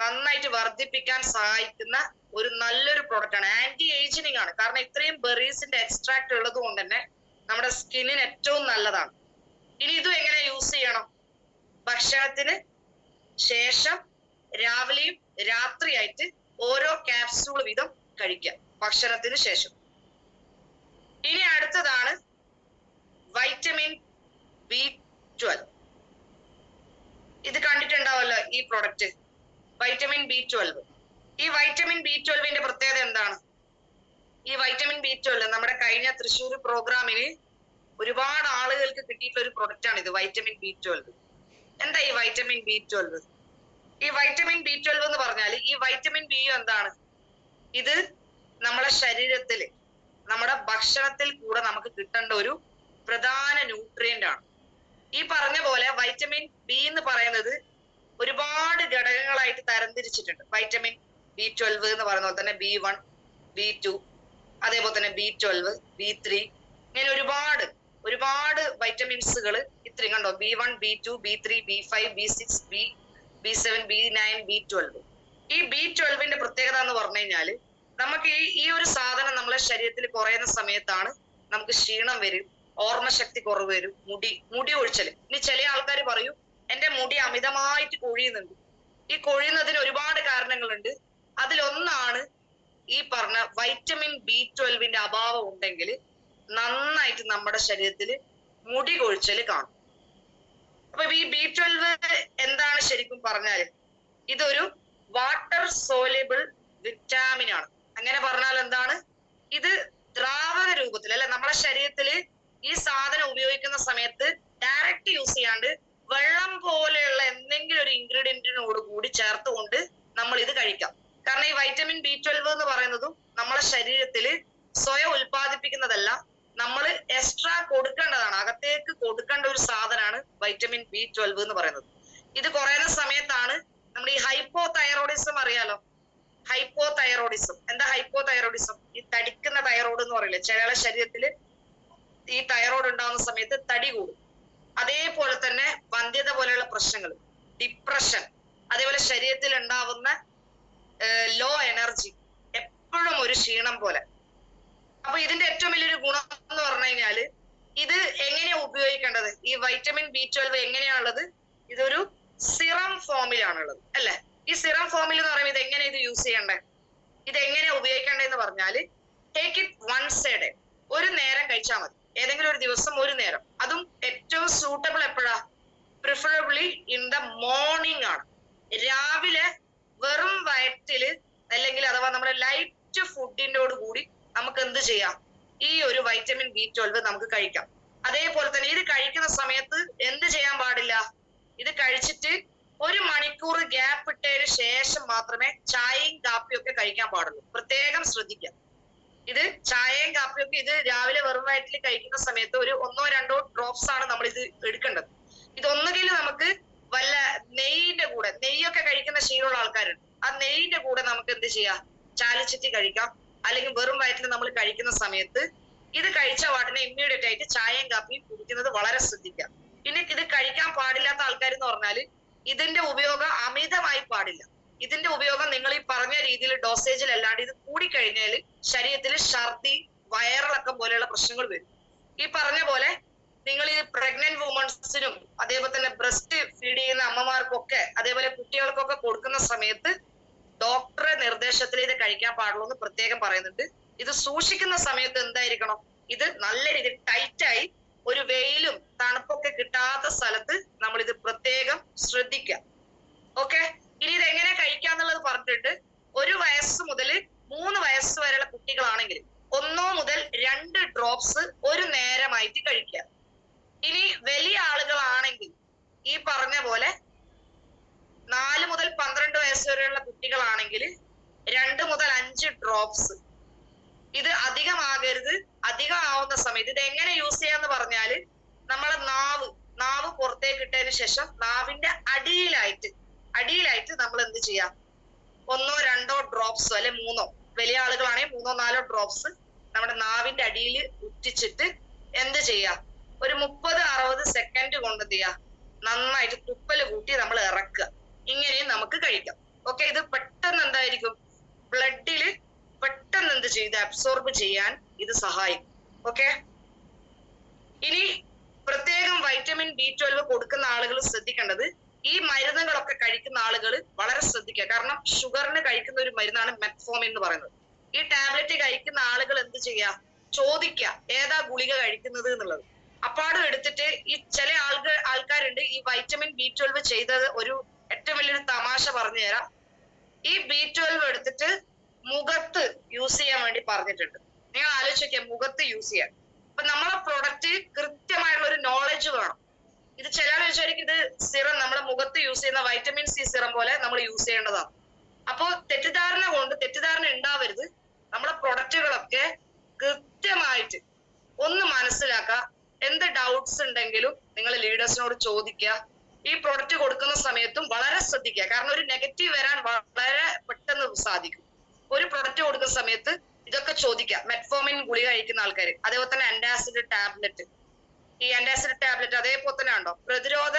നന്നായിട്ട് വർദ്ധിപ്പിക്കാൻ സഹായിക്കുന്ന ഒരു നല്ലൊരു പ്രോഡക്റ്റ് ആണ്. ആന്റി ഏജിനിങ് ആണ്. കാരണം ഇത്രയും ബെറീസിന്റെ എക്സ്ട്രാക്ട് ഉള്ളത് കൊണ്ട് തന്നെ നമ്മുടെ സ്കിന്നിന് ഏറ്റവും നല്ലതാണ്. ഇനി ഇതും എങ്ങനെ യൂസ് ചെയ്യണം? ഭക്ഷണത്തിന് ശേഷം രാവിലെയും രാത്രിയായിട്ട് ഓരോ ക്യാപ്സ്യൂൾ വീതം കഴിക്കാം ഭക്ഷണത്തിന് ശേഷം. ഇനി അടുത്തതാണ് വൈറ്റമിൻ B12. ഇത് കണ്ടിട്ടുണ്ടാവല്ലോ ഈ പ്രൊഡക്റ്റ്, വൈറ്റമിൻ B12. ഈ വൈറ്റമിൻ B12ന്റെ പ്രത്യേകത എന്താണ്? ഈ വൈറ്റമിൻ B12 നമ്മുടെ കഴിഞ്ഞ തൃശ്ശൂർ പ്രോഗ്രാമിന് ഒരുപാട് ആളുകൾക്ക് കിട്ടിയിട്ടുള്ള ഒരു പ്രൊഡക്റ്റ് ആണ് ഇത്, വൈറ്റമിൻ B12. എന്താ ഈ വൈറ്റമിൻ B12? ഈ വൈറ്റമിൻ B12 എന്ന് പറഞ്ഞാൽ ഈ വൈറ്റമിൻ ബി എന്താണ്? ഇത് നമ്മുടെ ശരീരത്തിൽ നമ്മുടെ ഭക്ഷണത്തിൽ കൂടെ നമുക്ക് കിട്ടേണ്ട ഒരു പ്രധാന ന്യൂട്രിയന്റ് ആണ്. ഈ പറഞ്ഞ പോലെ വൈറ്റമിൻ ബി എന്ന് പറയുന്നത് ഒരുപാട് ഘടകങ്ങളായിട്ട് തരംതിരിച്ചിട്ടുണ്ട്. വൈറ്റമിൻ B12 എന്ന് പറയുന്ന പോലെ തന്നെ B1, B2, അതേപോലെ തന്നെ B12, B3, ഇങ്ങനെ ഒരുപാട് വൈറ്റമിൻസുകൾ ഇത്രയും കണ്ടോ, B1, B2, B3, B5, B6, B7, B9, B12. ഈ B12ന്റെ പ്രത്യേകത എന്ന് പറഞ്ഞു കഴിഞ്ഞാല് നമുക്ക് ഈ ഒരു സാധനം നമ്മളെ ശരീരത്തിൽ കുറയുന്ന സമയത്താണ് നമുക്ക് ക്ഷീണം വരും, ഓർമ്മശക്തി കുറവ് വരും, മുടി ഒഴിച്ചല്. ഇനി ചില ആൾക്കാർ പറയും എന്റെ മുടി അമിതമായിട്ട് കൊഴിയുന്നുണ്ട്. ഈ കൊഴിയുന്നതിന് ഒരുപാട് കാരണങ്ങളുണ്ട്. അതിലൊന്നാണ് ഈ പറഞ്ഞ വൈറ്റമിൻ B12ന്റെ അഭാവം ഉണ്ടെങ്കിൽ നന്നായിട്ട് നമ്മുടെ ശരീരത്തിൽ മുടി കൊഴിച്ചല് കാണും. അപ്പൊ ഈ B12 എന്താണ് ശരിക്കും പറഞ്ഞാല്? ഇതൊരു വാട്ടർ സോലിബിൾ വിറ്റാമിൻ ആണ്. അങ്ങനെ പറഞ്ഞാൽ എന്താണ്? ഇത് ദ്രാവക രൂപത്തിൽ അല്ലെ നമ്മുടെ ശരീരത്തിൽ ഈ സാധനം ഉപയോഗിക്കുന്ന സമയത്ത് ഡയറക്റ്റ് യൂസ് ചെയ്യാണ്ട് വെള്ളം പോലെയുള്ള എന്തെങ്കിലും ഒരു ഇൻഗ്രീഡിയന്റിനോട് കൂടി ചേർത്തുകൊണ്ട് നമ്മൾ ഇത് കഴിക്കാം. കാരണം ഈ വൈറ്റമിൻ B12 എന്ന് പറയുന്നതും നമ്മളെ ശരീരത്തിൽ സ്വയം ഉൽപ്പാദിപ്പിക്കുന്നതല്ല, നമ്മൾ എക്സ്ട്രാ കൊടുക്കേണ്ടതാണ്, അകത്തേക്ക് കൊടുക്കേണ്ട ഒരു സാധനമാണ് വൈറ്റമിൻ B12 എന്ന് പറയുന്നത്. ഇത് കുറയുന്ന സമയത്താണ് നമ്മൾ ഈ ഹൈപ്പോതൈറോയിഡിസം അറിയാലോ. ഹൈപ്പോതൈറോയിഡിസം എന്താ? ഹൈപ്പോതൈറോയിഡിസം ഈ തടിക്കുന്ന തൈറോയ്ഡ് എന്ന് പറയില്ലേ, ചില ശരീരത്തിൽ ഈ തൈറോയ്ഡ് ഉണ്ടാകുന്ന സമയത്ത് തടി കൂടും. അതേപോലെ തന്നെ വന്ധ്യത പോലെയുള്ള പ്രശ്നങ്ങൾ, ഡിപ്രഷൻ, അതേപോലെ ശരീരത്തിൽ ഉണ്ടാവുന്ന ലോ എനർജി, എപ്പോഴും ഒരു ക്ഷീണം പോലെ. അപ്പൊ ഇതിന്റെ ഏറ്റവും വലിയൊരു ഗുണം എന്ന് പറഞ്ഞു കഴിഞ്ഞാല് ഇത് എങ്ങനെയാ ഉപയോഗിക്കേണ്ടത്? ഈ വൈറ്റമിൻ B12 എങ്ങനെയാണുള്ളത്? ഇതൊരു സിറം ഫോമിലാണുള്ളത് അല്ലെ? ഈ സിറം ഫോമിൽ എന്ന് പറയുമ്പോൾ ഇത് എങ്ങനെ ഇത് യൂസ് ചെയ്യണ്ടേ? ഇത് എങ്ങനെയാ ഉപയോഗിക്കേണ്ടതെന്ന് പറഞ്ഞാല് take it once a day. ഒരു നേരം കഴിച്ചാൽ മതി, ഏതെങ്കിലും ഒരു ദിവസം ഒരു നേരം. അതും ഏറ്റവും സൂട്ടബിൾ എപ്പോഴാ? പ്രിഫറബിളി ഇൻ ദ മോർണിംഗ് ആണ്. രാവിലെ വെറും വയറ്റില് അല്ലെങ്കിൽ അഥവാ നമ്മുടെ ലൈറ്റ് ഫുഡിനോട് കൂടി നമുക്ക് എന്ത് ചെയ്യാം? ഈ ഒരു വൈറ്റമിൻ B12 നമുക്ക് കഴിക്കാം. അതേപോലെ തന്നെ ഇത് കഴിക്കുന്ന സമയത്ത് എന്ത് ചെയ്യാൻ പാടില്ല? ഇത് കഴിച്ചിട്ട് 1 മണിക്കൂർ ഗ്യാപ്പ് ഇട്ടതിന് ശേഷം മാത്രമേ ചായയും കാപ്പിയും ഒക്കെ കഴിക്കാൻ പാടുള്ളൂ. പ്രത്യേകം ശ്രദ്ധിക്കാം. ഇത് ചായയും കാപ്പിയും ഒക്കെ ഇത് രാവിലെ വെറും വയറ്റിൽ കഴിക്കുന്ന സമയത്ത് ഒരു 1-2 ഡ്രോപ്സ് ആണ് നമ്മൾ ഇത് എടുക്കേണ്ടത്. ഇതൊന്നുകിൽ നമുക്ക് വല്ല നെയ്യിന്റെ കൂടെ, നെയ്യൊക്കെ കഴിക്കുന്ന ശീലമുള്ള ആൾക്കാരുണ്ട്, ആ നെയ്യിന്റെ കൂടെ നമുക്ക് എന്ത് ചെയ്യാം? ചാലിച്ചിട്ട് കഴിക്കാം. അല്ലെങ്കിൽ വെറും വയറ്റിൽ നമ്മൾ കഴിക്കുന്ന സമയത്ത് ഇത് കഴിച്ച പാട്ടിനെ ഇമ്മീഡിയറ്റ് ആയിട്ട് ചായയും കാപ്പിയും കുടിക്കുന്നത് വളരെ ശ്രദ്ധിക്കാം. പിന്നെ ഇത് കഴിക്കാൻ പാടില്ലാത്ത ആൾക്കാർ എന്ന് പറഞ്ഞാല് ഇതിന്റെ ഉപയോഗം അമിതമായി പാടില്ല. ഇതിന്റെ ഉപയോഗം നിങ്ങൾ ഈ പറഞ്ഞ രീതിയിൽ ഡോസേജിൽ അല്ലാണ്ട് ഇത് കൂടിക്കഴിഞ്ഞാൽ ശരീരത്തിൽ ഛർദി, വയറിളക്കം പോലെയുള്ള പ്രശ്നങ്ങൾ വരും. ഈ പറഞ്ഞ പോലെ നിങ്ങൾ ഈ പ്രഗ്നന്റ് വുമൺസിനും അതേപോലെ തന്നെ ബ്രസ്റ്റ് ഫീഡ് ചെയ്യുന്ന അമ്മമാർക്കൊക്കെ അതേപോലെ കുട്ടികൾക്കൊക്കെ കൊടുക്കുന്ന സമയത്ത് ഡോക്ടറെ നിർദ്ദേശത്തിൽ ഇത് കഴിക്കാൻ പാടുള്ളൂ എന്ന് പ്രത്യേകം പറയുന്നുണ്ട്. ഇത് സൂക്ഷിക്കുന്ന സമയത്ത് എന്തായിരിക്കണം? ഇത് നല്ല രീതിയിൽ ടൈറ്റായി ഒരു വെയിലും തണുപ്പൊക്കെ കിട്ടാത്ത സ്ഥലത്ത് നമ്മൾ ഇത് പ്രത്യേകം ശ്രദ്ധിക്കാം. ഓക്കെ, ഇനി ഇത് എങ്ങനെ കഴിക്കാന്നുള്ളത് പറഞ്ഞിട്ടുണ്ട്. 1 വയസ്സ് മുതൽ 3 വയസ്സ് വരെയുള്ള കുട്ടികളാണെങ്കിൽ 1 മുതൽ 2 ഡ്രോപ്സ് ഒരു നേരമായിട്ട് കഴിക്കുക. ഇനി വലിയ ആളുകളാണെങ്കിൽ ഈ പറഞ്ഞ പോലെ 4 മുതൽ 12 വയസ്സ് വരെയുള്ള കുട്ടികളാണെങ്കിൽ 2 മുതൽ 5 ഡ്രോപ്സ്. ഇത് അധികമാകരുത്. അധികം ആവുന്ന സമയത്ത് ഇത് എങ്ങനെ യൂസ് ചെയ്യാന്ന് പറഞ്ഞാല് നമ്മളെ നാവ് പുറത്തേക്ക് ഇട്ടതിന് ശേഷം നാവിന്റെ അടിയിലായിട്ട് നമ്മൾ എന്ത് ചെയ്യാം? 1-2 ഡ്രോപ്സോ അല്ലെ 3, വലിയ ആളുകളാണെങ്കിൽ 3-4 ഡ്രോപ്സ് നമ്മുടെ നാവിന്റെ അടിയിൽ ഉറ്റിച്ചിട്ട് എന്ത് ചെയ്യാം? ഒരു 30-60 സെക്കൻഡ് കൊണ്ട് എന്ത് ചെയ്യാം? നന്നായിട്ട് തുപ്പല് കൂട്ടി നമ്മൾ ഇറക്കുക. ഇങ്ങനെയും നമുക്ക് കഴിക്കാം. ഓക്കെ, ഇത് പെട്ടെന്ന് എന്തായിരിക്കും? ബ്ലഡില് പെട്ടെന്ന് എന്ത് ചെയ്ത് അബ്സോർബ് ചെയ്യാൻ ഇത് സഹായിക്കും. ഓക്കെ, ഇനി പ്രത്യേകം വൈറ്റമിൻ B12 കൊടുക്കുന്ന ആളുകൾ ശ്രദ്ധിക്കേണ്ടത്, ഈ മരുന്നുകളൊക്കെ കഴിക്കുന്ന ആളുകൾ വളരെ ശ്രദ്ധിക്കുക. കാരണം ഷുഗറിന് കഴിക്കുന്ന ഒരു മരുന്നാണ് മെറ്റ്ഫോമിൻ എന്ന് പറയുന്നത്. ഈ ടാബ്ലറ്റ് കഴിക്കുന്ന ആളുകൾ എന്ത് ചെയ്യുക? ചോദിക്കുക ഏതാ ഗുളിക കഴിക്കുന്നത് എന്നുള്ളത്. അപ്പാടും എടുത്തിട്ട് ഈ ചില ആൾക്കാരുണ്ട് ഈ വൈറ്റമിൻ B12 ചെയ്തത് ഒരു ഏറ്റവും വലിയൊരു തമാശ പറഞ്ഞു തരാം. ഈ B12 എടുത്തിട്ട് മുഖത്ത് യൂസ് ചെയ്യാൻ വേണ്ടി പറഞ്ഞിട്ടുണ്ട്. നിങ്ങൾ ആലോചിച്ച് നോക്കിയാൽ മുഖത്ത് യൂസ് ചെയ്യാൻ. അപ്പൊ നമ്മളെ പ്രൊഡക്റ്റ് കൃത്യമായിട്ടുള്ള ഒരു നോളജ് വേണം. ഇത് ചില വിചാരിക്കും ഇത് സിറം നമ്മുടെ മുഖത്ത് യൂസ് ചെയ്യുന്ന വൈറ്റമിൻ C സിറം പോലെ നമ്മൾ യൂസ് ചെയ്യേണ്ടതാണ്. അപ്പോ തെറ്റിദ്ധാരണ ഉണ്ടാവരുത്. നമ്മളെ പ്രൊഡക്റ്റുകളൊക്കെ കൃത്യമായിട്ട് ഒന്ന് മനസ്സിലാക്കുക. എന്ത് ഡൗട്ട്സ് ഉണ്ടെങ്കിലും നിങ്ങൾ ലീഡേഴ്സിനോട് ചോദിക്കുക. ഈ പ്രൊഡക്റ്റ് കൊടുക്കുന്ന സമയത്തും വളരെ ശ്രദ്ധിക്കുക. കാരണം ഒരു നെഗറ്റീവ് വരാൻ വളരെ പെട്ടെന്ന് സാധിക്കും. ഒരു പ്രൊഡക്റ്റ് കൊടുക്കുന്ന സമയത്ത് ഇതൊക്കെ ചോദിക്കാം. മെറ്റ്ഫോമിൻ ഗുളിക കഴിക്കുന്ന ആൾക്കാർ, അതേപോലെ തന്നെ ആന്റാസിഡ് ടാബ്ലറ്റ്, ഈ ആന്റാസിഡ് ടാബ്ലറ്റ് അതേപോലെ തന്നെ ഉണ്ടോ പ്രതിരോധ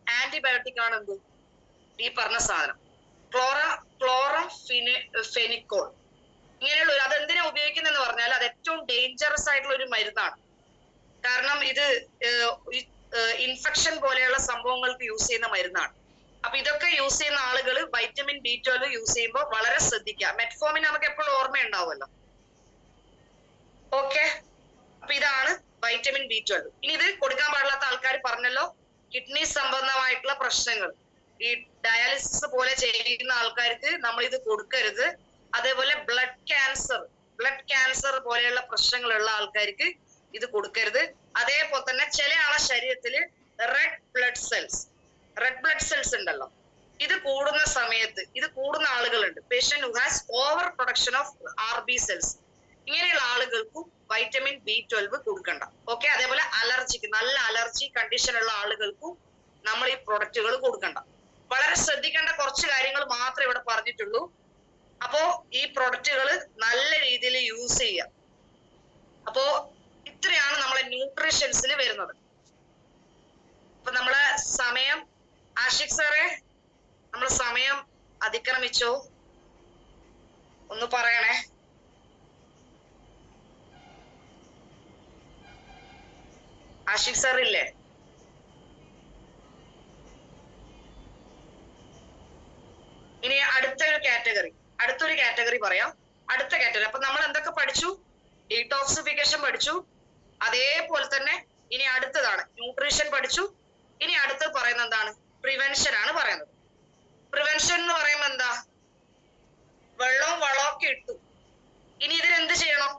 ആന്റിബയോട്ടിക് ആണ് എന്ത് ഈ പറഞ്ഞ സാധനം ക്ലോറംഫെനിക്കോൾ. ഇങ്ങനെയുള്ള അതെന്തിനാ ഉപയോഗിക്കുന്നതെന്ന് പറഞ്ഞാൽ അത് ഏറ്റവും ഡേഞ്ചറസ് ആയിട്ടുള്ള ഒരു മരുന്നാണ്. കാരണം ഇത് ഇൻഫെക്ഷൻ പോലെയുള്ള സംഭവങ്ങൾക്ക് യൂസ് ചെയ്യുന്ന മരുന്നാണ്. അപ്പൊ ഇതൊക്കെ യൂസ് ചെയ്യുന്ന ആളുകൾ വൈറ്റമിൻ B12 യൂസ് ചെയ്യുമ്പോൾ വളരെ ശ്രദ്ധിക്കുക. മെറ്റ്ഫോമിൻ നമുക്ക് എപ്പോഴും ഓർമ്മയുണ്ടാവുമല്ലോ. ഓക്കെ, അപ്പൊ ഇതാണ് വൈറ്റമിൻ B12. ഇനി ഇത് കൊടുക്കാൻ പാടില്ലാത്ത ആൾക്കാർ പറഞ്ഞല്ലോ, കിഡ്നി സംബന്ധമായിട്ടുള്ള പ്രശ്നങ്ങൾ, ഈ ഡയാലിസിസ് പോലെ ചെയ്യുന്ന ആൾക്കാർക്ക് നമ്മൾ ഇത് കൊടുക്കരുത്. അതേപോലെ ബ്ലഡ് ക്യാൻസർ പോലെയുള്ള പ്രശ്നങ്ങളുള്ള ആൾക്കാർക്ക് ഇത് കൊടുക്കരുത്. അതേപോലെ തന്നെ ചില ആളെ ശരീരത്തിൽ റെഡ് ബ്ലഡ് സെൽസ് ഉണ്ടല്ലോ, ഇത് കൂടുന്ന സമയത്ത് ഇത് കൂടുന്ന ആളുകളുണ്ട്. Patient who has over production of RB cells, ഇങ്ങനെയുള്ള ആളുകൾക്കും വൈറ്റമിൻ B12 കൊടുക്കണ്ട. ഓക്കെ, അതേപോലെ നല്ല അലർജി കണ്ടീഷൻ ഉള്ള ആളുകൾക്കും നമ്മൾ ഈ പ്രൊഡക്റ്റുകൾ കൊടുക്കണ്ട. വളരെ ശ്രദ്ധിക്കേണ്ട കുറച്ച് കാര്യങ്ങൾ മാത്രമേ ഇവിടെ പറഞ്ഞിട്ടുള്ളൂ. അപ്പോ ഈ പ്രൊഡക്റ്റുകൾ നല്ല രീതിയിൽ യൂസ് ചെയ്യാം. അപ്പോ ഇത്രയാണ് നമ്മളെ ന്യൂട്രീഷൻസിൽ വരുന്നത്. അപ്പൊ നമ്മളെ സമയം, ആഷിഖ് സാറേ നമ്മളെ സമയം അതിക്രമിച്ചോ? ഒന്ന് പറയണേ. ആഷിഖ് സാർ ഇല്ലേ? ഇനി അടുത്തൊരു കാറ്റഗറി പറയാം. അടുത്ത കാറ്റഗറി അപ്പൊ നമ്മൾ എന്തൊക്കെ പഠിച്ചു? ഡീടോക്സിഫിക്കേഷൻ പഠിച്ചു. അതേപോലെ തന്നെ ഇനി അടുത്തതാണ് ന്യൂട്രീഷൻ പഠിച്ചു. ഇനി അടുത്തത് പറയുന്നത് എന്താണ്? പ്രിവെൻഷൻ ആണ് പറയുന്നത്. പ്രിവെൻഷൻ എന്ന് പറയുമ്പോൾ എന്താ? വെള്ളവും വളവും ഒക്കെ ഇട്ടു. ഇനി ഇതിനെന്ത് ചെയ്യണം?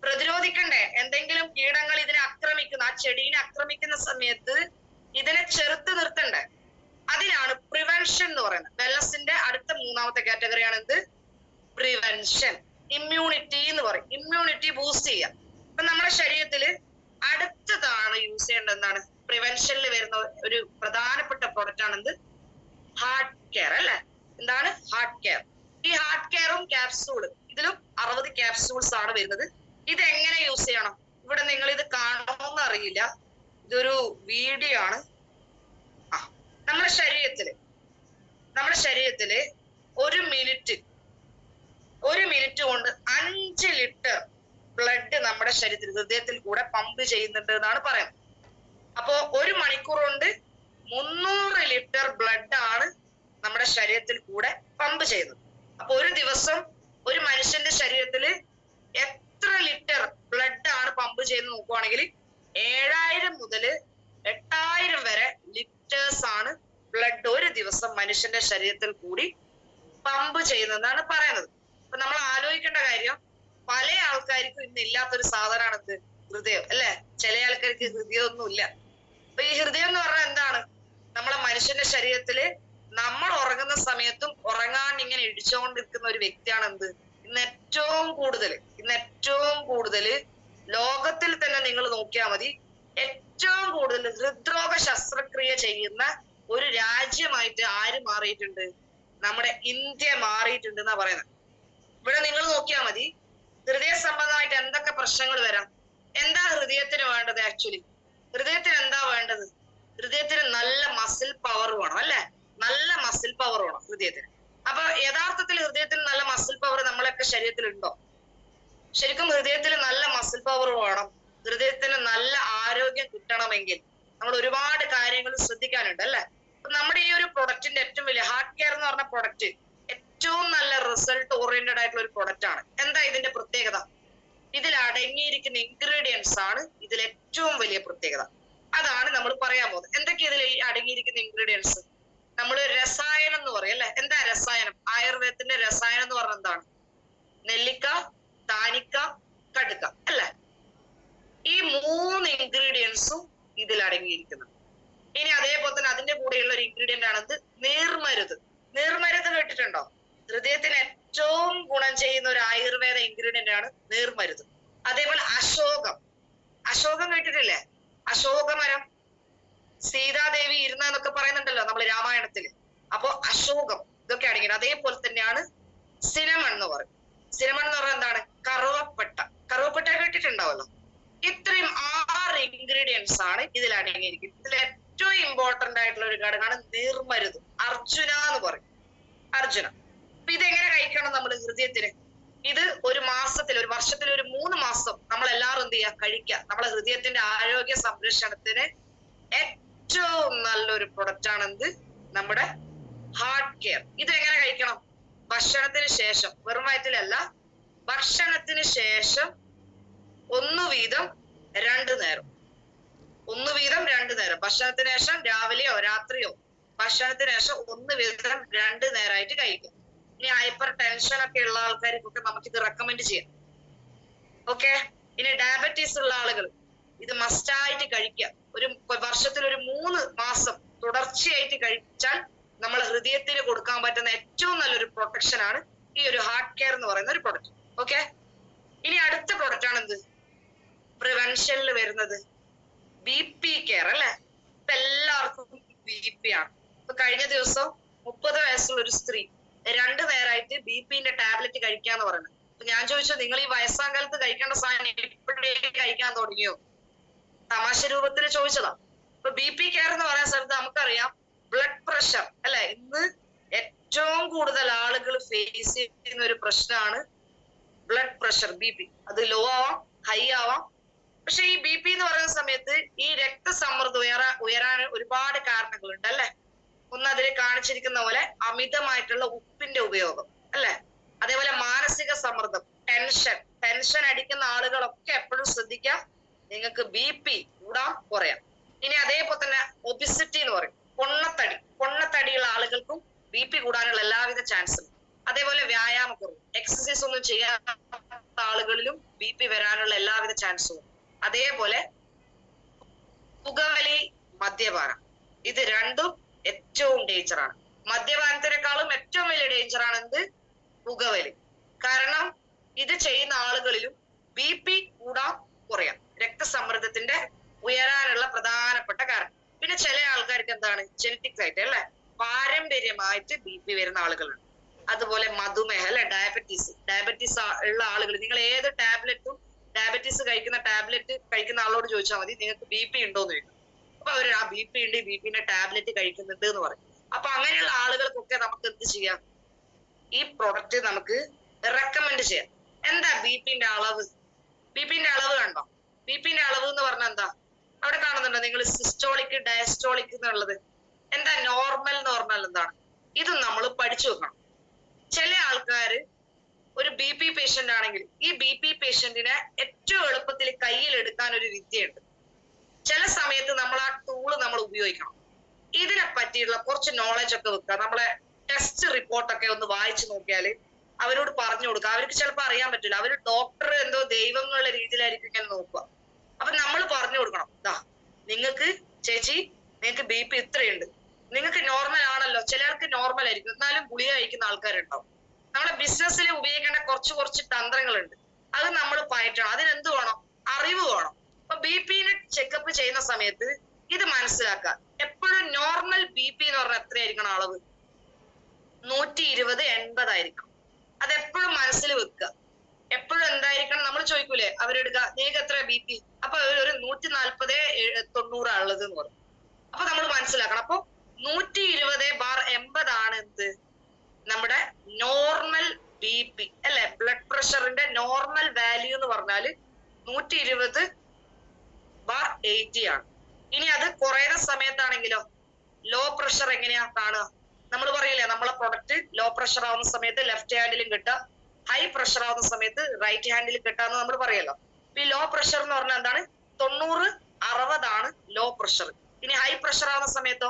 പ്രതിരോധിക്കണ്ടേ? എന്തെങ്കിലും കീടങ്ങൾ ഇതിനെ ആക്രമിക്കുന്ന, ആ ചെടീനെ ആക്രമിക്കുന്ന സമയത്ത് ഇതിനെ ചെറുത്ത് നിർത്തണ്ടേ? അതിനാണ് പ്രിവെൻഷൻ എന്ന് പറയുന്നത്. വെൽനസിന്റെ അടുത്ത മൂന്നാമത്തെ കാറ്റഗറിയാണ് എന്ത്? പ്രിവെൻഷൻ. ഇമ്മ്യൂണിറ്റി എന്ന് പറയും. ഇമ്മ്യൂണിറ്റി ബൂസ്റ്റ് ചെയ്യുക. അപ്പൊ നമ്മുടെ ശരീരത്തില് അടുത്തതാണ് യൂസ് ചെയ്യേണ്ടത് എന്താണ്? പ്രിവെൻഷനിൽ വരുന്ന ഒരു പ്രധാനപ്പെട്ട പ്രോഡക്റ്റ് ആണ് എന്ത്? ഹാർട്ട് കെയർ അല്ലെ? എന്താണ്? Heart care. ഈ ഹാർട്ട് കെയറും ക്യാപ്സൂളും, ഇതിലും 60 ക്യാപ്സൂൾസ് ആണ് വരുന്നത്. ഇത് എങ്ങനെ യൂസ് ചെയ്യണം? ഇവിടെ നിങ്ങൾ ഇത് കാണണമെന്ന് അറിയില്ല, ഇതൊരു വീഡിയോ ആണ്. നമ്മുടെ ശരീരത്തില് ഒരു മിനിറ്റ് കൊണ്ട് 5 ലിറ്റർ ബ്ലഡ് നമ്മുടെ ശരീരത്തിൽ, ഹൃദയത്തിൽ കൂടെ പമ്പ് ചെയ്യുന്നുണ്ട് എന്നാണ് പറയുന്നത്. അപ്പോ 1 മണിക്കൂർ കൊണ്ട് 300 ലിറ്റർ ബ്ലഡ് ആണ് നമ്മുടെ ശരീരത്തിൽ കൂടെ പമ്പ് ചെയ്യുന്നത്. അപ്പൊ ഒരു ദിവസം ഒരു മനുഷ്യന്റെ ശരീരത്തിൽ എത്ര ലിറ്റർ ബ്ലഡ് ആണ് പമ്പ് ചെയ്യുന്നത് നോക്കുവാണെങ്കിൽ 7000 മുതൽ 8000 വരെ ലിറ്റേഴ്സ് ആണ് ബ്ലഡ് ഒരു ദിവസം മനുഷ്യന്റെ ശരീരത്തിൽ കൂടി പമ്പ് ചെയ്യുന്നതാണ് പറയുന്നത്. അപ്പൊ നമ്മൾ ആലോചിക്കേണ്ട കാര്യം, പല ആൾക്കാർക്കും ഇന്ന് ഇല്ലാത്തൊരു സാധനമാണ് എന്ത്? ഹൃദയം അല്ലെ? ചില ആൾക്കാർക്ക് ഹൃദയമൊന്നും ഇല്ല. അപ്പൊ ഈ ഹൃദയം എന്ന് പറഞ്ഞാൽ എന്താണ്? നമ്മളെ മനുഷ്യന്റെ ശരീരത്തില് നമ്മൾ ഉറങ്ങുന്ന സമയത്തും ഉറങ്ങാണ്ട് ഇങ്ങനെ ഇടിച്ചുകൊണ്ടിരിക്കുന്ന ഒരു വ്യക്തിയാണ് എന്ത്? ഇന്ന് ഏറ്റവും കൂടുതൽ ലോകത്തിൽ തന്നെ നിങ്ങൾ നോക്കിയാൽ മതി, ഏറ്റവും കൂടുതൽ ഹൃദ്രോഗ ശസ്ത്രക്രിയ ചെയ്യുന്ന ഒരു രാജ്യമായിട്ട് ആര് മാറിയിട്ടുണ്ട്? നമ്മുടെ ഇന്ത്യ മാറിയിട്ടുണ്ട് എന്നാ പറയുന്നത്. ഇവിടെ നിങ്ങൾ നോക്കിയാൽ മതി, ഹൃദയ സംബന്ധമായിട്ട് എന്തൊക്കെ പ്രശ്നങ്ങൾ വരാം. എന്താ ഹൃദയത്തിന് വേണ്ടത്? ആക്ച്വലി ഹൃദയത്തിന് എന്താ വേണ്ടത്? ഹൃദയത്തിന് നല്ല മസിൽ പവർ വേണം അല്ലെ? നല്ല മസിൽ പവർ വേണം ഹൃദയത്തിന്. അപ്പൊ യഥാർത്ഥത്തിൽ ഹൃദയത്തിന് നല്ല മസിൽ പവർ നമ്മളൊക്കെ ശരീരത്തിൽ ഉണ്ടോ? ശരിക്കും ഹൃദയത്തിന് നല്ല മസിൽ പവർ വേണം. ഹൃദയത്തിന് നല്ല ആരോഗ്യം കിട്ടണമെങ്കിൽ നമ്മൾ ഒരുപാട് കാര്യങ്ങൾ ശ്രദ്ധിക്കാനുണ്ട് അല്ലെ? അപ്പൊ നമ്മുടെ ഈ ഒരു പ്രൊഡക്റ്റിന്റെ ഏറ്റവും വലിയ ഹാർട്ട് കെയർ എന്ന് പറഞ്ഞ പ്രൊഡക്റ്റ് ഏറ്റവും നല്ല റിസൾട്ട് ഓറിയന്റഡ് ആയിട്ടുള്ള ഒരു പ്രൊഡക്റ്റ് ആണ്. എന്താ ഇതിന്റെ പ്രത്യേകത? ഇതിൽ അടങ്ങിയിരിക്കുന്ന ഇൻഗ്രീഡിയൻസ് ആണ് ഇതിൽ ഏറ്റവും വലിയ പ്രത്യേകത. അതാണ് നമ്മൾ പറയാൻ പോകുന്നത്. എന്തൊക്കെയാ ഇതിൽ അടങ്ങിയിരിക്കുന്ന ഇൻഗ്രീഡിയൻസ്? നമ്മൾ രസായനം എന്ന് പറയും അല്ലെ? എന്താ രസായനം? ആയുർവേദത്തിന്റെ രസായനം എന്ന് പറഞ്ഞാൽ എന്താണ്? നെല്ലിക്ക, താനിക്ക, കടുക്ക അല്ലെ? ഈ 3 ഇൻഗ്രീഡിയൻസും ഇതിൽ അടങ്ങിയിരിക്കുന്നു. ഇനി അതേപോലെ തന്നെ അതിന്റെ കൂടെയുള്ള ഒരു ഇൻഗ്രീഡിയന്റ് ആണ് നീർമരുത്. നീർമരുത് കേട്ടിട്ടുണ്ടോ? ഹൃദയത്തിന് ഏറ്റവും ഗുണം ചെയ്യുന്ന ഒരു ആയുർവേദ ഇൻഗ്രീഡിയന്റ് ആണ് നീർമരുത്. അതേപോലെ അശോകം കേട്ടിട്ടില്ലേ? അശോകമരം, സീതാദേവി ഇരുന്നൊക്കെ പറയുന്നുണ്ടല്ലോ നമ്മൾ രാമായണത്തില്. അപ്പൊ അശോകം ഇതൊക്കെ അടങ്ങിയത്. അതേപോലെ തന്നെയാണ് സിനമൺ എന്ന് പറയും. സിനമൺ എന്ന് പറഞ്ഞാൽ എന്താണ്? കറുവപ്പട്ട കേട്ടിട്ടുണ്ടാവല്ലോ. ഇത്രയും 6 ഇൻഗ്രീഡിയൻസ് ആണ് ഇതിൽ അടങ്ങിയിരിക്കുന്നത്. ഇതിൽ ഏറ്റവും ഇമ്പോർട്ടന്റ് ആയിട്ടുള്ള ഒരു ഘടകമാണ് നീർമരുത്. അർജുന എന്ന് പറയും. അർജുന. അപ്പൊ ഇതെങ്ങനെ കഴിക്കണം നമ്മൾ ഹൃദയത്തിന്? ഇത് ഒരു വർഷത്തിൽ ഒരു 3 മാസം നമ്മൾ എല്ലാവരും എന്ത് ചെയ്യുക? കഴിക്കുക. നമ്മളെ ഹൃദയത്തിന്റെ ആരോഗ്യ സംരക്ഷണത്തിന് ഏറ്റവും നല്ലൊരു പ്രൊഡക്റ്റ് ആണ് എന്ത്? നമ്മുടെ ഹാർട്ട് കെയർ. ഇത് എങ്ങനെ കഴിക്കണം? ഭക്ഷണത്തിന് ശേഷം, വെറും വയറ്റിലല്ല, ഭക്ഷണത്തിന് ശേഷം 1 വീതം 2 നേരം. 1 വീതം 2 നേരം. ഭക്ഷണത്തിന് ശേഷം രാവിലെയോ രാത്രിയോ ഭക്ഷണത്തിന് ശേഷം 1 വീതം 2 നേരമായിട്ട് കഴിക്കും. ഇനി ഹൈപ്പർ ടെൻഷൻ ഒക്കെ ഉള്ള ആൾക്കാർക്കൊക്കെ നമുക്ക് ഇത് റെക്കമെൻഡ് ചെയ്യാം. ഓക്കെ. ഇനി ഡയബറ്റീസ് ഉള്ള ആളുകൾ ഇത് മസ്റ്റായിട്ട് കഴിക്കുക. ഒരു വർഷത്തിൽ ഒരു 3 മാസം തുടർച്ചയായിട്ട് കഴിച്ചാൽ നമ്മൾ ഹൃദയത്തിന് കൊടുക്കാൻ പറ്റുന്ന ഏറ്റവും നല്ലൊരു പ്രൊട്ടക്ഷൻ ആണ് ഈ ഒരു ഹാർട്ട് കെയർ എന്ന് പറയുന്ന ഒരു പ്രൊഡക്റ്റ്. ഓക്കെ. ഇനി അടുത്ത പ്രൊഡക്റ്റ് ആണ് എന്ത്? പ്രിവെൻഷനിൽ വരുന്നത് BP കെയർ അല്ലെ? ഇപ്പൊ എല്ലാവർക്കും BP ആണ്. ഇപ്പൊ കഴിഞ്ഞ ദിവസം 30 വയസ്സുള്ള ഒരു സ്ത്രീ 2 നേരമായിട്ട് BPന്റെ ടാബ്ലറ്റ് കഴിക്കാന്ന് പറയുന്നത്. അപ്പൊ ഞാൻ ചോദിച്ചു, നിങ്ങൾ ഈ വയസ്സാം കാലത്ത് കഴിക്കേണ്ട സാധനം ഇപ്പോഴേ കഴിക്കാൻ തുടങ്ങിയോ? തമാശ രൂപത്തിൽ ചോദിച്ചതാ. ഇപ്പൊ BP കെയർ എന്ന് പറയുന്ന സ്ഥലത്ത് നമുക്കറിയാം ബ്ലഡ് പ്രഷർ അല്ലെ, ഇന്ന് ഏറ്റവും കൂടുതൽ ആളുകൾ ഫേസ് ചെയ്യുന്ന ഒരു പ്രശ്നമാണ് ബ്ലഡ് പ്രഷർ, BP. അത് ലോ ആവാം, ഹൈ ആവാം. പക്ഷെ ഈ BP എന്ന് പറയുന്ന സമയത്ത് ഈ രക്തസമ്മർദ്ദം ഉയരാൻ ഒരുപാട് കാരണങ്ങളുണ്ട് അല്ലെ. ഒന്ന് അതിൽ കാണിച്ചിരിക്കുന്ന പോലെ അമിതമായിട്ടുള്ള ഉപ്പിന്റെ ഉപയോഗം അല്ലെ, അതേപോലെ മാനസിക സമ്മർദ്ദം, ടെൻഷൻ അടിക്കുന്ന ആളുകളൊക്കെ എപ്പോഴും ശ്രദ്ധിക്കാം, നിങ്ങൾക്ക് BP കൂടാം കുറയാം. ഇനി അതേപോലെ തന്നെ ഒബിസിറ്റി എന്ന് പറയും, പൊണ്ണത്തടിയുള്ള ആളുകൾക്കും BP കൂടാനുള്ള എല്ലാവിധ ചാൻസും. അതേപോലെ വ്യായാമക്കുറവ്, എക്സസൈസ് ഒന്നും ചെയ്യാത്ത ആളുകളിലും BP വരാനുള്ള എല്ലാവിധ ചാൻസും. അതേപോലെ പുകവലി, മദ്യപാനം, ഇത് രണ്ടും ഏറ്റവും ഡേഞ്ചറാണ്. മദ്യപാനത്തിനേക്കാളും ഏറ്റവും വലിയ ഡേഞ്ചറാണ് എന്ത്? പുകവലി. കാരണം ഇത് ചെയ്യുന്ന ആളുകളിലും BP കൂടാം കുറയാം, രക്തസമ്മർദ്ദത്തിന്റെ ഉയരാനുള്ള പ്രധാനപ്പെട്ട കാരണം. പിന്നെ ചില ആൾക്കാർക്ക് എന്താണ്, ജനറ്റിക്സ് ആയിട്ട് അല്ലെ, പാരമ്പര്യമായിട്ട് BP വരുന്ന ആളുകളുണ്ട്. അതുപോലെ മധുമേഹം അല്ലെ, ഡയബറ്റീസ് ഉള്ള ആളുകൾ, നിങ്ങൾ ഏത് ടാബ്ലറ്റും ഡയബറ്റീസ് കഴിക്കുന്ന ആളോട് ചോദിച്ചാൽ മതി നിങ്ങൾക്ക് BP ഉണ്ടോന്ന് ചോദിക്കും. അപ്പൊ അവർ ആ BP ഉണ്ട്, BPന്റെ ടാബ്ലറ്റ് കഴിക്കുന്നുണ്ട് എന്ന് പറയും. അപ്പൊ അങ്ങനെയുള്ള ആളുകൾക്കൊക്കെ നമുക്ക് എന്ത് ചെയ്യാം, ഈ പ്രൊഡക്റ്റ് നമുക്ക് റെക്കമെൻഡ് ചെയ്യാം. എന്താ BPന്റെ അളവ്? BPന്റെ അളവ് കണ്ടോ? BPന്റെ അളവ് എന്ന് പറഞ്ഞാൽ എന്താ, അവിടെ കാണുന്നുണ്ടോ നിങ്ങൾ, സിസ്റ്റോളിക്, ഡയസ്റ്റോളിക് എന്നുള്ളത്. എന്താ നോർമൽ എന്ന് പറഞ്ഞാൽ എന്താണ്? ഇത് നമ്മൾ പഠിച്ചു വെക്കണം. ചില ആൾക്കാര് ഒരു BP പേഷ്യന്റ് ആണെങ്കിൽ ഈ BP പേഷ്യന്റിനെ ഏറ്റവും എളുപ്പത്തിൽ കയ്യിൽ എടുക്കാൻ ഒരു വിദ്യയുണ്ട്. ചില സമയത്ത് നമ്മൾ ആ ടൂള് നമ്മൾ ഉപയോഗിക്കണം. ഇതിനെ പറ്റിയുള്ള കുറച്ച് നോളജ് ഒക്കെ വെക്കുക. നമ്മളെ ടെസ്റ്റ് റിപ്പോർട്ടൊക്കെ ഒന്ന് വായിച്ചു നോക്കിയാൽ അവരോട് പറഞ്ഞു കൊടുക്കുക. അവർക്ക് ചിലപ്പോൾ അറിയാൻ പറ്റില്ല, അവര് ഡോക്ടർ എന്തോ ദൈവങ്ങളുടെ രീതിയിലായിരിക്കും ഇങ്ങനെ നോക്കുക. അപ്പൊ നമ്മൾ പറഞ്ഞു കൊടുക്കണം, നിങ്ങൾക്ക് ചേച്ചി, നിങ്ങൾക്ക് BP ഇത്രയുണ്ട്, നിങ്ങൾക്ക് നോർമൽ ആണല്ലോ. ചിലർക്ക് നോർമൽ ആയിരിക്കും, എന്നാലും ഗുളിക കഴിക്കുന്ന ആൾക്കാരുണ്ടാവും. നമ്മളെ ബിസിനസ്സിൽ ഉപയോഗിക്കേണ്ട കുറച്ച് തന്ത്രങ്ങളുണ്ട്, അത് നമ്മൾ പയറ്റണം. അതിനെന്ത് വേണം? അറിവ് വേണം. അപ്പൊ BPനെ ചെക്കപ്പ് ചെയ്യുന്ന സമയത്ത് ഇത് മനസ്സിലാക്കുക. എപ്പോഴും നോർമൽ BP എന്ന് പറഞ്ഞാൽ എത്രയായിരിക്കണം അളവ്? 120/80 ആയിരിക്കണം. അതെപ്പോഴും മനസ്സിൽ വെക്കുക. എപ്പോഴും എന്തായിരിക്കണം, നമ്മൾ ചോദിക്കൂലേ അവരെടുക്കുക, നിങ്ങൾക്ക് എത്ര BP? അപ്പൊ ഒരു 140/90 ഉള്ളത് എന്ന് പറയും. അപ്പൊ നമ്മൾ മനസ്സിലാക്കണം. അപ്പൊ 120/80 ആണ് എന്ത്, നമ്മുടെ നോർമൽ BP അല്ലെ. ബ്ലഡ് പ്രഷറിന്റെ നോർമൽ വാല്യൂ എന്ന് പറഞ്ഞാല് 120/80 ആണ്. ഇനി അത് കുറയുന്ന സമയത്താണെങ്കിലോ, ലോ പ്രഷർ എങ്ങനെയാ കാണുക? നമ്മൾ പറയില്ലേ, നമ്മളെ പ്രൊഡക്റ്റ് ലോ പ്രഷർ ആവുന്ന സമയത്ത് ലെഫ്റ്റ് ഹാൻഡിലും കിട്ടുക, ഹൈ പ്രഷർ ആവുന്ന സമയത്ത് റൈറ്റ് ഹാൻഡിൽ കിട്ടാന്ന് നമ്മൾ പറയല്ലോ. ഈ ലോ പ്രഷർ എന്ന് പറഞ്ഞാൽ എന്താണ്? 90/60 ആണ് ലോ പ്രഷർ. ഇനി ഹൈ പ്രഷർ ആവുന്ന സമയത്തോ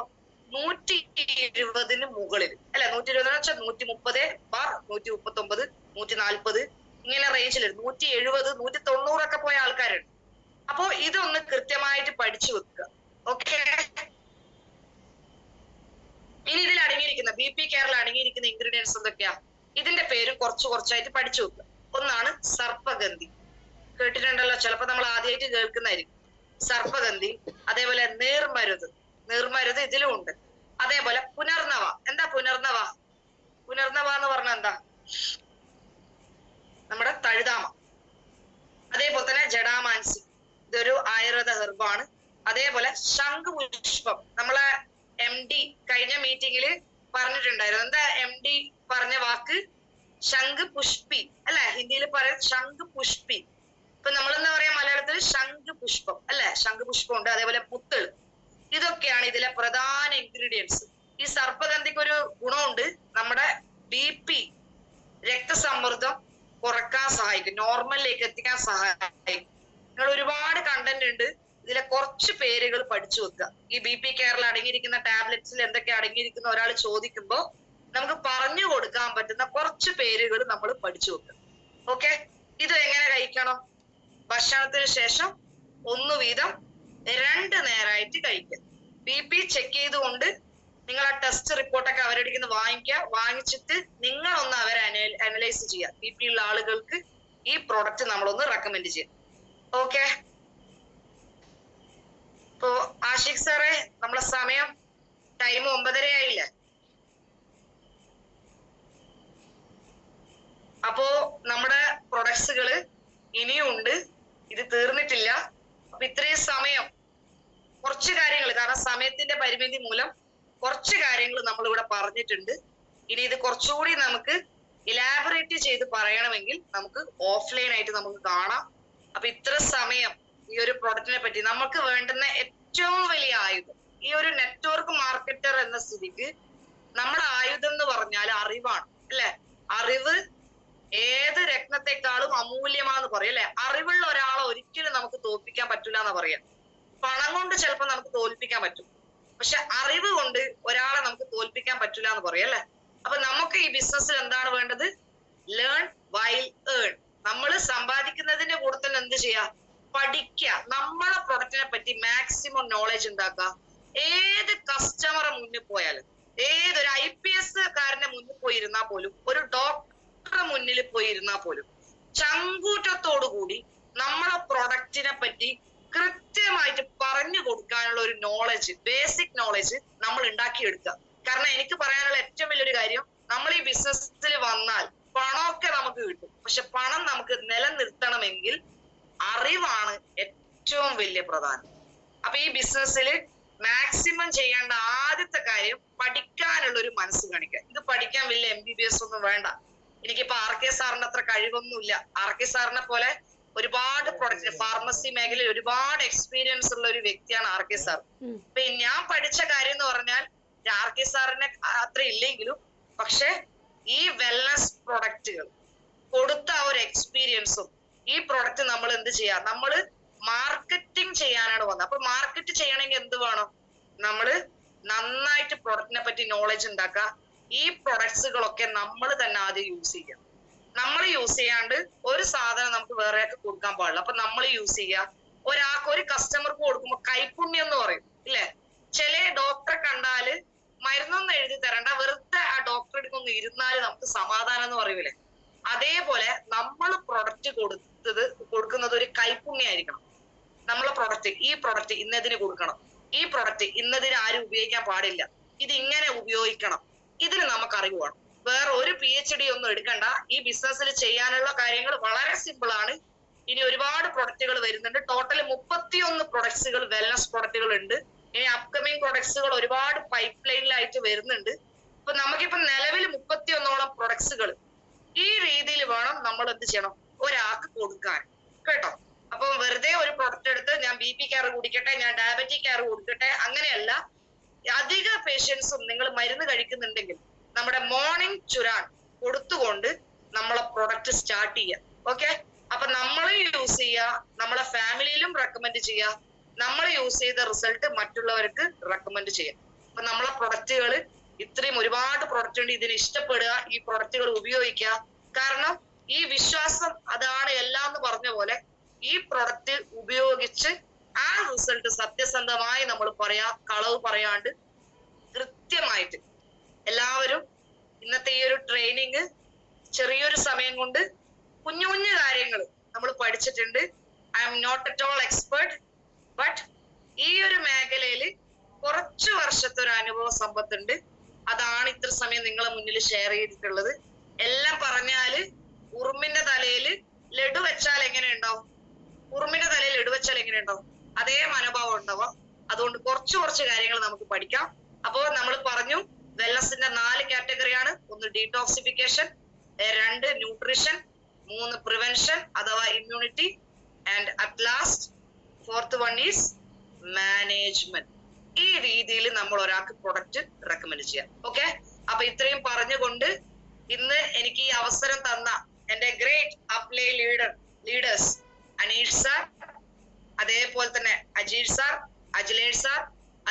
120 മുകളിൽ അല്ലെ. 120 വെച്ചാൽ 130/139, 140 ഇങ്ങനെ റേഞ്ചിൽ 170, 190 ഒക്കെ പോയ ആൾക്കാരുണ്ട്. അപ്പോ ഇതൊന്ന് കൃത്യമായിട്ട് പഠിച്ചു വെക്കുക. ഓക്കെ, ഇനി ഇതിൽ അടങ്ങിയിരിക്കുന്ന BP കെയറിൽ അടങ്ങിയിരിക്കുന്ന ഇൻഗ്രീഡിയൻസ് എന്തൊക്കെയാ? ഇതിന്റെ പേര് കുറച്ചായിട്ട് പഠിച്ചു വെക്കുക. ഒന്നാണ് സർപ്പഗന്ധി, കേട്ടിട്ടുണ്ടല്ലോ, ചിലപ്പോ നമ്മൾ ആദ്യമായിട്ട് കേൾക്കുന്നതായിരിക്കും. സർപ്പഗന്ധി, അതേപോലെ നീർമരുത് ഇതിലും ഉണ്ട്. അതേപോലെ പുനർനവ. എന്താ പുനർനവ എന്ന് പറഞ്ഞാൽ എന്താ? നമ്മുടെ തഴുതാമ. അതേപോലെ തന്നെ ജഡാമാൻസി, ഇതൊരു ആയുർവേദ ഹെർബാണ്. അതേപോലെ ശംഖുപുഷ്പം, നമ്മളെ MD കഴിഞ്ഞ മീറ്റിംഗിൽ പറഞ്ഞിട്ടുണ്ടായിരുന്നു. എന്താ MD പറഞ്ഞ വാക്ക്? ശംഖുപുഷ്പി അല്ലെ, ഹിന്ദിയിൽ പറയാം ശംഖുപുഷ്പി. ഇപ്പൊ നമ്മളെന്താ പറയാ മലയാളത്തിൽ? ശംഖുപുഷ്പം അല്ലെ. ശംഖുപുഷ്പം ഉണ്ട്, അതേപോലെ മുത്തള്. ഇതൊക്കെയാണ് ഇതിലെ പ്രധാന ഇൻഗ്രീഡിയൻസ്. ഈ സർപ്പഗന്ധിക്ക് ഒരു ഗുണമുണ്ട്, നമ്മുടെ BP രക്തസമ്മർദ്ദം കുറക്കാൻ സഹായിക്കും, നോർമലിലേക്ക് എത്തിക്കാൻ സഹായിക്കും. നിങ്ങൾ ഒരുപാട് കണ്ടന്റ് ഉണ്ട്, ഇതിലെ കുറച്ച് പേരുകൾ പഠിച്ചു വെക്കുക. ഈ BP കെയറിൽ അടങ്ങിയിരിക്കുന്ന ടാബ്ലറ്റ്സിൽ എന്തൊക്കെ അടങ്ങിയിരിക്കുന്ന ഒരാൾ ചോദിക്കുമ്പോൾ നമുക്ക് പറഞ്ഞു കൊടുക്കാൻ പറ്റുന്ന കുറച്ച് പേരുകൾ നമ്മൾ പഠിച്ചു വെക്കുക. ഓക്കെ, ഇത് എങ്ങനെ കഴിക്കണം? ഭക്ഷണത്തിന് ശേഷം 1 വീതം 2 നേരമായിട്ട് കഴിക്കുക. BP ചെക്ക് ചെയ്തുകൊണ്ട് നിങ്ങൾ ആ ടെസ്റ്റ് റിപ്പോർട്ടൊക്കെ അവരെടുക്കുന്ന വാങ്ങിച്ചിട്ട് നിങ്ങളൊന്ന് അവരെ അനലൈസ് ചെയ്യുക. BP ഉള്ള ആളുകൾക്ക് ഈ പ്രോഡക്റ്റ് നമ്മളൊന്ന് റെക്കമെൻഡ് ചെയ്യാം. ഓക്കെ, ഇപ്പോ ആഷിഖ് സാറേ, നമ്മളെ സമയം ടൈം 9:30 ആയില്ലേ? അപ്പോ നമ്മുടെ പ്രൊഡക്ട്സുകള് ഇനിയും ഉണ്ട്, ഇത് തീർന്നിട്ടില്ല. അപ്പൊ ഇത്രയും സമയം കുറച്ച് കാര്യങ്ങൾ, കാരണം സമയത്തിന്റെ പരിമിതി മൂലം കുറച്ച് കാര്യങ്ങൾ നമ്മൾ ഇവിടെ പറഞ്ഞിട്ടുണ്ട്. ഇനി ഇത് കുറച്ചുകൂടി നമുക്ക് ഇലാബറേറ്റ് ചെയ്ത് പറയണമെങ്കിൽ നമുക്ക് ഓഫ്ലൈൻ ആയിട്ട് നമുക്ക് കാണാം. അപ്പൊ ഇത്ര സമയം ഈ ഒരു പ്രൊഡക്റ്റിനെ പറ്റി നമുക്ക് വേണ്ടുന്ന ഏറ്റവും വലിയ ആയുധം, ഈ ഒരു നെറ്റ്വർക്ക് മാർക്കറ്റർ എന്ന സ്ഥിതിക്ക് നമ്മുടെ ആയുധം എന്ന് പറഞ്ഞാൽ അറിവാണ്, അല്ലെ? അറിവ് ഏത് രത്നത്തെക്കാളും അമൂല്യമാന്ന് പറയും, അല്ലെ? അറിവുള്ള ഒരാളെ ഒരിക്കലും നമുക്ക് തോൽപ്പിക്കാൻ പറ്റൂല എന്ന് പറയാം. പണം കൊണ്ട് ചിലപ്പോൾ നമുക്ക് തോൽപ്പിക്കാൻ പറ്റും, പക്ഷെ അറിവ് കൊണ്ട് ഒരാളെ നമുക്ക് തോൽപ്പിക്കാൻ പറ്റൂല എന്ന് പറയും, അല്ലെ? അപ്പൊ നമുക്ക് ഈ ബിസിനസ്സിൽ എന്താണ് വേണ്ടത്? Learn while earn. നമ്മൾ സമ്പാദിക്കുന്നതിന്റെ കൂടെ തന്നെ എന്ത് ചെയ്യാ? പഠിക്കുക. നമ്മളെ പ്രൊഡക്റ്റിനെ പറ്റി മാക്സിമം നോളജ് ഉണ്ടാക്കുക. ഏത് കസ്റ്റമറെ മുന്നിൽ പോയാലും, ഏതൊരു IPS കാരന്റെ മുന്നിൽ പോയിരുന്നാൽ പോലും, ഒരു ഡോക്ടറുടെ മുന്നിൽ പോയിരുന്നാൽ പോലും ചങ്കൂറ്റത്തോടു കൂടി നമ്മളെ പ്രൊഡക്റ്റിനെ പറ്റി കൃത്യമായിട്ട് പറഞ്ഞു കൊടുക്കാനുള്ള ഒരു നോളജ്, ബേസിക് നോളജ് നമ്മൾ ഉണ്ടാക്കിയെടുക്കുക. കാരണം എനിക്ക് പറയാനുള്ള ഏറ്റവും വലിയൊരു കാര്യം, നമ്മൾ ഈ ബിസിനസ്സിൽ വന്നാൽ പണമൊക്കെ നമുക്ക് കിട്ടും, പക്ഷെ പണം നമുക്ക് നിലനിർത്തണമെങ്കിൽ അറിവാണ് ഏറ്റവും വലിയ പ്രധാനം. അപ്പൊ ഈ ബിസിനസ്സിൽ മാക്സിമം ചെയ്യേണ്ട ആദ്യത്തെ കാര്യം പഠിക്കാനുള്ള ഒരു മനസ്സ് കാണിക്കുക. ഇത് പഠിക്കാൻ വലിയ MBBS ഒന്നും വേണ്ട. എനിക്കിപ്പോ RK സാറിന്റെ അത്ര കഴിവൊന്നുമില്ല. RK സാറിനെ പോലെ ഒരുപാട് പ്രൊഡക്റ്റ് ഫാർമസി മേഖലയിൽ ഒരുപാട് എക്സ്പീരിയൻസ് ഉള്ള ഒരു വ്യക്തിയാണ് RK സാർ. ഇപ്പൊ ഞാൻ പഠിച്ച കാര്യം എന്ന് പറഞ്ഞാൽ RK സാറിനെ അത്ര ഇല്ലെങ്കിലും, പക്ഷെ ഈ വെൽനസ് പ്രൊഡക്റ്റുകൾ കൊടുത്ത ആ ഒരു എക്സ്പീരിയൻസും ഈ പ്രൊഡക്റ്റ് നമ്മൾ എന്ത് ചെയ്യാ? നമ്മള് മാർക്കറ്റിംഗ് ചെയ്യാനാണ് വന്നത്. അപ്പൊ മാർക്കറ്റ് ചെയ്യണമെങ്കിൽ എന്ത് വേണം? നമ്മള് നന്നായിട്ട് പ്രൊഡക്റ്റിനെ പറ്റി നോളജ് ഉണ്ടാക്കുക. ഈ പ്രൊഡക്ട്സുകളൊക്കെ നമ്മൾ തന്നെ ആദ്യം യൂസ് ചെയ്യുക. നമ്മൾ യൂസ് ചെയ്യാണ്ട് ഒരു സാധനം നമുക്ക് വേറെയൊക്കെ കൊടുക്കാൻ പാടില്ല. അപ്പൊ നമ്മൾ യൂസ് ചെയ്യുക. ഒരാൾക്ക് ഒരു കസ്റ്റമർക്ക് കൊടുക്കുമ്പോൾ കൈപ്പുണ്യം എന്ന് പറയും, ഇല്ലേ? ചില ഡോക്ടറെ കണ്ടാല് മരുന്നൊന്നും എഴുതി തരണ്ട, വെറുതെ ആ ഡോക്ടറെ അടുത്തൊന്ന് ഇരുന്നാല് നമുക്ക് സമാധാനം എന്ന് പറയൂലേ? അതേപോലെ നമ്മൾ പ്രൊഡക്റ്റ് കൊടുക്കുന്നത് ഒരു കൈപ്പുണ്യായിരിക്കണം. നമ്മളെ പ്രൊഡക്റ്റ്, ഈ പ്രൊഡക്റ്റ് ഇന്നതിന് കൊടുക്കണം, ഈ പ്രൊഡക്റ്റ് ഇന്നതിന് ആരും ഉപയോഗിക്കാൻ പാടില്ല, ഇത് ഇങ്ങനെ ഉപയോഗിക്കണം, ഇതിന് നമുക്ക് അറിവ് വേണം. വേറെ ഒരു PhD ഒന്നും എടുക്കണ്ട. ഈ ബിസിനസ്സിൽ ചെയ്യാനുള്ള കാര്യങ്ങൾ വളരെ സിമ്പിൾ ആണ്. ഇനി ഒരുപാട് പ്രൊഡക്റ്റുകൾ വരുന്നുണ്ട്. ടോട്ടൽ 31 പ്രൊഡക്ട്സുകൾ വെൽനസ് പ്രൊഡക്റ്റുകൾ ഉണ്ട്. ഇനി അപ്കമിങ് പ്രൊഡക്ട്സുകൾ ഒരുപാട് പൈപ്പ് ലൈനിലായിട്ട് വരുന്നുണ്ട്. അപ്പൊ നമുക്കിപ്പോ നിലവിൽ 31ഓളം പ്രൊഡക്ട്സുകൾ ഈ രീതിയിൽ വേണം നമ്മൾ എന്ത് ചെയ്യണം? ഒരാൾക്ക് കൊടുക്കാൻ, കേട്ടോ? അപ്പൊ വെറുതെ ഒരു പ്രൊഡക്റ്റ് എടുത്ത് ഞാൻ BP കെയർ കുടിക്കട്ടെ, ഞാൻ ഡയബറ്റിക് കെയർ കൊടുക്കട്ടെ, അങ്ങനെയല്ല. അധിക പേഷ്യൻസും നിങ്ങൾ മരുന്ന് കഴിക്കുന്നുണ്ടെങ്കിൽ നമ്മുടെ മോർണിംഗ് ചുരാൻ കൊടുത്തുകൊണ്ട് നമ്മളെ പ്രൊഡക്റ്റ് സ്റ്റാർട്ട് ചെയ്യുക. ഓക്കെ? അപ്പൊ നമ്മൾ യൂസ് ചെയ്യുക, നമ്മളെ ഫാമിലിയിലും റെക്കമെൻഡ് ചെയ്യുക, നമ്മൾ യൂസ് ചെയ്ത റിസൾട്ട് മറ്റുള്ളവർക്ക് റെക്കമെൻഡ് ചെയ്യാം. അപ്പൊ നമ്മളെ പ്രൊഡക്റ്റുകൾ ഇത്രയും ഒരുപാട് പ്രൊഡക്റ്റ് ഉണ്ട്, ഇതിന് ഇഷ്ടപ്പെടുക, ഈ പ്രൊഡക്റ്റുകൾ ഉപയോഗിക്കുക. കാരണം ഈ വിശ്വാസം അതാണ് എല്ലാം എന്ന് പറഞ്ഞ പോലെ ഈ പ്രൊഡക്റ്റ് ഉപയോഗിച്ച് ആ റിസൾട്ട് സത്യസന്ധമായി നമ്മൾ പറയാ, കളവ് പറയാണ്ട് കൃത്യമായിട്ട് എല്ലാവരും ഇന്നത്തെ ഈ ഒരു ട്രെയിനിങ് ചെറിയൊരു സമയം കൊണ്ട് കുഞ്ഞു കുഞ്ഞു കാര്യങ്ങൾ നമ്മൾ പഠിച്ചിട്ടുണ്ട്. I am not at all expert, but ഈ ഒരു മേഖലയിൽ കുറച്ചു വർഷത്തെ ഒരു അനുഭവ സമ്പത്തുണ്ട്. അതാണ് ഇത്ര സമയം നിങ്ങളെ മുന്നിൽ ഷെയർ ചെയ്തിട്ടുള്ളത്. എല്ലാം പറഞ്ഞാല് ഉറുമ്പിന്റെ തലയിൽ ലഡു വെച്ചാൽ എങ്ങനെ ഉണ്ടാവും? ഉറുമ്പിന്റെ തലയിൽ ലഡു വെച്ചാൽ എങ്ങനെ ഉണ്ടാവും? അതേ മനോഭാവം ഉണ്ടാവാം. അതുകൊണ്ട് കുറച്ച് കാര്യങ്ങൾ നമുക്ക് പഠിക്കാം. അപ്പോ നമ്മൾ പറഞ്ഞു വെൽനസിന്റെ 4 കാറ്റഗറിയാണ്. 1 ഡീടോക്സിഫിക്കേഷൻ, 2 ന്യൂട്രീഷൻ, 3 പ്രിവെൻഷൻ അഥവാ immunity, and at last 4th one is management. ഈ രീതിയിൽ നമ്മൾ ഒരാൾക്ക് പ്രൊഡക്റ്റ് റെക്കമെൻഡ് ചെയ്യാം. ഓക്കെ? അപ്പൊ ഇത്രയും പറഞ്ഞുകൊണ്ട് ഇന്ന് എനിക്ക് ഈ അവസരം തന്ന എന്റെ great apply leaders Aneesh sir, അതേപോലെ തന്നെ അജീർ സാർ, അജിലേഷ് സാർ,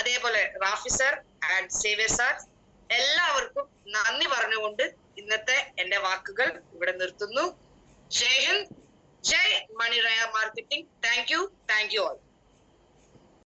അതേപോലെ Rafi sir and Xavier sir, എല്ലാവർക്കും നന്ദി പറഞ്ഞുകൊണ്ട് ഇന്നത്തെ എന്റെ വാക്കുകൾ ഇവിടെ നിർത്തുന്നു. ജയ് ഹിന്ദ്, ജയ് മണിറയ മാർക്കറ്റിംഗ്. Thank you all.